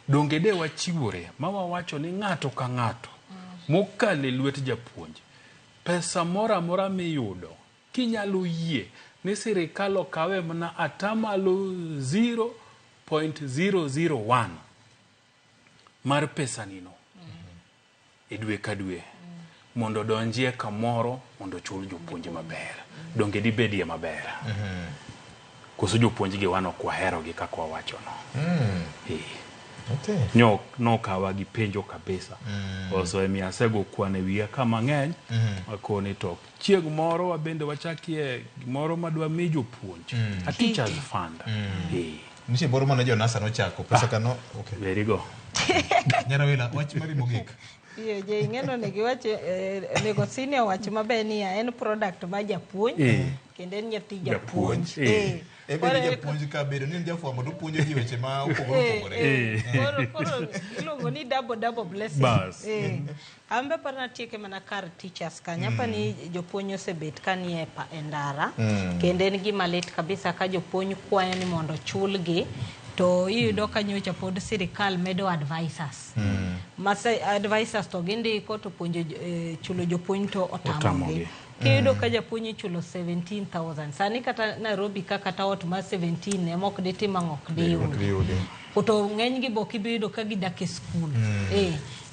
Donge de wachiwore ma wawacho ni ng'ato ka ng'ato mokale lwet japuonj. Pesa mora mora miyudo kinyalo yie ni sirikal okawe mana atamalo 0.001 mar pesa nino e dwe ka dwe mondo donjie kamoro mondo chul jopuonj maber. Donge di bedie maber. Koso jopuonj gi wano kwa hero gi kaka wawacho no. Okay. No kawa gi penjo kabisa. Oso emi asego kwane wiya kama ng'eny. Akoni to chieg moro wabende wachakie moro madwa mi jopuonj. A teachers fund. Nishi boro mana jo NASA no chako pesa kano. Okay. Very go. Nyarawila wach mari mogik. Iyo je ing'eno ne giwache nego senior wach maber ni en product ma japuonj kendo en nyathi japuonj. Ebe japuonj ka bedo ni jafuambo to puonjo ji weche ma opogore. Koro iluongo ni double blessing. Ambe parna tieke mana kar teachers kanya pani jopuonj osebet kanie e ndara kendo en gima lit kabisa ka jopuonj kwayo ni mondo chulgi. To iyudo ka nyocha pod sirikal medo advisors. Advisors to gindiko to puonjo chulo jopuonj to otamogi. Kiyudo ka japuonj chulo 17,000. Sani kata Nairobi kata ot ma 17 emok ditima ng'ok diyudi. To ng'eny gi bok ibiyudo ka gidak e skul.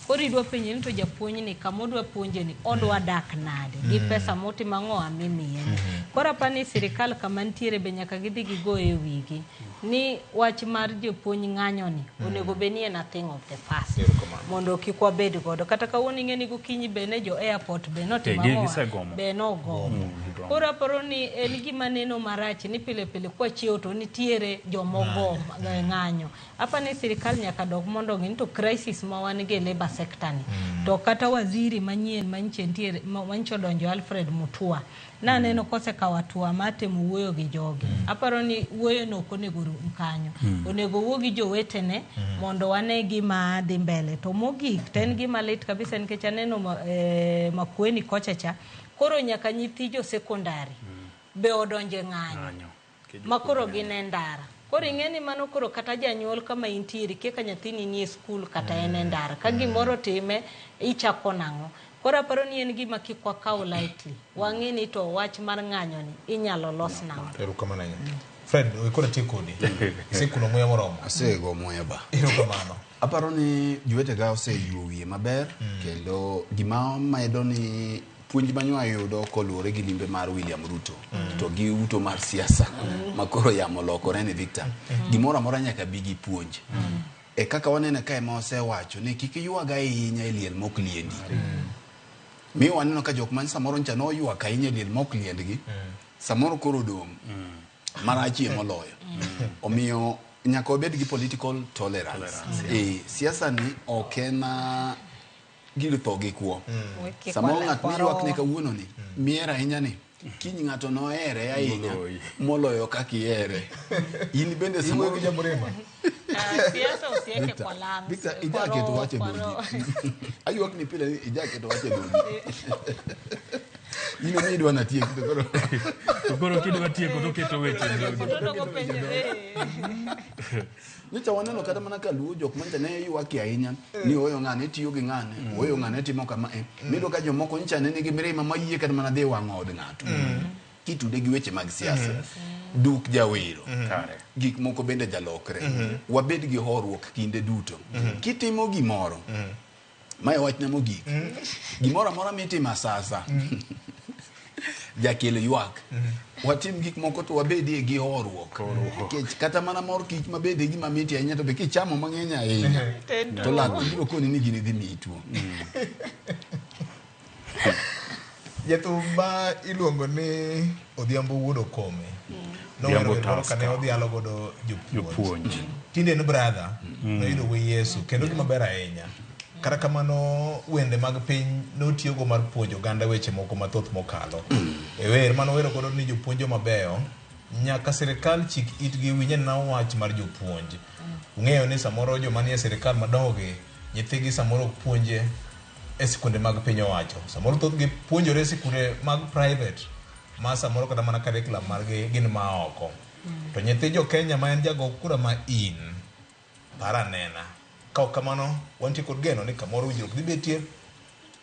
Koro idwa penje ni to japuonj ni kamodwa puonje ni odwa dak nade gi pesa moti mang'o amimiye. Koro apani sirikal kama ntiere be nyaka gidhi gigo e wigi ni wach mar jopuonj ng'anyo ni onego benie nothing of the past mondo kik wabed godo kata kawuono ing'eni gokinyi be ne jo airport be notimo be nogomo. Koro aparo ni en gima neno marach ni pile pile kwa chiewo to nitiere jomogo ng'anyo. Apani sirikal nyaka dog mondo ng'in to crisis ma wan ge labor sector ni. To kata waziri manyien manche ntiere mancho donjo Alfred Mutua na neno kose kawatua mate muwuoyo gi jogi. Aparo ni wuoyo no konego mkanyo. Onego wuo gi jowetene mondo wane gima dhi mbele. To mogik ten gima lit kabisa nikech aneno Makueni kochacha koro nyaka nyithi jo sekondari be odonje ng'anyo. Makoro gine ndara. Koro ing'eni mano koro kata janyuol kama intiere keka nyathini ni e skul kata en ndara. Ka gimoro time ichako nang'o. Koro aparo ni en gima kik wakaw lightly. Wang'eni to wach mar ng'anyo ni inyalo los nang'o. Erokamano. Fred, kora tiyo kodi. Isekuno muya moromo. Asego muya ba. Erokamano. Aparo ni jowetega oseyuo wiye maber kendo gima medo ni puonj manywa yudo koluwore gi limbe mar William Ruto to gi uto mar siasa makoro yamo lokore ni Victor. Gimoro amora nyaka bi gi puonj. E kaka wanene kae ma osewacho ni kik yuaga ahinya e liel mok liendi. Mi waneno ka jok man samoro ncha no yuak ahinya e liel mok liendgi. Samoro koro dong' marachie moloyo. Omiyo nyaka obed gi political tolerance. Siasa ni ok en gir tho gi kuo. Samoro ng'at miyuak ne kawuono ni miera ahinya ni kiny ng'ato nohere ahinya moloyo kaka ihere. In bende samoro jamurema. Siasa usieke kwa lams. Victor, ijake to wache doji. Ayuak ni pile ijake to wache doji. Ino mi idwa na tiek to koro kidwa tieko to keto weche Nyicha waneno kata mana ka luwo jok mancha ne yuaki ahinya ni oyo ng'ane tiyo gi ng'ane oyo ng'ane timo kama mido ka jomoko nyicha ne nigi mirima mayie kata mana dhi wang'o od ng'ato kitude gi weche mag siasa duk jawero gik moko bende jalokre wabed gi horuok kinde duto kitimo gimoro mae wachna mogik gimoro amora mitimo asasa jakelo ywak. Watim gik moko to wabedie gi horuok. Nikech kata mana mor kich mabede gima miti ahinya to be kichamo mang'eny ahinya. To lak biro koni ni gini dhi miyi tuo. Jathumba iluongo ni Odhiambo Wuod Okome. Nowero kane odhialo godo jopuonj. Tinde no brother noyudo we Yesu kendo gima ber ahinya. Kata kamano wende mag piny notiyogo mar puonjo oganda weche moko mathoth mokalo. Wer manowero godo ni jopuonjo mabeyo nyaka sirikal chik itgi winje na wach mar jopuonj. Ung'eyo ni samoro joma nie sirikal madongo nyithigi samoro puonje e sikunde mag piny owacho. Samoro thoth gi puonjore e sikunde mag private ma samoro kata mana curriculum margi gin ma oko. To nyithi jo Kenya ma en jago kura ma in para nena. Kao kamano wantie kod geno ni kamoro winjruok dhi betie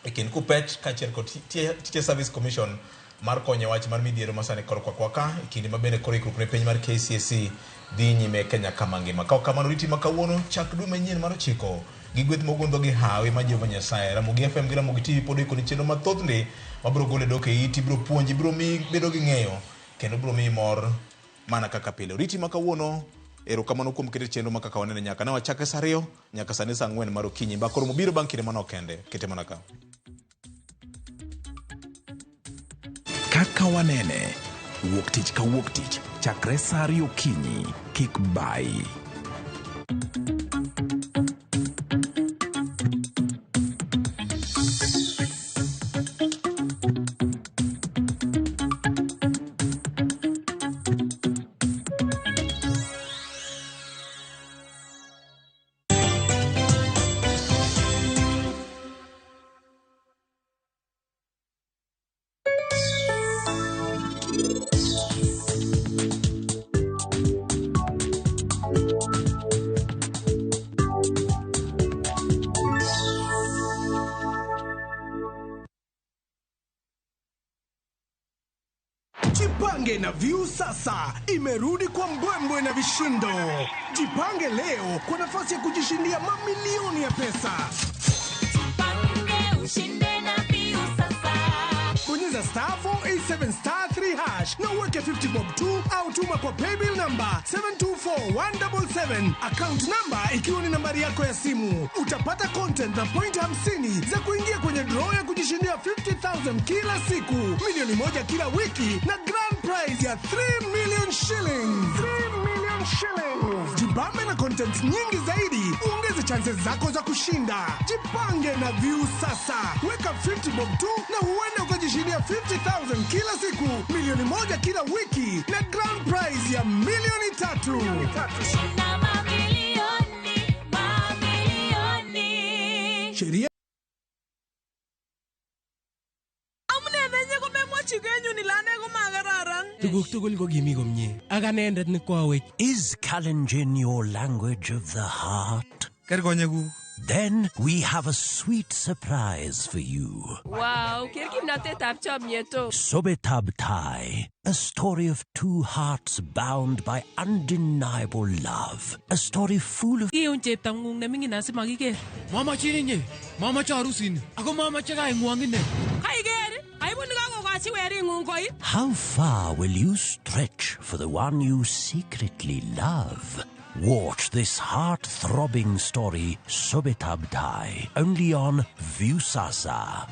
e kind KUPPET kaachiel kod Teacher Service Commission mar konyo wach mar midhiero masani korka kwaka e kinde mabende koro ikruok ne piny mar KCSE dhi nyime Kenya kama ngima. Kao kamano riti ma kawuono chak dwe manyien mar 9 gi gweth mogundho gi hawi ma Jehova Nyasaye. Ramogi FM gi Ramogi TV pod ikoni chenro mathoth ndi mabiro gole dok e iti, biro puonji, biro mi bedo gi ng'eyo kendo biro mi mor mana kaka pile. Riti ma kawuono erokamano kuom keto chenro ma kaka wanene nyaka ne wachake saa 2 nyaka sani saa 4 mar okinyi. Mbakoro mobiro bang' kinde manok kende kete mana ka. Kaka wanene wuok tich ka wuok tich chakre saa 2 okinyi kik bai. Jipange na Viusasa imerudi kwa mbwembwe na vishindo. Jipange leo kwa nafasi ya kujishindia mamilioni ya pesa. Jipange ushinde na Viusasa. Bonyeza *487*3# na uweke 50 bob tu au tuma kwa paybill number 724177, account number ikiwa ni nambari yako ya simu. Utapata content na point 50 za kuingia kwenye draw ya kujishindia 50,000 kila siku, milioni 1 kila wiki na grand prize ya 3 million shillings. 3 million shillings. Jibambe na content nyingi zaidi, uongeze chances zako za kushinda. Jipange na Viusasa. Weka 50 bob tu na huenda ukajishindia 50,000 kila siku, milioni 1 kila wiki na grand prize ya milioni 3. Shinda mamilioni, mamilioni. Sheria Tuguk tugul ko kimi komye. Ak anendet ni kwawech. Is Kalenjin your language of the heart? Then we have a sweet surprise for you. Wow, kimnatetab chamyeto. Sobetab Tai, a story of two hearts bound by undeniable love. A story full of... Iyun cheptang'ung nemingin asimakiker. Mamache ninye, mamache harusin, ako mamache kaing'wang ine. Kaiker, aibu nikakokachi wering'ung koi. How far will you stretch for the one you secretly love? Watch this heart-throbbing story, Sobetab Tai, only on Viusasa.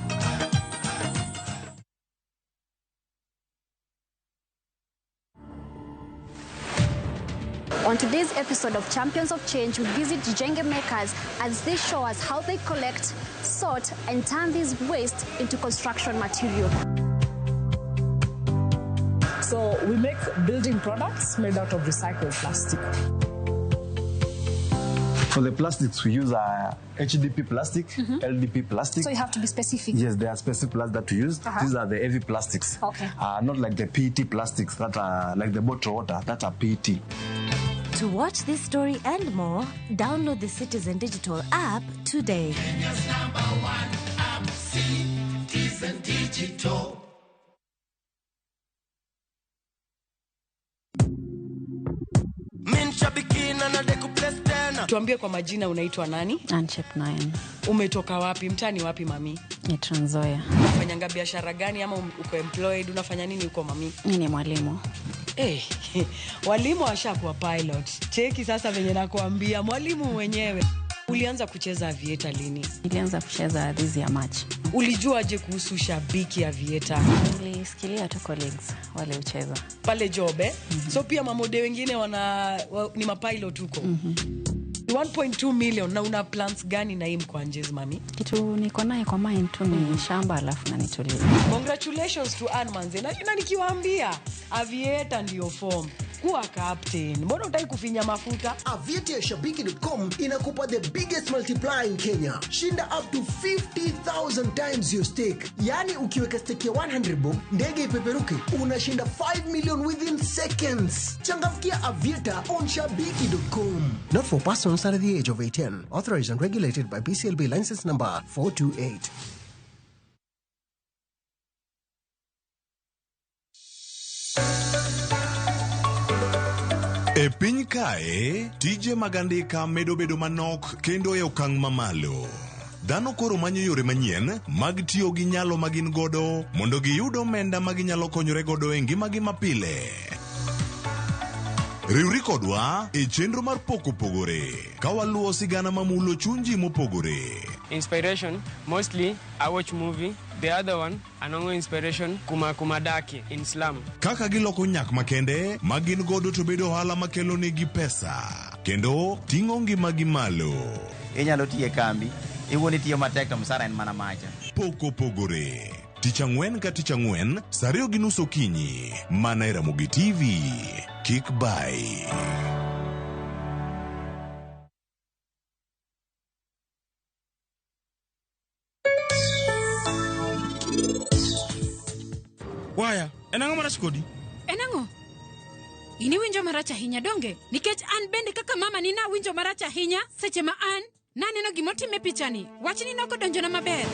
On today's episode of Champions of Change, we visit Jenge makers as they show us how they collect, sort, and turn this waste into construction material. So we make building products made out of recycled plastic. For the plastics, we use HDP plastic, LDP plastic. So you have to be specific. Yes, there are specific plastics that we use. These are the heavy plastics. Okay. Not like the PET plastics that are like the bottled water, that are PET. To watch this story and more, download the Citizen Digital app today. Kenya's #1 app, Citizen Digital. Tuambie kwa majina, unaitwa nani? Anchep 9. Umetoka wapi? Mtani wapi mami? Ni Trans Nzoia. Unafanya biashara gani ama uko employed? Unafanya nini uko mami? Mimi ni mwalimu. Walimu washakuwa pilot. Cheki sasa venye nakuambia, mwalimu mwenyewe. Ulianza kucheza aviator lini? Nilianza kucheza this year March. Ulijuaje kuhusu shabiki aviator? Nilisikilia tu colleagues wale ucheza pale job So pia mamode wengine ni mapilot huko. 1.2 million na una plans gani na hii mkwanjezi mami? Kitu niko naye kwa mind tu ni shamba alafu na nitulie. Congratulations to Anmanze. Na nikiwaambia aviator ndio form. Kuwa captain. Mbona utaki kufinya mafuta? Aviateshabiki.com inakupa the biggest multiplier in Kenya. Shinda up to 50,000 times your stake. Yani ukiweka stake ya 100 bob, ndege ipeperuke, unashinda 5 million within seconds. Changamkia Aviator on Shabiki.com. Not for persons under the age of 18. Authorized and regulated by BCLB license number 428. E piny kae, tije magandika medo bedo manok kendo e okang' mamalo. Dhano koro manyo yore manyien mag tiyo gi nyalo magin godo mondo giyud omenda maginyalo konyore godo e ngimagi mapile. Riwri kodwa e chenro mar poko pogore, ka waluwo sigana mamulo chunji mopogore. Inspiration, mostly I watch movie. The other one, anongo inspiration, kuma daki in slum. Kaka giloko nyak makende, magin godo to bedo hala makelo negi pesa. Kendo, ting'o ngimagi malo. Inyalo tiye kambi, iwoni tiyo matek to msara en mana macha. Poko pogore. Tich ang'wen ka tich ang'wen, saa 2:30 okinyi. Mana e Ramogi TV. Kik bai. Waya, enang'o marach kodi? Enang'o? Ini winjo marach ahinya donge? Nikech an bende kaka mama nina winjo marach ahinya seche ma an naneno gimotime pichani. Wachni noko donjona maber.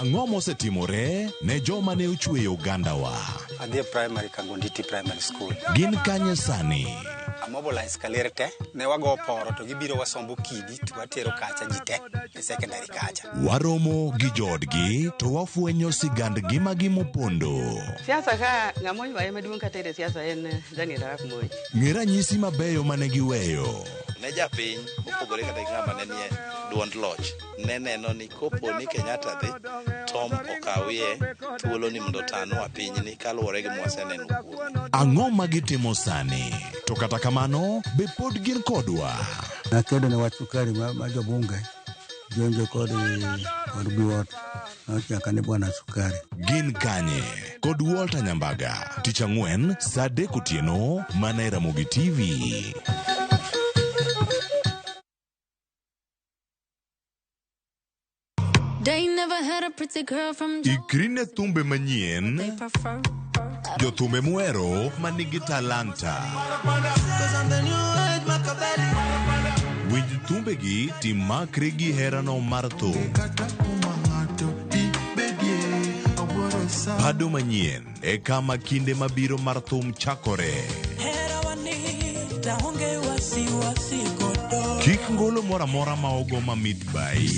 Ang'o mosetimore ne joma ne ochweyo Ugandawa? Adhi primary Kangonditi Primary School. Gin kanye sani? Mobilize kalerte ne wago poro to gibiro wasombo kidi to watero kacha jite e secondary kacha. Waromo gi jodgi to wafwenyo sigand ngimagi mopondo. Siasa ka ng'amoy wae maduong' katere siasa en Daniel Arap Moi. Ng'e ranyisi mabeyo mane giweyo. Ne japiny opogore kata ng'ama ne nie duond loch ne neno ni kopo ni Kenyatta dhi Tom okawie thuolo ni mondo tano apinyni kaluwore gi mwaseneno kuome. Ang'o magitimo sani? To kata kamano be pod gin kodwa. Nakedo ne wach sukari ma jobunge jonjo kod biwot nochaka ne bwana sukari. Gin kanye kod Walter Nyambaga tich ang'wen saa 3 otieno mana e Ramogi TV. They never had a pretty girl from Ikrine thumbe manyien, jothumbe muero manigi talanta. Winj thumbegi timakre gi herano mar thum. Pado manyien e kama kinde mabiro mar thum chakore. Kik ngolo mora mora ma ogo mamit bai.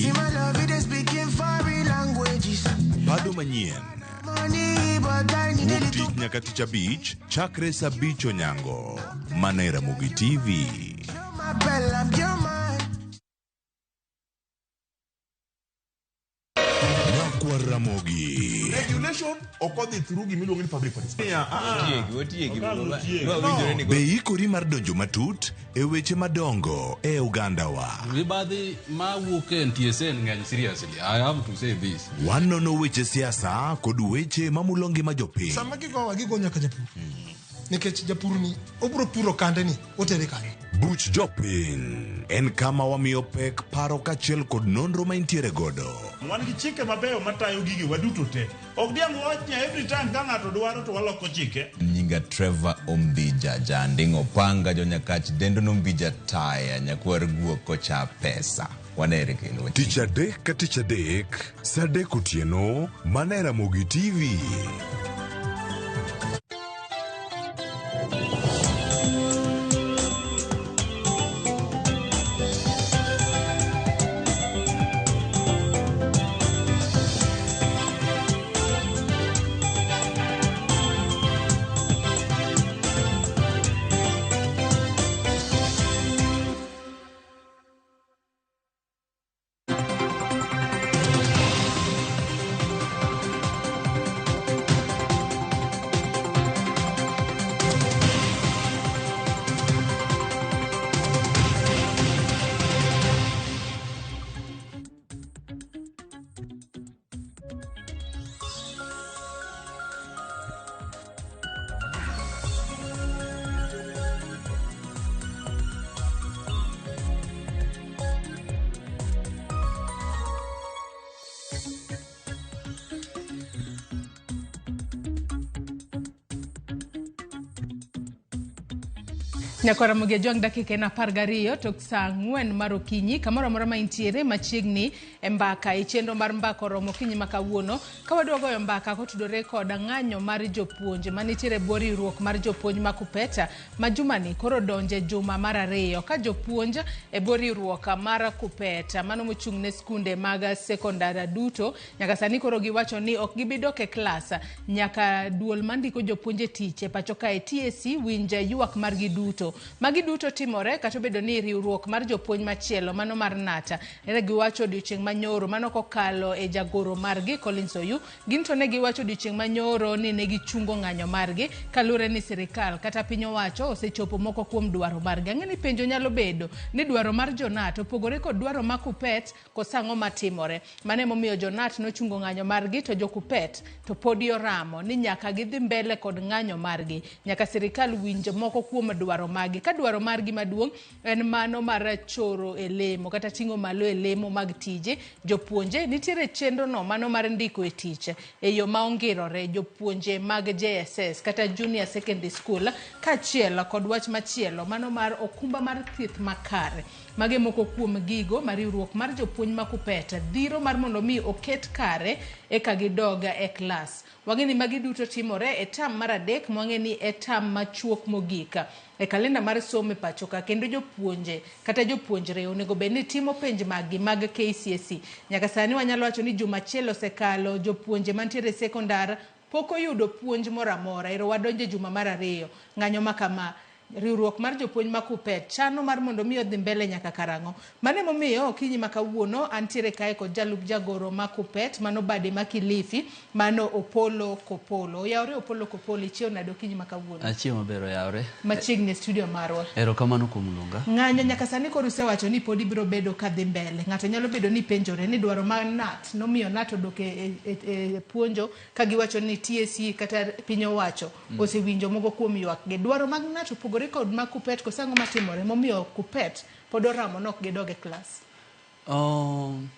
Pado manyien Wuktich nyaka tich abich chakre saa 5 onyango mana e Ramogi TV. Nakwa Ramogi. Regulation okodhi through gimiluongo ni public participation. Be ikori mar donjo matut e weche madongo e Ugandawa. Mibadhi mawuok e NTSA ng'eny seriously. I have to say this. Wanono weche siasa kod weche mamulo ngima jopiny. Sama gigo nyaka japur. Nikech japur ni obro puro kande ni otere kanye. Buch jopiny en kama wamiyo pek paro kachiel kod nonro ma intiere godo. Wan gi chike mabeyo matayo gigi waduto te. Ok diang' wachnya every time ka ng'ato dwaro to waloko chike. Nyinga Trevor Ombija janding opanga jo nyakach dendo nombija taya nyakwar guok kocha pesa. wanere kendo. Tich adek ka tich adek, saa 3 otieno, mana e Ramogi TV. Nyakora Ramogi Ajwang' dakika en 12 tok saa 4 mar okinyi kamoro amora ma intiere machiegni e mbaka e chenro mar mbaka oromo okinyi ma kawuono ka wadwa goyo mbaka kotudore kod ng'anyo mar jopuonje manitiere bor riwruok mar jopuonj ma Kupeta ma jumani koro donje juma mar 2 ka jopuonj e bor riwruok mar Kupeta mano mochung' ne skunde mag sekondari duto nyaka sani koro giwacho ni ok gibidok e klas nyaka duol mandiko jopuonje tich e pacho ka e TSC winja ywak margi duto. Magi duto timore kata bedo ni riwruok mar jopuonj machielo mano mar Nata ne giwacho odiochieng' manyoro mano kokalo e jagoro margi Collins Oyu gin to ne giwacho odiochieng' manyoro ni ne gichungo ng'anyo margi kalure ni sirikal kata piny owacho osechopo moko kuom dwaro margi. Ang'eni penjo nyalo bedo ni dwaro mar Jonat opogore kod dwaro ma Kupet kosang'o matimore. Mane momiyo Jonat nochungo ng'anyo margi to jo Kupet to podi oramo ni nyaka gidhi mbele kod ng'anyo margi nyaka sirikal winj moko kuom dwaro margi. Ka dwaro margi maduong' en mano mar choro e lemo kata ting'o malo e lemo mag tije jopuonje nitiere chenro no mano mar ndiko e tich e yo maongirore jopuonje mag JSS kata Junior Secondary School kachiel kod wach machielo mano mar okumba mar thieth makare. Mage moko kuom gigo ma riwruok mar jopuonj ma Kupeta dhiro mar mondo mi oket kare e ka gidoga e klas. Wang'eni magi duto timore e tam mar 3 mwang'eni e tam machuok mogika e kalenda mar somo e pacho ka kendo jopuonje kata jopuonjre onego bed ni timo penj magi mag KCSE. Nyaka sani wanyalo wacho ni juma achiel osekalo jopuonje mantiere e sekondar pok oyudo puonj moro amora ero wadonje juma mar 2 ng'anyo makama riwruok mar jopuonj ma Kupet chano mar mondo mi odhi mbele nyaka karang'o. Mane momiyo okinyi ma kawuono antiere kae kod jalup jagoro ma Kupet mano bade ma Kilifi mano Opolo Kopolo. Yaore Opolo Kopolo ichio nado okinyi ma kawuono. Achio mabero yaore. Machiegni studio marwa. Erokamano kuom luonga. Ng'anyo nyaka sani koro usewacho ni podi biro bedo kadhi mbele. Ng'ato nyalo bedo ni penjore ni dwaro mar Nat nomiyo Nat odoke e puonjo ka giwacho ni TSC kata piny owacho osewinjo mogo kuom ywak gi. Dwaro mag Nat opogore kod ma Kupet kosang'o matimore momiyo Kupet pod oramo nok gidog e klas.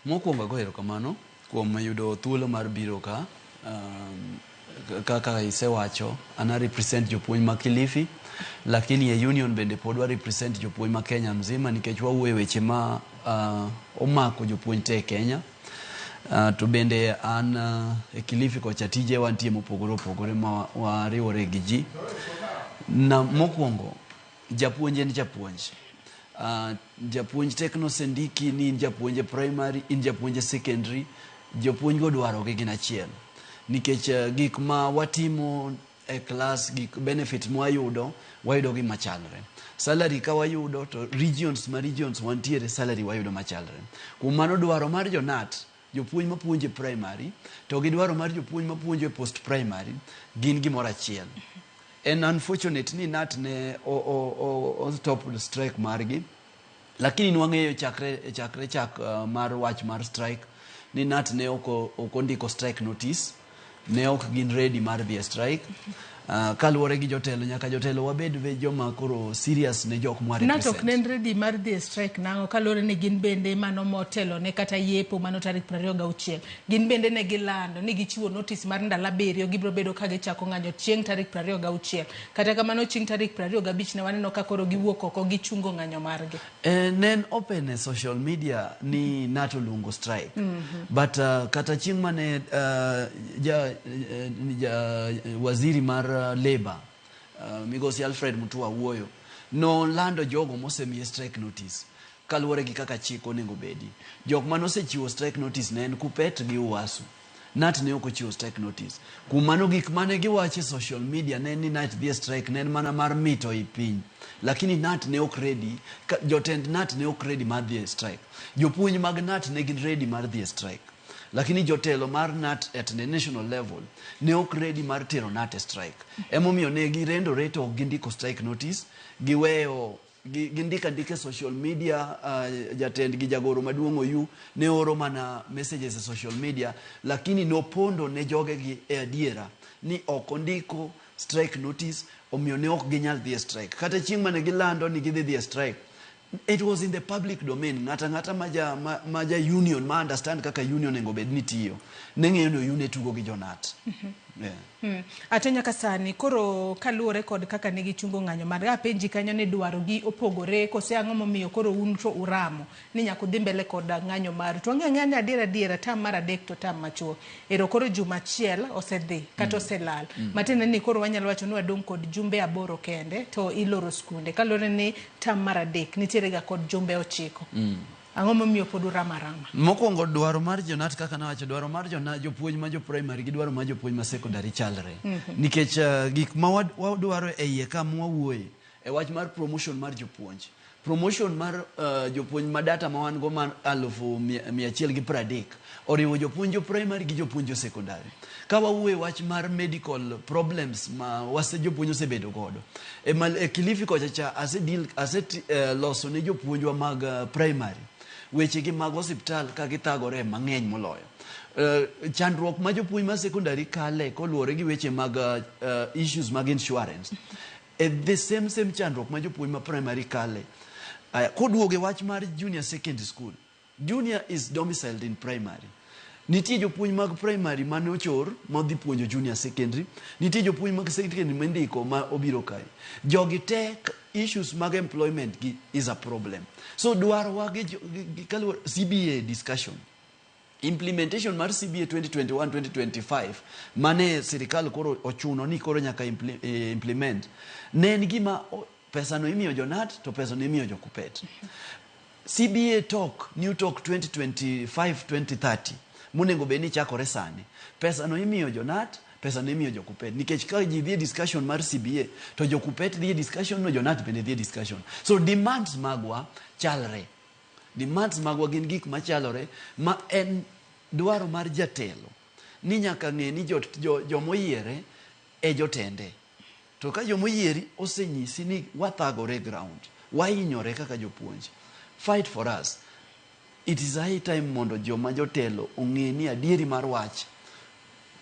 Mokwongo go erokamano kuom yudo thuolo mar biro ka kaka isewacho ana represent jopuonj ma Kilifi lakini e union bende pod wa represent jopuonj ma Kenya mzima nikech wawuoyo weche ma omako jopuonj te Kenya. To bende an e Kilifi kocha tije wantie mopogore opogore ma wariwore gi ji. Na mokwongo japuonj en japuonj. Japuonj tekno sendiki ni japuonj primary in japuonj secondary jopuonj go dwaro gi gin achiel nikech gik ma watimo e class gik benefit ma wayudo gi machalre. Salary ka wayudo to regions wantiere salary wayudo machalre. Kuom mano dwaro mar Jonat jopuonj mapuonjo primary to gi dwaro mar jopuonj mapuonjo post primary gin gimoro achiel. And unfortunate ni Nat ne stop the strike margi lakini nwang'eyo chakre mar wach mar strike ni Nat ne oko ndiko strike notice ne ok gin ready mar the strike kaluwore gi jotelo nyaka jotelo wabed ve joma koro serious ne jok mwa Natok represent. nen ready mar dhi strike nango kalore ne gin bende mano motelo ne kata yepo mano tarik 26 gin bende ne gilando ni gichiwo notice mar ndalo 7 gibro bedo ka gichako ng'anyo chieng' tarik 26 kata kamano chieng' tarik 25 ne waneno ka koro giwuok oko gichungo ng'anyo margi. Nen open e social media ni nato lungo strike. But kata chieng' mane waziri mar labor Migosi Alfred Mutua wuoyo no lando jogo mosemiye strike notice kaluwore gi kaka chik onego bedi. Jok manosechiwo strike notice ne en Kupet gi Uwasu. Nat ne ok ochiwo strike notice. Kumano gik mane giwacho e social media ne ni Nat dhi strike ne mana mar mito i piny. Lakini Nat ne ok ready, jotend Nat ne ok ready mar dhi strike. Jopuonj mag Nat ne gin ready mar dhi strike. Lakini jotelo mar Nat at the national level ne ok ready mar tero Nat e strike. Emomiyo ne girendore to gindiko strike notice, giweyo gindika ndike social media, jatend gi jagoro maduong' Oyu ne oro mana messages e social media, lakini nopondo ne joge gi e adiera ni ok ondiko strike notice, omiyo ne ok ginyal dhi strike. Kata chieng' mane gilando ni gidhi dhi strike, it was in the public domain. Ngata maja union ma understand kaka union ngo bed ni tiyo ne ng'eyo no union tugo gi jonat. Atenya kasani koro kaluore kod kaka negi chungo ng'anyo mar apenji kanyo ne dwaro gi opogore kose ang'o momiyo koro un to uramo ni nyako dhi mbele kod ng'anyo mar to ng'anyo adiera tam mar adek to tam machuo ero koro juma achiel osedhi kata oselal matene ni koro wanyalo wacho ni wadong' kod jumbe 8 kende to iloro skunde kalore ni tam mar adek nitiere ga kod jumbe 9 ang'o momiyo pod uramarama. Mokwongo dwaro mar jonat kaka nawacho dwaro mar jopuonj ma jo primary gi dwaro mar jopuonj ma secondary chalre nikech gik ma wadwaro e iye ka mwawuoye e wach mar promotion mar jopuonj. Promotion mar jopuonj ma data ma wan go mar 130 oriwo jopuonj primary gi jopuonj secondary. Ka wawuoye wach mar medical problems ma wase jopuonj osebedo godo e Kilifi kocha loso ne jopuonjwa mag primary weche gi mag hospital ka githagore mang'eny moloyo. Chandruok ma jopuonj ma secondary kale koluwore gi weche mag issues mag insurance. The same chandruok ma jopuonj ma primary kale. Koduoge wach mar junior secondary school. Junior is domiciled in primary. Nitie jopuonj mag primary mane ochor modhi puonjo junior secondary, nitie jopuonj mag secondary mendiko ma obiro kae. Jogi tek issues mag employment gi is a problem. So dwaro wa gi CBA discussion. Implementation mar CBA 2021-2025 mane sirikal koro ochuno ni koro nyaka implement. Ne en gima pesa no imiyo jonat to pesa no imiyo jokupet. CBA talk, new talk 2025-2030 munengo beni chakore sani. Pesa no imiyo jonat, pesa no imiyo jokupet. Nikech ka ji dhie discussion mar CBA, to jokupet dhie discussion no jonat bende dhie discussion. So demands magwa chalre. Demands magwa gin gik machalore ma en dwaro mar jatelo. Ni nyaka ng'e ni jomoyiere e jotende. To ka jomoyieri osenyisi ni wathagore ground, wainyore kaka jopuonj. Fight for us. It is high time mondo joma jotelo ong'e ni adieri mar wach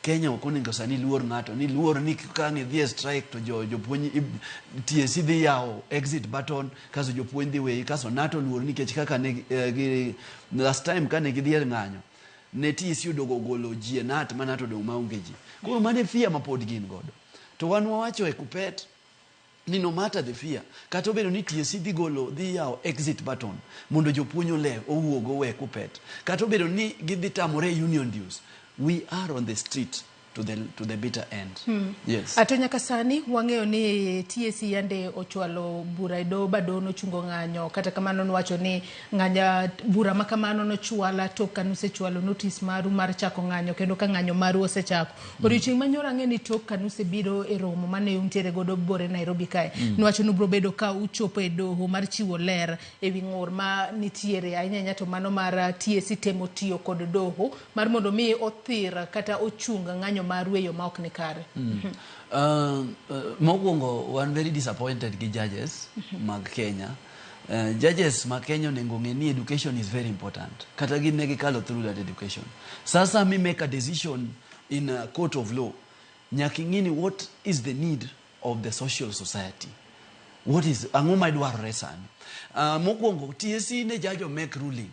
Kenya ok onego sani luor ng'ato ni luor ni ka ng'idhi strike to jopuonj TSC dhi yawo exit button kaso jopuonj dhi weyi kaso nato luor nikech kaka ne last time kane gidhi ng'anyo ne TSC odogo golo ji nat ma nato dong' maonge ji. Koro mane fear ma pod gin godo. To wan wawacho e Kupet ni no matter the fear kata obedo ni TSC dhi yawo exit button mondo jopuonj owuogo we Kupet kata obedo ni gidhi tamore union dues, we are on the street to the bitter end. Yes. Atonya kasani wang'eyo ni TSC yande ochwalo bura e doho badono chungo ng'anyo kata kamano nwacho ni ng'anya bura makamano no chwala to kanuse chwalo notice maru mar chako ng'anyo kendo ka ng'anyo maru osechako. Odiochieng' manyoro ang'e ni tok kanuse biro e romo mane untiere godo bore Nairobi kae. Nwacho no bro bedo ka uchopo e doho mar chiwo ler e wi ng'ur ma nitiere ahinya to mano mar TSC temo tiyo kod doho mar mondo mi othir kata ochunga ng'anyo marweyo ma ok ne kare. Mokwongo wan very disappointed gi judges mag Kenya. Judges mag Kenya onego ng'e ni education is very important. Kata gin ne gikalo through that education. Sasa me make a decision in a court of law. nyaka ing'ini what is the need of the social society. What is ang'o ma dwarore sani? Mokwongo TSC ne jajo make ruling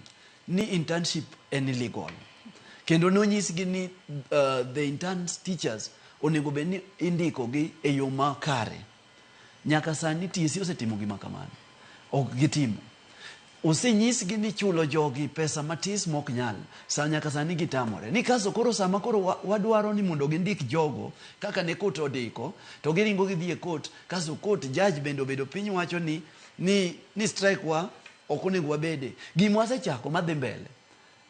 ni internship en illegal. Kendo nonyisgi ni the interns teachers onego bed ni indikogi e yo makare. Nyaka sani TSC osetimo gima kamano. Ok gitimo. Osenyisgi ni chulo jogi pesa matis mok nyal. Nyaka sani gitamore. Ni kaso koro sama koro wadwaro ni mondo gindik jogo kaka ne kot odiko, to giringo gidhi e kot, kaso kot judge bende obedo piny wacho ni strike wa ok onego wabede. Gima wasechako madhi mbele.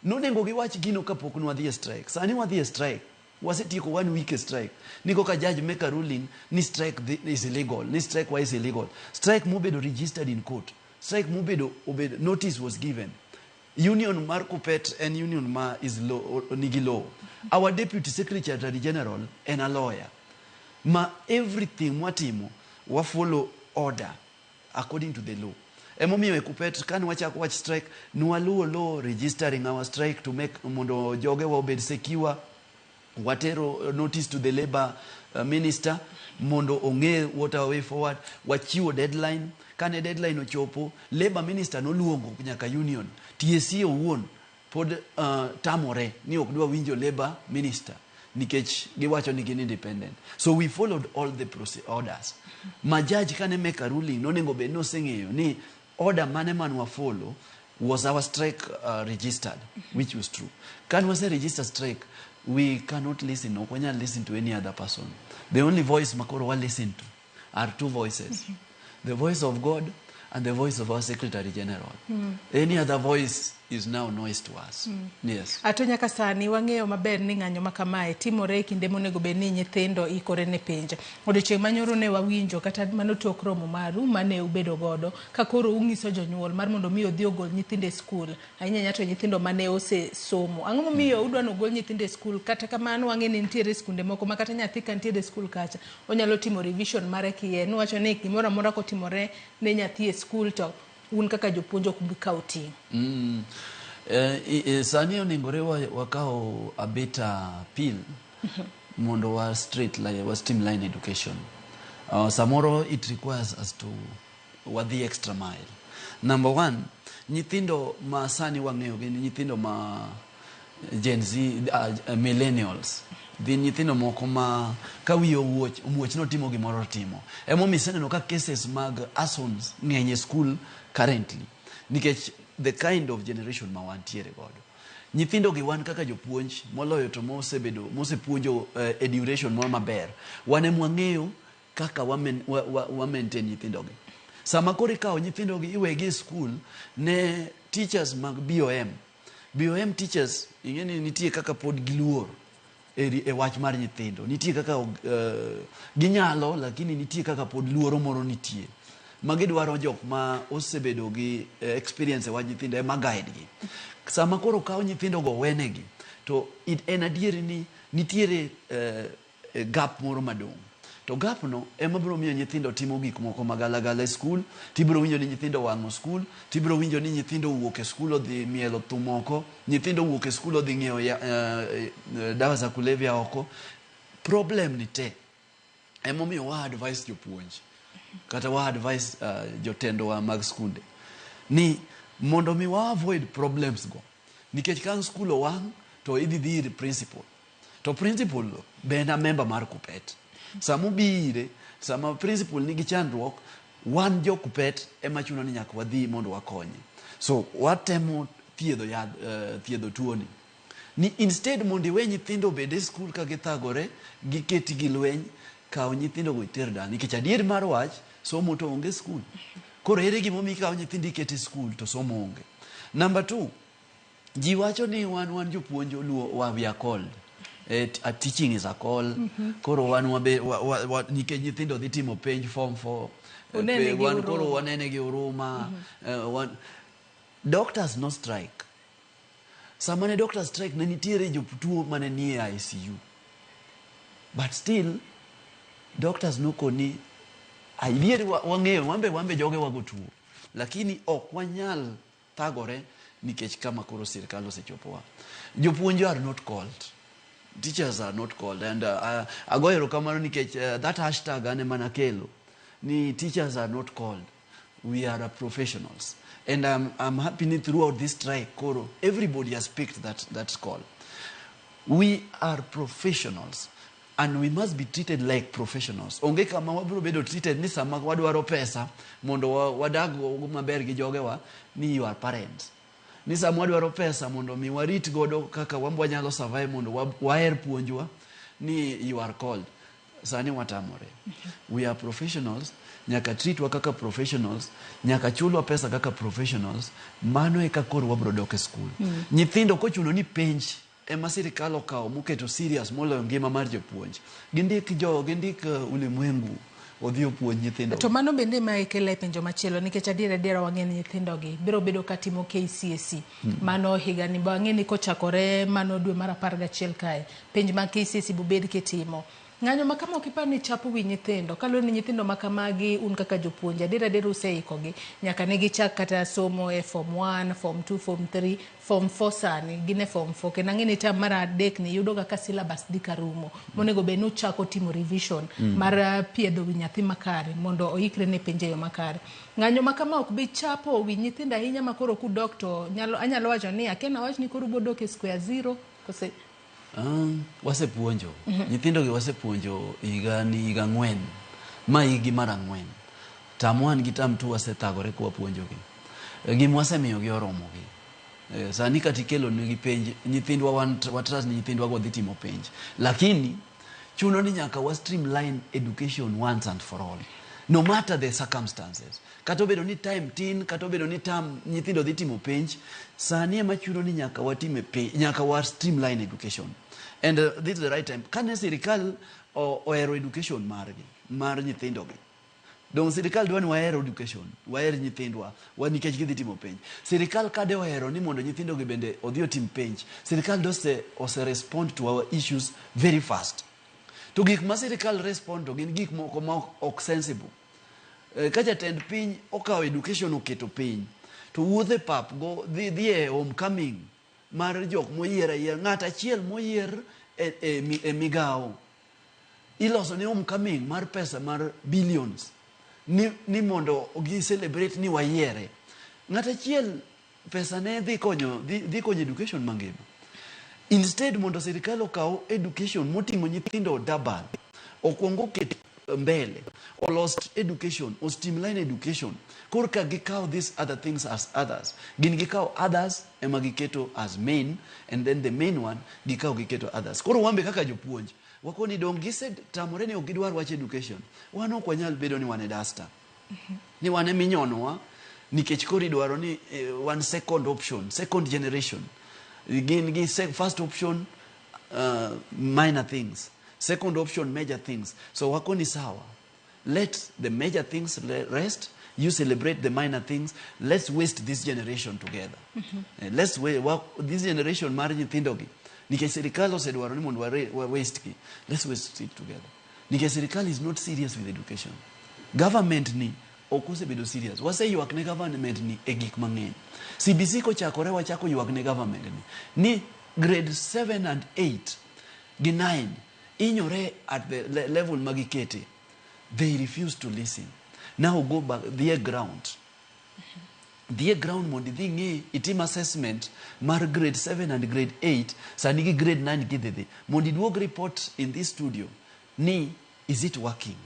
Nonego giwach gino kapok nwadhi e strike. Sani wadhi e strike. Wasetieko 1 week strike. Niko ka judge make a ruling ni strike is illegal. Ni strike wa is illegal. Strike mubedo registered in court. Strike mubedo notice was given. Union mar Kupet and union ma is law nigi law. Our deputy secretary general and a lawyer. Ma everything watimo wa follow order according to the law. Emomiyo e Kupet kan wachako wach strike nwaluo law registering our strike to make mondo joge wa obed secure. Watero notice to the labor minister mondo ong'e what our way forward. Wachiwo deadline. Kane deadline ochopo, labor minister noluongo nyaka union. TSC owuon pod tamore ni ok dwa winjo labor minister nikech giwacho ni gin independent. So we followed all the orders. Ma judge kane make a ruling nonego bed noseng'eyo ni order mane manwa follow was our strike registered, which was true. Kan wase register strike, we cannot listen, no kwanya listen to any other person. The only voice makoro wa listen to are 2 voices. The voice of God and the voice of our Secretary General. Any other voice is now noise to us. Yes. Ato nyaka sani wang'eyo maber ni ng'anyo makamae timore kinde monego bed ni nyithindo ikore ne penj. Odiochieng' manyoro ne wawinjo kata manotok romo maru mane ubedo godo ka koro ung'iso jonyuol mar mondo mi odhi ogol nyithindo e skul. Ahinya nyato nyithindo mane ose somo. Ang'o momiyo udwa nogol nyithindo e skul kata kamano wang'e ni nitiere skunde moko ma kata nyathi ka nitiere e skul kacha onyalo timo revision mare kiyen. Wacho ni gimoro amora kotimore ne nyathi e skul to un kaka jopuonj ok bi kawo ting'. Sani onengore wakao a better pill mondo wa streamline education. Samoro it requires us to wadhi extra mile. Number 1, nyithindo ma sani wang'eyo gin nyithindo ma Gen Z, millennials. Dhi nyithindo moko ma kawiyo muoch notimo gimoro timo. Emomiyo iseneno ka cases mag assaults ng'eny e school currently. Nikech the kind of generation ma wantiere godo. Nyithindo gi wan kaka jopuonj moloyo to mosepuonjo e duration moro maber. Wane mwang'eyo kaka wa maintain nyithindo gi. Sama kore kao nyithindo gi iwegi e school ne teachers mag BOM teachers ing'eni nitie kaka pod giluor e wach mar nyithindo. Nitie kaka ginyalo lakini nitie kaka pod luoro moro nitie. Magi dwaro jok ma osebedo gi experience e wach nyithindo ema guide gi. Sama koro kao nyithindo go wenegi to en adieri ni nitiere gap moro madong'. To gap no ema biro miyo nyithindo timo gik moko magalagala e skul. Tibiro winjo ni nyithindo wang'o skul. Tibiro winjo ni nyithindo wuok e skul odhi mielo thumoko. Nyithindo wuok e skul odhi ng'iewo dawa za kulevya oko. Problem ni te ema miyo wa advice jopuonj kata wa advice jotendo wa mag skunde ni mondo mi wa avoid problems go. Nikech kan skul owang' to idhi ir principal. To principal be en a member mar Kupet. Sama bire, sama principal nigi chandruok, wan jo Kupet ema chuno ni nyaka wadhi mondo wakonye. So watemo thiedho tuoni. Ni instead mondo iwe nyithindo bede e skul ka githagore, giketi gi lweny, kao nyithindo go iter dala. Nikech adier mar wach, somo to onge skul. Koro ere gimomiyo kao nyithindo ikete skul to somo onge. Number 2, ji wacho ni wan jopuonj we are called. Teaching is a call. Koro wan nikech nyithindo dhi timo penj form 4. Wan koro wanene gi huruma. Doctors no strike. Sama ne doctor strike ne nitiere jotuo mane nie ICU. But still doctors no koni aidier wang'eyo wambe joge wago tuo. Lakini ok wanyal thagore nikech kama koro sirkal osechopowa. Jopuonj are not called. teachers are not called. And agoero kamano nikech that hashtag ane manakelo ni teachers are not called. We are professionals. And I'm happy that throughout this strike, Koro, everybody has picked that call. We are professionals. And we must be treated like professionals. Onge kama wabro bedo treated ni sama wadwaro pesa mondo wadago maber gi jogewa ni your parents. Ni sama wadwaro pesa mondo mi warit godo kaka wambwa nyalo survive mondo waher puonjwa ni you are called. Sani watamore. We are professionals. Nyaka treatwa kaka professionals. Nyaka chulwa pesa kaka professionals. Mano eka koro wabro dok e school. Nyithindo kochuno ni penj ema sirikal okawo moketo serious moloyo ngima mar jopuonj. Gindik ulimwengu odhi opuonj nyithindo. To mano bende ma ikele penjo machielo nikech adiera wang'eni nyithindogi biro bedo katimo KCSE. Mano higa ni bang'eni kochakore mano dwe mar 11 kae. Penj ma KCSE bobed kitimo. Ng'anyo makama okipani chapo wi nyithindo, kaluwore ni nyithindo makamagi un kaka jopuonje, adiera useikogi, nyaka ne gichak kata somo e form 1, form 2, form 3, form 4 sani, gine form 4, kena ng'eni tam mar adek ni yudo kaka syllabus di karumo, monego be nuchako timo revision, mar piedho wi nyathi makare, mondo oikre ne penje yo makare. Ng'anyo makama ok bi chapo wi nyithindo ahinya makoro kudok to anyalo wacho ni akena wach ni koro bodok e square zero, kose wasepuonjo nyithindo gi wasepuonjo higa 4 ma higi mar 4 tam 1 gi tam 2 wasethagore kwa puonjo gi gim wasemiyo gi oromo gi sani katikelo ni gi penj nyithindwa watras ni nyithindwa go dhi timo penj lakini chuno ni nyaka wa streamline education once and for all no matter the circumstances. Kato bedo ni time tin, kato bedo ni tam nyithindo dhi timo penj, sani ema chuno ni nyaka watime penj, nyaka wa streamline education. And this is the right time. Kane sirikal ohero education mar nyithindo gi. Don sirikal dwani wahero education, wahero nyithindwa, nikech gidhi timo penj. Sirikal kade ohero ni mondo nyithindo gi bende odhi otim penj. Sirikal ose respond to our issues very fast. To gik ma sirikal respond to gin gik moko ma ok sensible. Ka jatend piny okawo education oketo piny to wuothe pap go dhi e homecoming mar jok moyier ayier ng'at achiel moyier e migawo iloso ne homecoming mar pesa mar billions ni mondo gi celebrate ni wayiere ng'at achiel pesa ne dhi konyo education mangima. Instead mondo sirikal okawo education moting'o nyithindo double okwongo ket mbele or lost education or streamline education korka gikaw these other things as others gin gikaw others ema giketo as main and then the main one giketo others koro wambe kaka jopuonj wakoni dong gise tamore ni ogidwar wach education wan ok wanyal bedo ni wane duster ni wane minyonowa nikech koro idwaro ni one second option second generation gin first option minor things, second option major things. So wakoni sawa. Let the major things rest. You celebrate the minor things. Let's waste this generation together. Let's this generation mari nyithindo gi. Nikech serikal osedwaro ni mondo waste ki. Let's waste it together. Nikech serikal is not serious with education. Government ni okose bedo serious. Wase yuak ne government ni egik mang'eny. CBC ko chakore wachako yuak ne government ni grade 7 and 8 gi 9 inyore at the level magikete. They refuse to listen. Now go back their ground. Their ground mondi thingi itim assessment mar grade 7 and grade 8 sanigi grade 9 gidede. Mondi duog report in this studio ni is it working?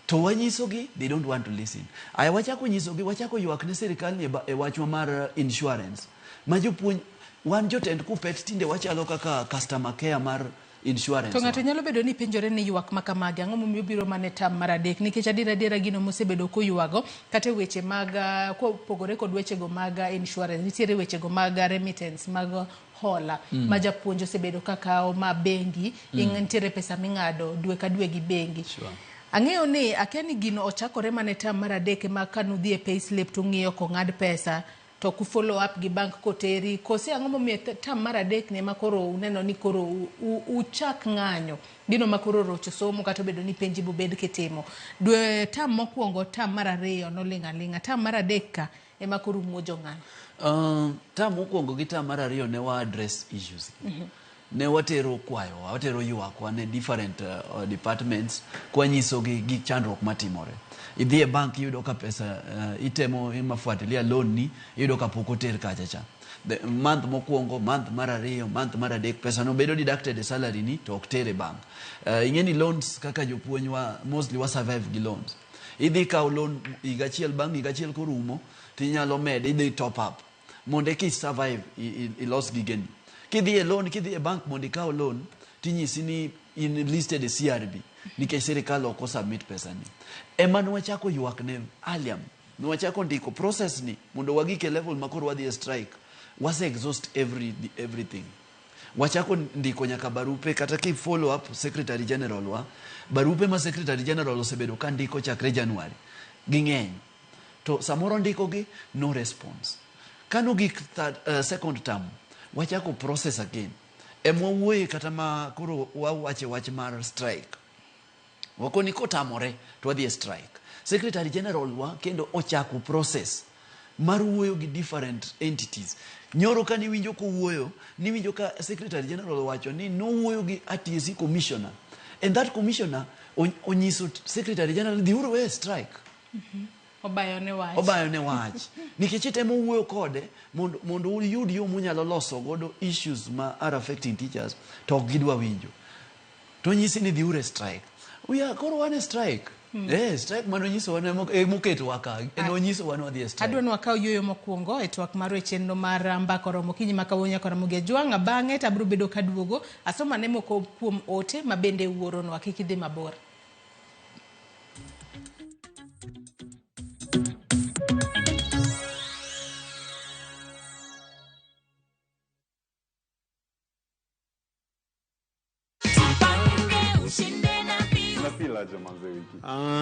To wanyisogi they don't want to listen. Aya wachako nyisogi wachako yuak ne serikal ni wachwa mar insurance. Majopuonj wan jotend kupet tinde wachalo kaka customer care mar insurance. To ng'ato nyalo bedo ni penjore ni yuak makamagi ang'o momiyo biro mane tam mar adek nikech adiera gino mosebedo koyuago kata weche mag kopogore kod wechego mag insurance nitiere wechego mag remittance mag hola ma japuonj osebedo kakao ma bengi nitiere pesa ming'ado dwe ka dwe gi bengi. Ang'eyo ni akeni gino ochakore mane tam mar adek ma kanudhi e payslip to ng'iyo ko ng'ad pesa to ku follow up gi bank koteri kose ang'o momiyo tam mar adek ne makoro uneno ni koro uchak ng'anyo gino makoro rocho somo kata bedo ni penji bobed kitimo dwe tam mokwongo tam mar ariyo nolinga tam mar adek ka e makoro muojo ng'anyo. Tam mokwongo gi tam mar ariyo ne wa address issues. ne watero kwayo, watero ywakwa ne different departments kwa nyiso gi chandruok matimore. Idhi e bank yudo ka pesa itemo imafuatilia loan ni yudo ka pok oter kacha cha. The month mokwongo, month mar ariyo, month mar adek, pesa no bedo deducted e salary ni to ok ter e bank. Ingeni loans kaka jopuonj wa mostly wa survive gi loans. Idhi kawo loan higa achiel bang' higa achiel korumo tinyalo med idhi top up mondo ki survive ilos gigeni. Kidhi e loan, kidhi e bank mondo ikaw loan tinyisi ni in listed e CRB nikech sirikal ok submit pesa ni. Ema nwachako ywak ne aliam, nwachako ndiko process ni mondo wagik e level makoro wadhi e strike. Wase exhaust everything. Wachako ndiko nyaka barupe kata ki follow up Secretary General wa barupe ma Secretary General osebedo ka ndiko chakre January ging'eny to samoro ndiko gi no response. Kano gik second term wachako process again. Emwawuoye kata ma koro wawache wach mar strike. Wakoni kotamore to wadhi e strike. Secretary General wa kendo ochako process mar wuoyo gi different entities. Nyoro ka niwinjo ko wuoyo, niwinjo ka Secretary General wacho ni no wuoyo gi RTSC commissioner. And that commissioner onyiso Secretary General the uru strike. Obayo ne wach. Nikech itemo wuoyo kode mondo uyud yo munyalo loso godo issues ma are affecting teachers to gidwa winjo. To nyisi ni the uru strike. We are koro one strike. Strike mano nyiso wane moketo waka eno nyiso wane wadhi strike. Adwa nwakaw yoyo mokwongo e twak maro e chenro mar mbako romo kinyi makawuonya kora muge jwanga bang'e tabro bedo kaduogo asoma ne moko kuom ote mabende wuoro no akikidhi mabor.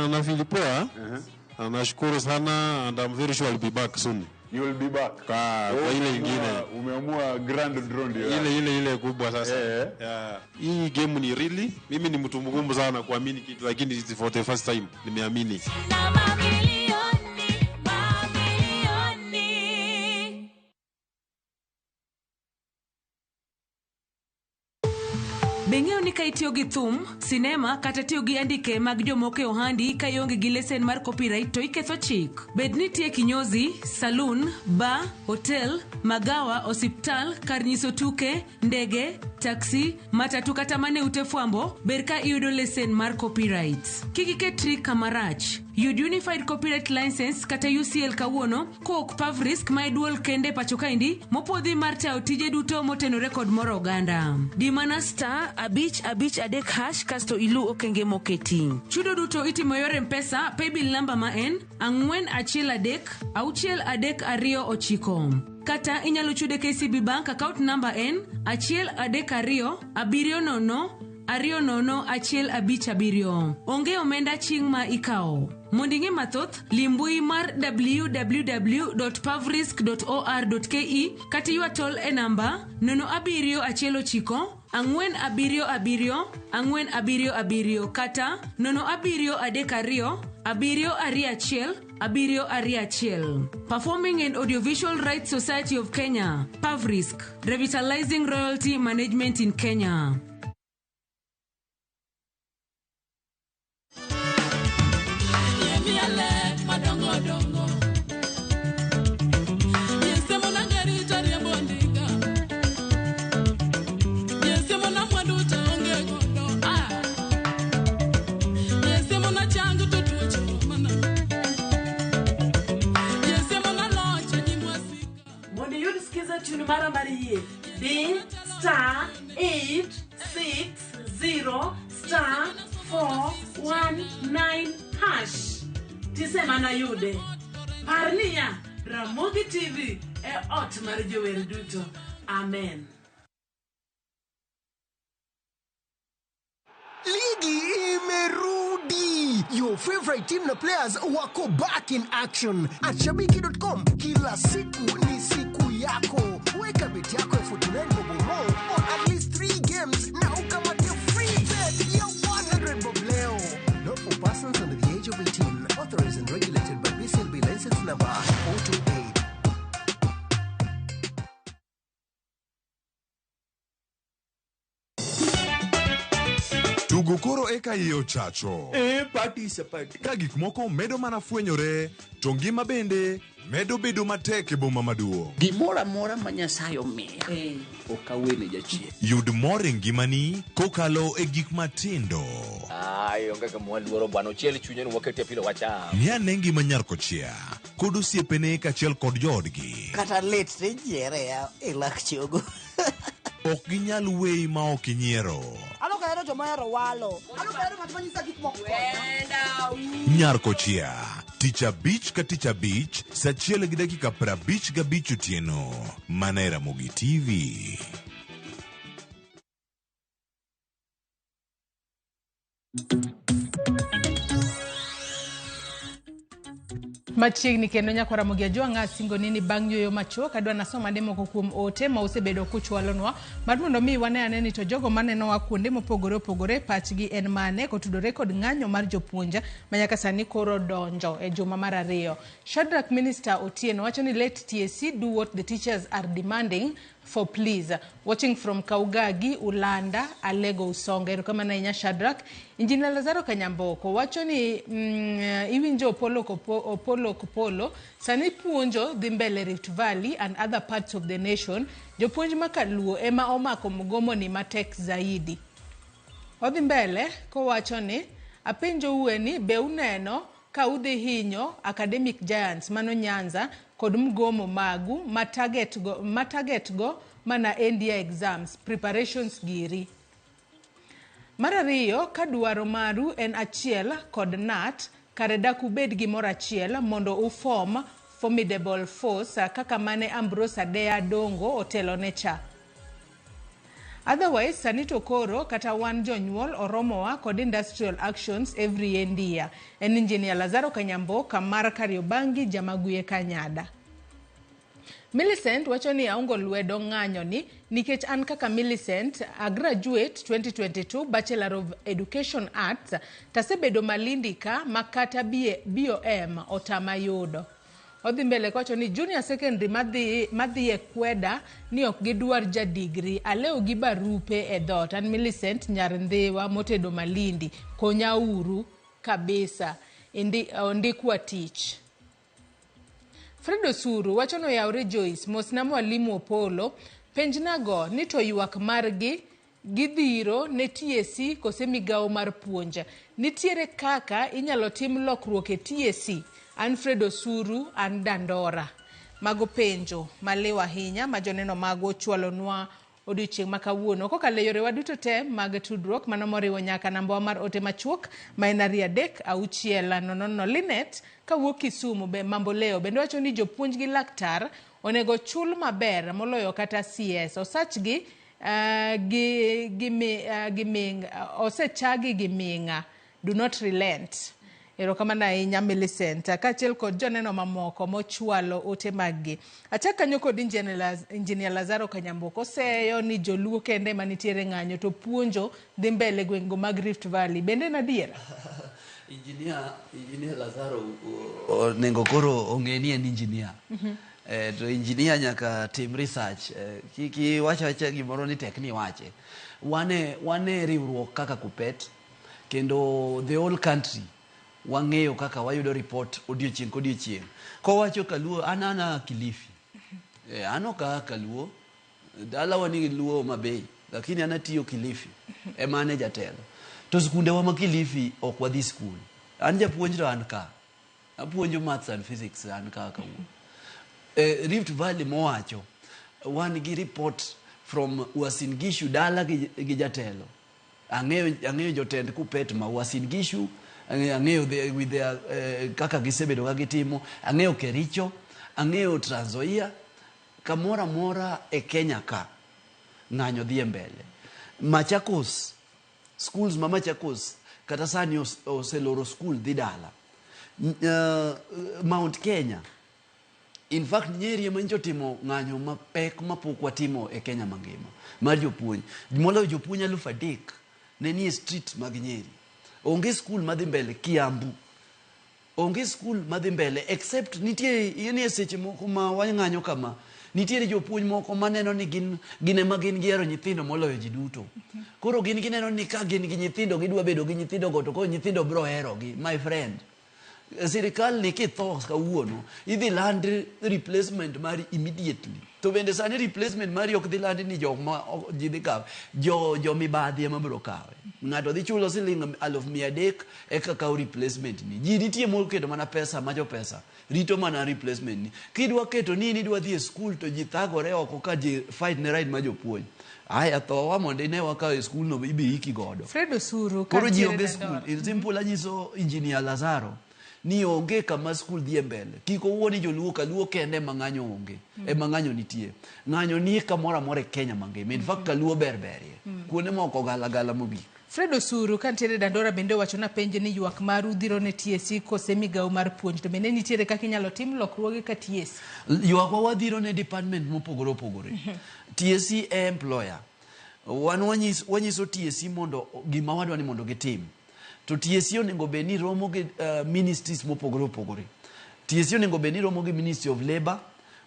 Nafili poa. Nashukuru sana and I'm very sure I'll be back soon. You will be back. Kwa ile ingine. Umeamua grand drone ndio. Ile kubwa sasa. Hii game ni really mimi ni mtu mgumu sana kuamini kitu lakini it's for the first time nimeamini. Beng'eyo ni ka itiyo gi thum, sinema kata tiyo gi andike mag jomoke ohandi ka ionge gi lesen mar copyright to iketho chik. Bed ni tie kinyozi, saloon, bar, hotel, magawa, osiptal, kar nyiso tuke, ndege, taxi, matatu kata mane ute fwambo, ber ka iyudo lesen mar copyright. Kik trick kamarach. Yud Unified Copyright License kata UCL kawuono kok Pavrisk ma iduol kende pacho kaindi mopodhi mar tao tije duto motenore kod moro oganda. Dimana star abich adek hash kasto ilu okenge moketi. Chudo duto itimo yore M-Pesa, paybill number ma en 413-632-9. Kata inyalo chude KCB Bank account number en 132-700-20157. Onge omenda ching ma ikao. Mondinge mathoth, limbui mar www.pavrisk.or.ke kati yua tol e namba 070777477 kata 0732722 Performing and Audiovisual Rights Society of Kenya, Pavrisk, revitalizing royalty management in Kenya. Mara Marie D star 860 star 419 hash tisema na yude parnia Ramogi TV e ot mar jower duto. Amen. Ligi imerudi. Your favorite team na players wako back in action. At Shabiki.com, kila siku ni siku yako. Weka beti yako ya 49 bob more on at least 3 games na ukamate free bet ya 100 bob leo. Not for persons under the age of 18. Authorized and regulated by BCLB license number 428. Tugo koro eka iye ochacho. Participate. Ka gik moko medo mana fwenyore, to ngima bende medo bedo matek e boma maduong'. Gimoro amora ma Nyasaye omiya ok awene jachien. Yud mor e ngimani kokalo e gik matindo. Onge ka mwaluoro bwana ochiel chunye waketie pilo wacha. Miane ngima Nyarkochia kod osiepene kaachiel kod joodgi. Kata lit tijiere ya e lak chogo. Ok ginyal weyi ma ok inyiero. Alokahero joma hero walo. Alokahero ng'at manyisa gik moko. Nyarkochia, tich abich ka tich abich, saa 1:55 otieno. Mana e Ramogi TV. Machiegni kendo nyako Ramogi Ajwang' singo nini bang' yueyo machuok. Adwa nasoma moko kuom ote ma osebedo kuchwalonwa mar mondo mi wane ni to jogo manenowa kuonde mopogore opogore pachgi en mane kotudore kod ng'anyo mar jopuonja manyaka sani koro donjo e juma mar 2. Shadrack Minister Otieno wacho ni let TSC do what the teachers are demanding for, please. Watching from Kaugagi, Ulanda, Alego Usonga. Erokamana inya Shadrack. Engineer Lazaro Kanyamboko wacho ni iwinjo Opolo Kopolo sani puonjo dhi mbele Rift Valley and other parts of the nation. Jopuonj makaluo ema omako mgomo ni matek zaidi. Odhi mbele kowacho ni apenjo ueni be uneno ka udhi hinyo academic giants mano Nyanza kod mgomo magu matarget go mana NDA exams preparations giri. Mar ariyo ka dwaro maru en achiel kod NAT kare dak ubed gimoro achiel mondo uform formidable force kaka mane Ambrose Adea Dongo otelo ne cha. Otherwise, sanito koro kata wan jonyuol oromowa kod industrial actions every year. En Engineer Lazaro Kanyamboka mar Kariobangi Jamaguye Kanyada. Millicent wacho ni aungo lwedo ng'anyo ni nikech an kaka Millicent a graduate 2022 Bachelor of Education Arts tasebedo Malindi ka makata BOM otama yudo. Odhi mbele kwacho ni junior secondary madhi e kweda ni ok gidwar ja degree aleo gi barupe e dhot. An Millicent Nyarndhewa motedo Malindi konya uru kabisa ndikwa tich. Fredo Suru wacho no yaure Joyce mosna mwalimu Opolo penjnago ni to ywak margi gidhiro ne TSC kose migawo mar puonja. Nitiere kaka inyalo tim lokruok e TSC. Fredo Suru an Dandora. Mago penjo malewa hinya majoneno mago chwalonwa odiochieng' makawuono kokalo yore waduto te mag tudruok mano moriwo nyaka namba mar ote machuok ma en 33600. Linet kawuok Kisumu be mambo leo bende wacho ni jopuonj gi laktar onego chul maber moloyo kata CS. Osachgi osechagi gi minga. Do not relent. Erokamana ahinya Millicent kaachiel kod joneno mamoko mochwalo ote maggi. Achak kanyo kod Engineer Lazaro Kanyamboko oseyo ni joluo kende manitiere ng'anyo to puonjo dhi mbele gwengo mag Rift Valley. Bende nadiera? Engineer Lazaro nengo koro ong'eni en engineer. To engineer nyaka tim research. Kiki wacha gimoro ni tek ni wache. Wane riwruok kaka Kupet kendo the whole country wang'eyo kaka wayudo report odiochieng' kodiochieng'. Kowacho Kaluo anana Kilifi. Ano ka Kaluo dala wani Luo Mabei lakini anatiyo Kilifi. Emane jatelo. To skunde wa ma Kilifi ok wadhi school. An japuonjra an ka. Apuonjo maths and physics an ka kawuono. Rift Valley mowacho wan gi report from Uasin Gishu dala gi jatelo. Ang'eyo jotend Kupet ma Uasin Gishu. Ang'eyo with their kaka gisebedo ka gitimo. Ang'eyo Kericho. Ang'eyo Trans Nzoia. Kamora mora e Kenya ka. Ng'anyo dhi mbele. Machakos. Schools ma Machakos. Kata sani oseloro school dhi dala. Mount Kenya. In fact, Nyeri ema timo ng'anyo mapek mapok watimo e Kenya mangima. Mar jopuonj. Moloyo jopuonj 3,000 ne nie street mag Nyeri. Onge school madhi mbele Kiambu. Onge school madhi mbele except nitie seche moko ma wang'anyo kama. Nitiere jopuonj moko maneno ni gin ema gin giero nyithindo moloyo ji duto. Koro gin gineno ni ka gin gi nyithindo gidwa bedo gi nyithindo go to ko nyithindo bro herogi. My friend, sirikal ni kitho kawuono idhi land replacement mari immediately. To bende sani replacement mari ok dhi land ni jok ma ji dhi kawe, jo mibadhi ema biro kawe. Ng'ato dhi chulo siling 300,000 eka kaw replacement ni. Ji nitie moketo mana pesa ma jo pesa rito mana replacement ni. Kidwa keto ni idwa dhi e school to ji thagore oko ka ji fight ne right ma jopuonj. Aya thowa mondo ine wakaw e school no ibi iki godo. Fredo Suru koro ji onge school. In simple anyiso engineer Lazaro ni onge kama school dhie mbele. Kiko uoni joluo kaluo kende mang'anyo onge. Mang'anyo nitie. Ng'anyo ni kamora more Kenya mangima. In fact kaluo berberie. Kuone moko gala mogik. Fredo Suru kantiere Dandora bende wachona penje ni ywak maru dhiro ne TSC kose migawo mar puonj to bende nitiere kaka inyalo tim lokruoge ka TSC. Ywak wa dhiro ne department mopogore opogore. TSC e employer. Wan wanyiso TSC mondo gima wadwa ni mondo gitim. To TSC onego bed ni romo gi ministries mopogore opogore. TSC onego bed ni romo gi Ministry of Labour,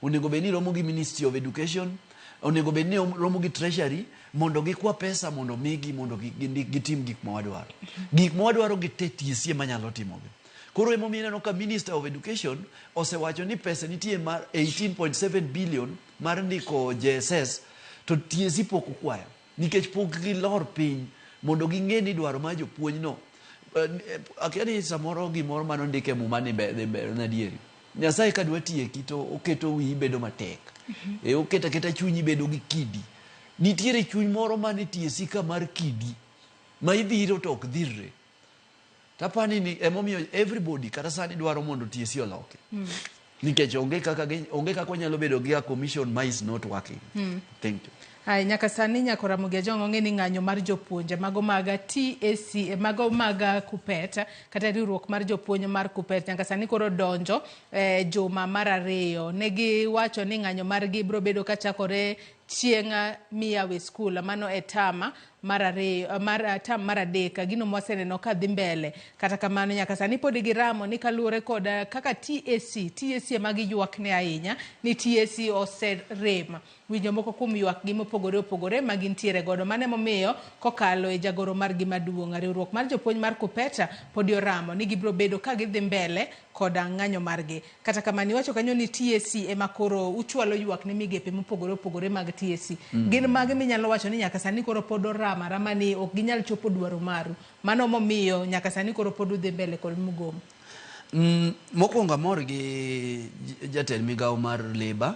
onego bed ni romo gi Ministry of Education, onego bed ni romo gi Treasury mondo gikwa pesa mondo migi mondo gitim gik ma wadwaro. Gik ma wadwaro gite TSC ema nyalo timogi. Koro emo mineno ka Minister of Education osewacho ni pesa nitie mar 18.7 billion mar ndiko JSS to TSC pok okwayo nikech pok gilor piny mondo ging'e ni dwaro ma jopuonj no. Akiani samoro gimoro mano ndike muma ni be na dieri. Nyasaye kadwa tieki to oketo wi bedo matek. Oketa chunyi bedo gi kidi. Nitiere chuny moro mane TSC ka mar kidi ma idhiro to ok dhirre. Tapani ni emomiyo everybody kata sani dwaro mondo TSC oloke. Nikech onge kaka onyalo bedo gi a commission ma is not working. Thank you. Ai nyaka sani nyako Ramogi Ajongo ng'e ni ng'anyo mar jopuonje mago maga TSC mago maga Kupet kata riwruok mar jopuonje mar Kupet nyaka sani koro donjo juma mar 2 negi wacho ni ng'anyo mar gi bro bedo ka chakore chienga miyawe skula mano etama mar 2 tam mar 3 gino mwaseneno ka dhi mbele kata kamano nyaka sani pod giramo ni kaluore kod kaka TSC magi ywak ne ahinya ni TSC oserem winjo moko kuom ywak gi mopogore opogore magintiere godo mane momiyo kokalo e jagoro mar gi maduong' riwruok mar jopuonj mar Kupeta pod yoramo ni gibro bedo ka gidhi mbele kod ng'anyo margi kata kamani wacho kanyo ni TSC ema koro uchwalo ywak ne migepe mopogore opogore mag TSC gin mage minyalo wacho ni nyaka sani koro pod rama ni ok ginyal chopo dwaro maru mano momiyo nyaka sani koro pod udhi mbele kod mugomo. Mokwongo amor gi jatend migawo mar Labour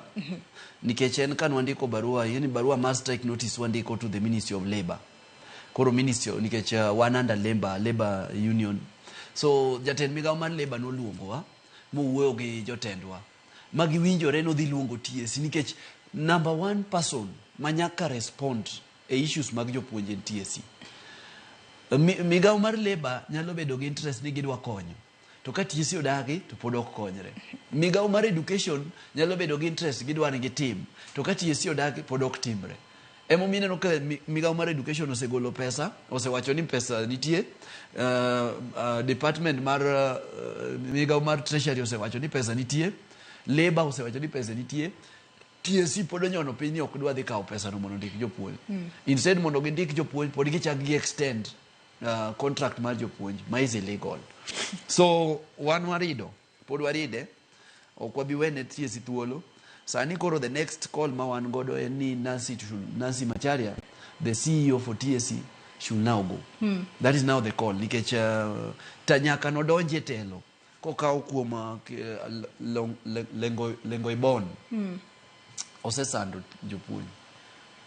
nikech en kan wandiko barua yani barua mar strike notice wandiko to the Ministry of Labour. Koro ministry nikech one under Labour Union. So jatend migawo mar Labour noluongowa mowuoyo gi jotendwa magi winjore no dhi luongo TSC nikech number 1 person manyaka respond e issues mag jopuonje TSC. Migawo mar Labour nyalo bedo gi interest ni gidwa konyo to ka TSC odagi to pod ok konyre. Migawo mar Education nyalo bedo gi interest gidwa ni gitim to ka TSC odagi pod ok timre. Emo mineno ka migawo mar Education osegolo pesa, osewacho ni pesa nitie, department mar migawo mar Treasury osewacho ni pesa nitie, Labour osewacho ni pesa nitie. TSC pod onyono piny ni ok dwa dhi kawo pesa no mondo ndik jopuonj. Instead mondo gindik jopuonj pod gichak gi extend contract mar jopuonj ma is illegal. So wan warido pod waride ok wabi wene TSC thuolo. Sani koro the next call ma wan godo en ni Nancy Macharia, the CEO for TSC, should now go. That is now the call nikech tanyaka no donje telo kokaw kuom lengo ibon. Osesando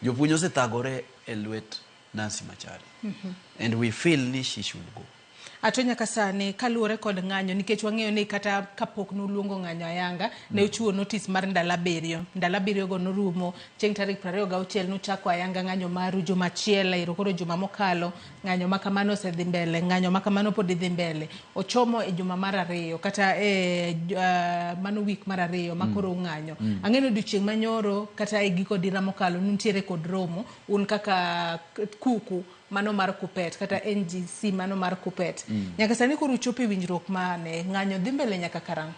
jopuonj osethagore e lwet Nancy Macharia. And we feel ni she should go. Atonya kasane kaluore kod ng'anyo nikech wang'eyo ni kata kapok noluongo ng'anyo ayanga ne uchiwo notice mar ndala 7 go norumo chieng' tarik 26 nochako ayanga ng'anyo maru juma achiel iro koro juma mokalo ng'anyo makamano osedhi mbele ng'anyo makamano pod dhi mbele ochomo e juma mar 2 kata mano week mar 2 makoro ng'anyo ang'eno odiochieng' manyoro kata e giko dira mokalo nitiere kod romo un kaka kuku mano mar Kupet kata NGC mano mar Kupet. Nyaka sani koro chopi winjruok mane ng'anyo dhi mbele nyaka karang.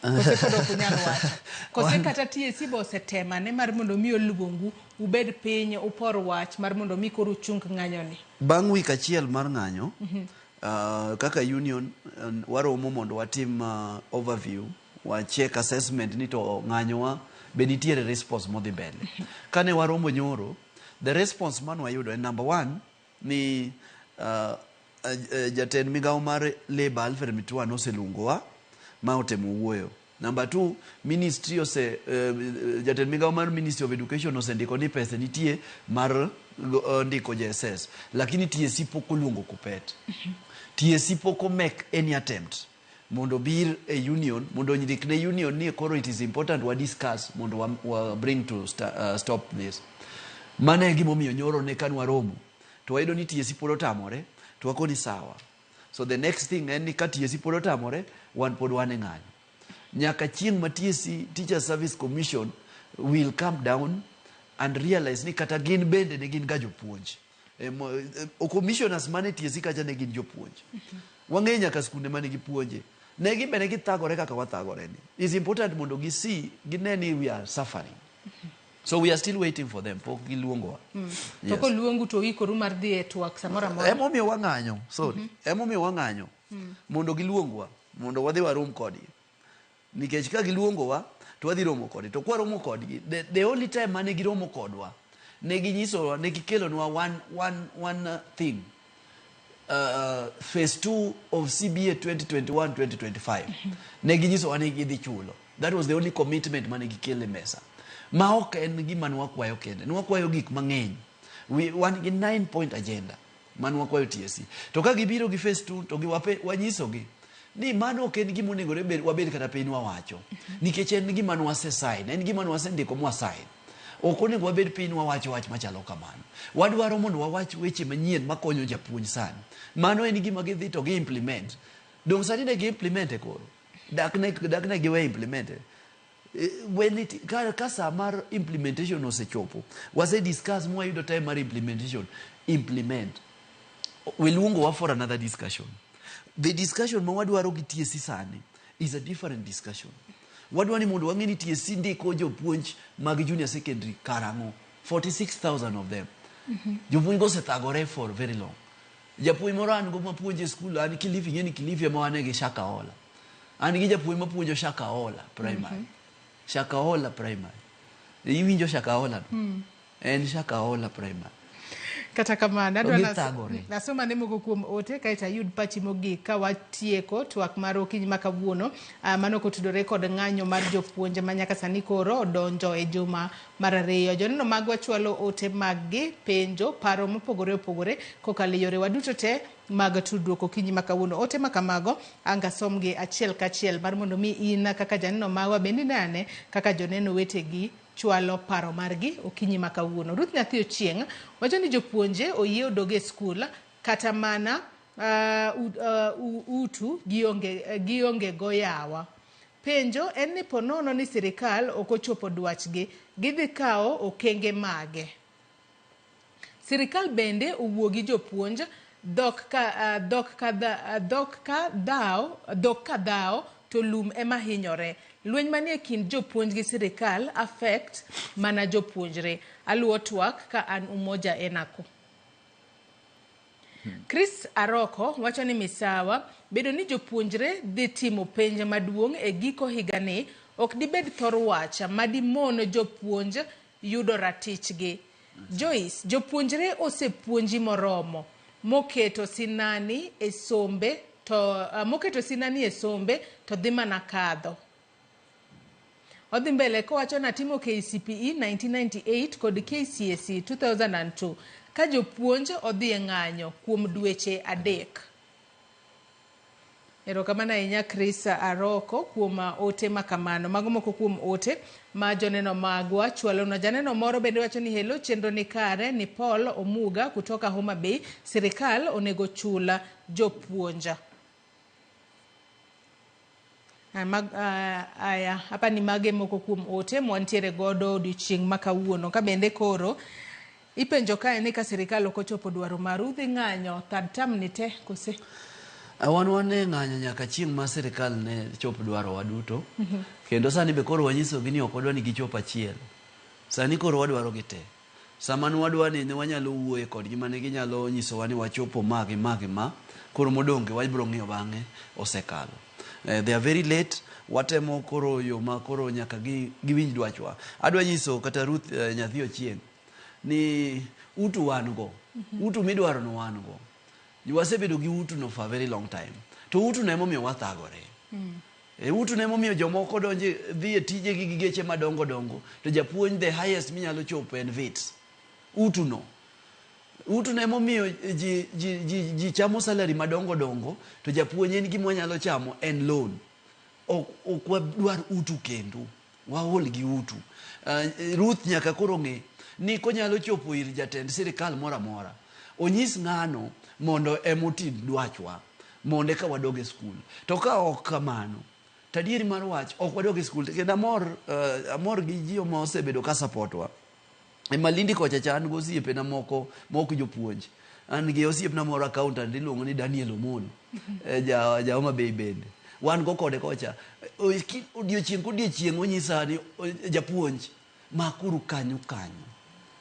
Kose pod ok unyal wacho. Kose kata TSC bo osetema ne mar mondo mi oluongu ubed piny upor wach mar mondo mi koro chung ng'anyoni. Bang' week achiel mar ng'anyo, kaka union waromo mondo watim overview, wa check assessment ni to ng'anyowa be nitiere response modhi mbele. Kane waromo nyoro, the response man wayudo en number 1 ni jatend migawo mar Labour Alfred Mutua noseluongowa ma otemo wuoyo. Number 2, ministry jatend migawo mar Ministry of Education osendiko ni pesa nitie mar ndiko JSS, lakini TSC pok oluongo Kuppet. TSC pok make any attempt mondo bir a union, mondo nyikne union ni koro it is important we discuss mondo wa bring to stop this. Mane gimomiyo nyoro ne kan waromo to wayudo ni TSC pod otamore, to wakoni sawa. So the next thing en ni ka TSC pod otamore, wan pod wan e ng'anyo. Nyaka chieng' ma TSC Teacher Service Commission will come down and realize ni kata gin bende ne gin ga jopuonj. Commissioners mane TSC kacha ne gin jopuonj. Wang'e nyaka skunde mane gipuonje. Ne gibene githagore kaka wathagore ni. It's important mondo gisi gineni we are suffering. So we are still waiting for them. Pok giluongowa. To ko luongu to ikoru mar dhi e twak samoro amora. Emomiyo wang'anyo. Sorry. Emomiyo wang'anyo. Mondo giluongowa, mondo wadhi warom kodgi. Nikech ka giluongowa to wadhi romo kodgi. To kwa romo kodgi, the only time mane giromo kodwa, ne ginyisowa, ne gikelonwa one thing. Phase 2 of CBA 2021-2025. Ne ginyisowa ne gidhi chulo. That was the only commitment mane gikele mesa. Ma ok en gima nwakwayo kende. Nwakwayo gik mang'eny. Wan gi 9-point agenda man wakwayo TSC. To ka gibiro gi phase 2 to wanyisogi ni mano ok en gima onego wabed kata piny wawacho. Nikech en gima nwasesign, en gima nwasendiko mwasign. Ok onego wabed piny wawacho wach machalo kamano. Wadwaro mondo wawach weche manyien makonyo japuonj sani. Mano en gima gidhi to gi implement. Dong sani ne gi implement e koro. Dakne giwe implement. When it kasa mar implementation osechopo, wase discuss mwayudo time mar implement. Weluongowa for another discussion. The discussion ma wadwaro gi TSC sani is a different discussion. Wadwani mondo wang'e ni TSC ndiko jopuonj mag junior secondary karang'o. 46,000 of them. Jopuonj go osethagore for very long. Japuonj moro an go mapuonje school, an Kilifi, ng'eni Kilifi ema wane gi Shakahola. An gi japuonj mapuonjo Shakahola primary. Shakahola primary. Iwinjo Shakahola? En Shakahola primary. Kata kamano nasoma ne moko kuom ote kaita yud pachi mogik ka watieko twak mar okinyi makawuono mano kotudore kod ng'anyo mar jopuonje manyaka sani koro donjo e juma mar 2. Joneno magwa chwalo ote maggi penjo paro mopogore opogore kokalo yore waduto te mag tudruok okinyi makawuono. Ote makamago anga somgi achiel kachiel mar mondo mi in kaka janeno magwa bendi nane kaka joneno wetegi chwalo paro margi okinyi makawuono. Ruth Nyathi Ochieng' wacho ni jopuonje oyie odoge skul kata mana utu gionge goyawa. Penjo en ni ponono ni sirikal ok ochopo dwachgi, gidhi kawo okenge mage. Sirikal bende owuogi jopuonj dok ka dhao to lum ema hinyore. Lweny manie kind jopuonj gi sirikal affect mana jopuonjre. Aluo twak ka an Umoja Enako. Chris Aroko wacho ni misawa bedo ni jopuonjre dhi timo penj maduong' e giko higani ok dibed thor wach madimono jopuonj yudo ratichgi. Joyce, jopuonjre osepuonji moromo moketo sinani e sombe to dhi mana kadho. Odhi mbele kowacho na timo KCPE 1998 kod KCSE 2002 ka jopuonj odhi e ng'anyo kuom dweche 3. Erokamano ahinya Chris Aroko kuom ote makamano. Mago moko kuom ote ma joneno magwa chwalo na janeno moro bende wacho ni hello chenro ni kare ni Paul Omuga kutoka Homa Bay. Sirikal onego chula jopuonja. Aya hapa ni mage moko kuom ote mwantiere godo odiochieng' makawuono ka bende koro ipenjo kae ni ka sirikal ok ochopo dwaro maru dhi ng'anyo third term ni te kose. wane ng'anyo nyaka chieng' ma sirikal ne chop dwaro waduto. Kendo sani be koro wanyiso gi ni ok wadwa ni gichop achiel. Sani koro wadwaro gi te. Sama wadwa ni ne wanyalo wuoye kodgi mane ginyalo nyiso wa ni wachopo magi. Koro modonge wabiro ng'iyo bang'e osekalo. They are very late. Watemo koro yo ma koro nyaka giwinj dwachwa. Adwa nyiso kata Ruth nyathi Ochieng' ni utu wan go. Utu midwaro no wan go. Wasebedo gi utu no for a very long time. To utu no emomiyo wathagore. Utu no emomiyo jomoko donje dhi e tije gi geche madongo dongo. To japuonj the highest minyalo chopo en VET. Utu no emomiyo ji chamo salary madongo dongo. To japuonj en gima nyalo chamo en loan. Ok wadwar utu kendo. Waol gi utu. Ruth nyaka koro ng'e ni konyalo chopo ir jatend sirikal mora mora. Onyis ng'ano mondo emotim dwachwa mondo ka wadoge skul. To ka ok kamano tadieri mar wach ok wadoge skul. Kendo amor gi ji ma osebedo ka supportwa. Malindi kocha chan go osiepena moko jopuonj. An gi osiepna moro accountant iluongo ni Daniel Omolo. Ja Homa Bay bende. Wan go kode kocha. Odiochieng' onyisa ni japuonj makuru kanyo.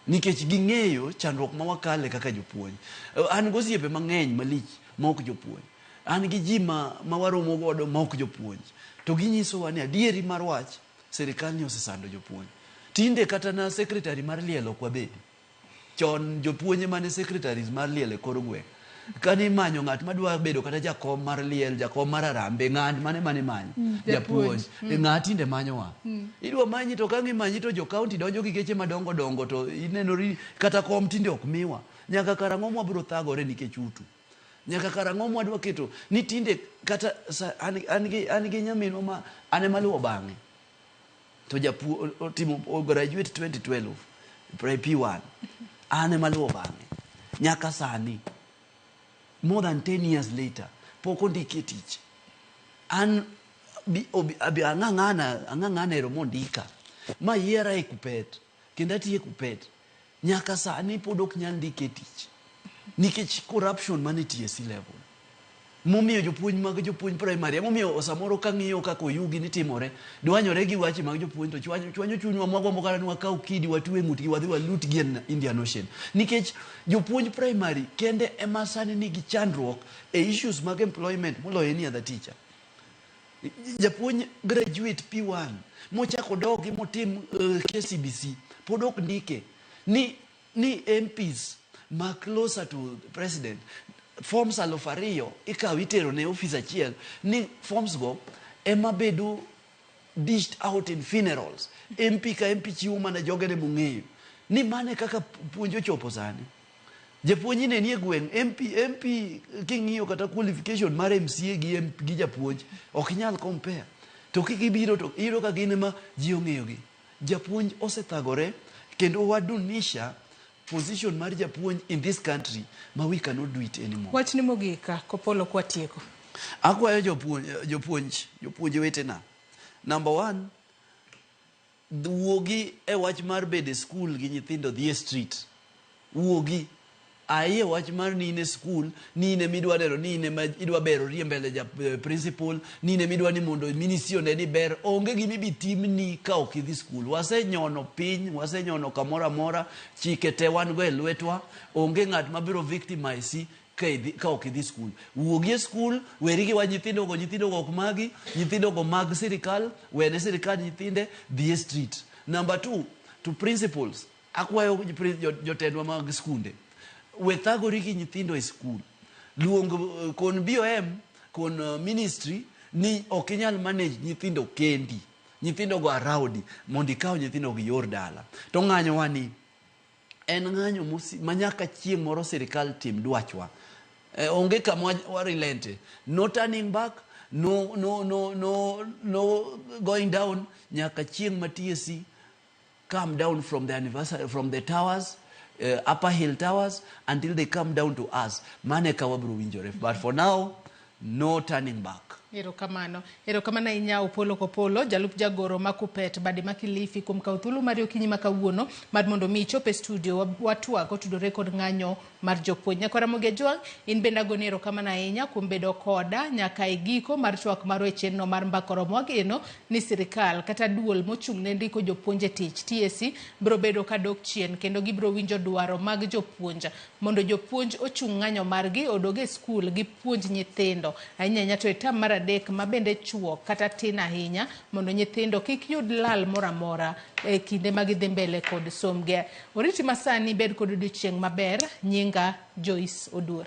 Nikech ging'eyo chandruok ma wakale kaka jopuonj. An go osiepe mang'eny malich ma ok jopuonj. An gi ji ma waromo godo ma ok jopuonj. To ginyiso wa ni adieri mar wach sirikal ni osesando jopuonj. Tinde kata na secretary mar liel ok wabedi. Chon jopuonje mane secretaries mar liel e kor gweng'. Kani manyo ng'at madwa bedo kata jakom mar liel, jakom mar arambe, ng'at mane manyo japuonj. Ng'at inde manyo wa. Idwa manyi to ka ng'imanyi to jo county donjo gi geche madongo dongo to inenori kata kom tinde ok miwa. Nyaka karang'o wabiro thagore nikech utu. Nyaka karang'o wadwa keto ni tinde kata an gi nyaminwa ma ane maluwo bang'e. To timo graduate 2012 P1. Ane maluwo bang'e. Nyaka sani. More than 10 years later, poko ndike tich. An ang'ang'ana ero mondika. Ma yiera e kupet. Kendo atiye kupet. Nyaka sani pod ok nyal ndike tich. Nikech corruption mane TSC level. Momiyo jopuonj primary. Momiyo samoro kang'iyo kako yugi ni timore. Dwanyore gi wache mag jopuonj to chwanyo chunywa mwagombo kara ni wakau kidi watue ng'utgi wadhi walut gi Indian Ocean. Nikech jopuonj primary kende ema sani nigi chandruok e issues mag employment moloyo any other teacher. Japuonj graduate P1 mochako dogi motim KCBC pod ok ndike ni MPs ma closer to president. Forms 2,000 ikaw itero ne office achiel ni forms go ema bedo dished out in funerals. MP ka MP chiwo mana jogene mong'eyo. Ni mane kaka puonj ochopo sani. Japuonj ne nie gweng' MP king'iyo kata qualification mar MCA gi japuonj ok nyal compare. To kikibiro to iro ka gine ma ji ong'eyogi. Japuonj osethagore kendo wadunisha position mar japuonj in this country ma we cannot do it anymore. Wach ni mogika kopolo kwa tieko. Akwayo jopuonj wetena. Number 1, wuogi e wach mar bede school gi nyithindo dhi e street. Wuogi aye wach mar nine school, nine midwa dero, nine ma idwa bero riembele ja principal, nine midwa ni mondo minisio ne ni ber, onge gimi bitimni ka ok idhi school. Wasenyono piny, wasenyono kamora mora, chike te wan go e lwetwa, onge ng'at mabiro victimize ka ok idhi school. Wuogi e school, weri gi wa nyithindo go ok magi, nyithindo go mag sirikal, wene sirikal nyithinde, dhi e street. Number 2, to principals, akwayo jotendwa mag skunde. Wethagori gi nyithindo e school. Luong kon BOM, kon ministry ni ok inyal manage nyithindo kendi. Nyithindo go around mondo ikaw nyithindo gi yor dala. To ng'anyo wani en ng'anyo manyaka chieng' moro sirikal tim dwachwa. Onge kama warilente. No turning back, no going down. Nyaka chieng' ma TSC come down from the towers, Upper Hill Towers, until they come down to us. Mane kawabro winjore. But for now, no turning back. Erokamano inya Opolo Kopolo, jalup jagoro makupet badi makilifi kum kauthulu Mario Kinyi makawuono mar mondo mi chope studio watwako tudore kod ng'anyo mar jopuonj. Nyakora Mogejwang, in benda gonero kamana inya kum bedo koda nyaka igiko mar twak maro e chenno mar mbakoro mwageno ni sirikal kata duol mochung' ne ndiko jopuonje tich TSC bro bedo kadok chien kendo gibro winjo dwaro mag jopuonj mondo jopuonj ochung' ng'anyo margi odoge skul gi puonj nyithindo ahinya to etam mar adek mabende chuo kata tin ahinya mondo nyithindo kik yud lal moramora e kinde magidhi mbele kod somge. Oriti masani bed kod odiochieng' maber. Nyinga Joyce Oduor.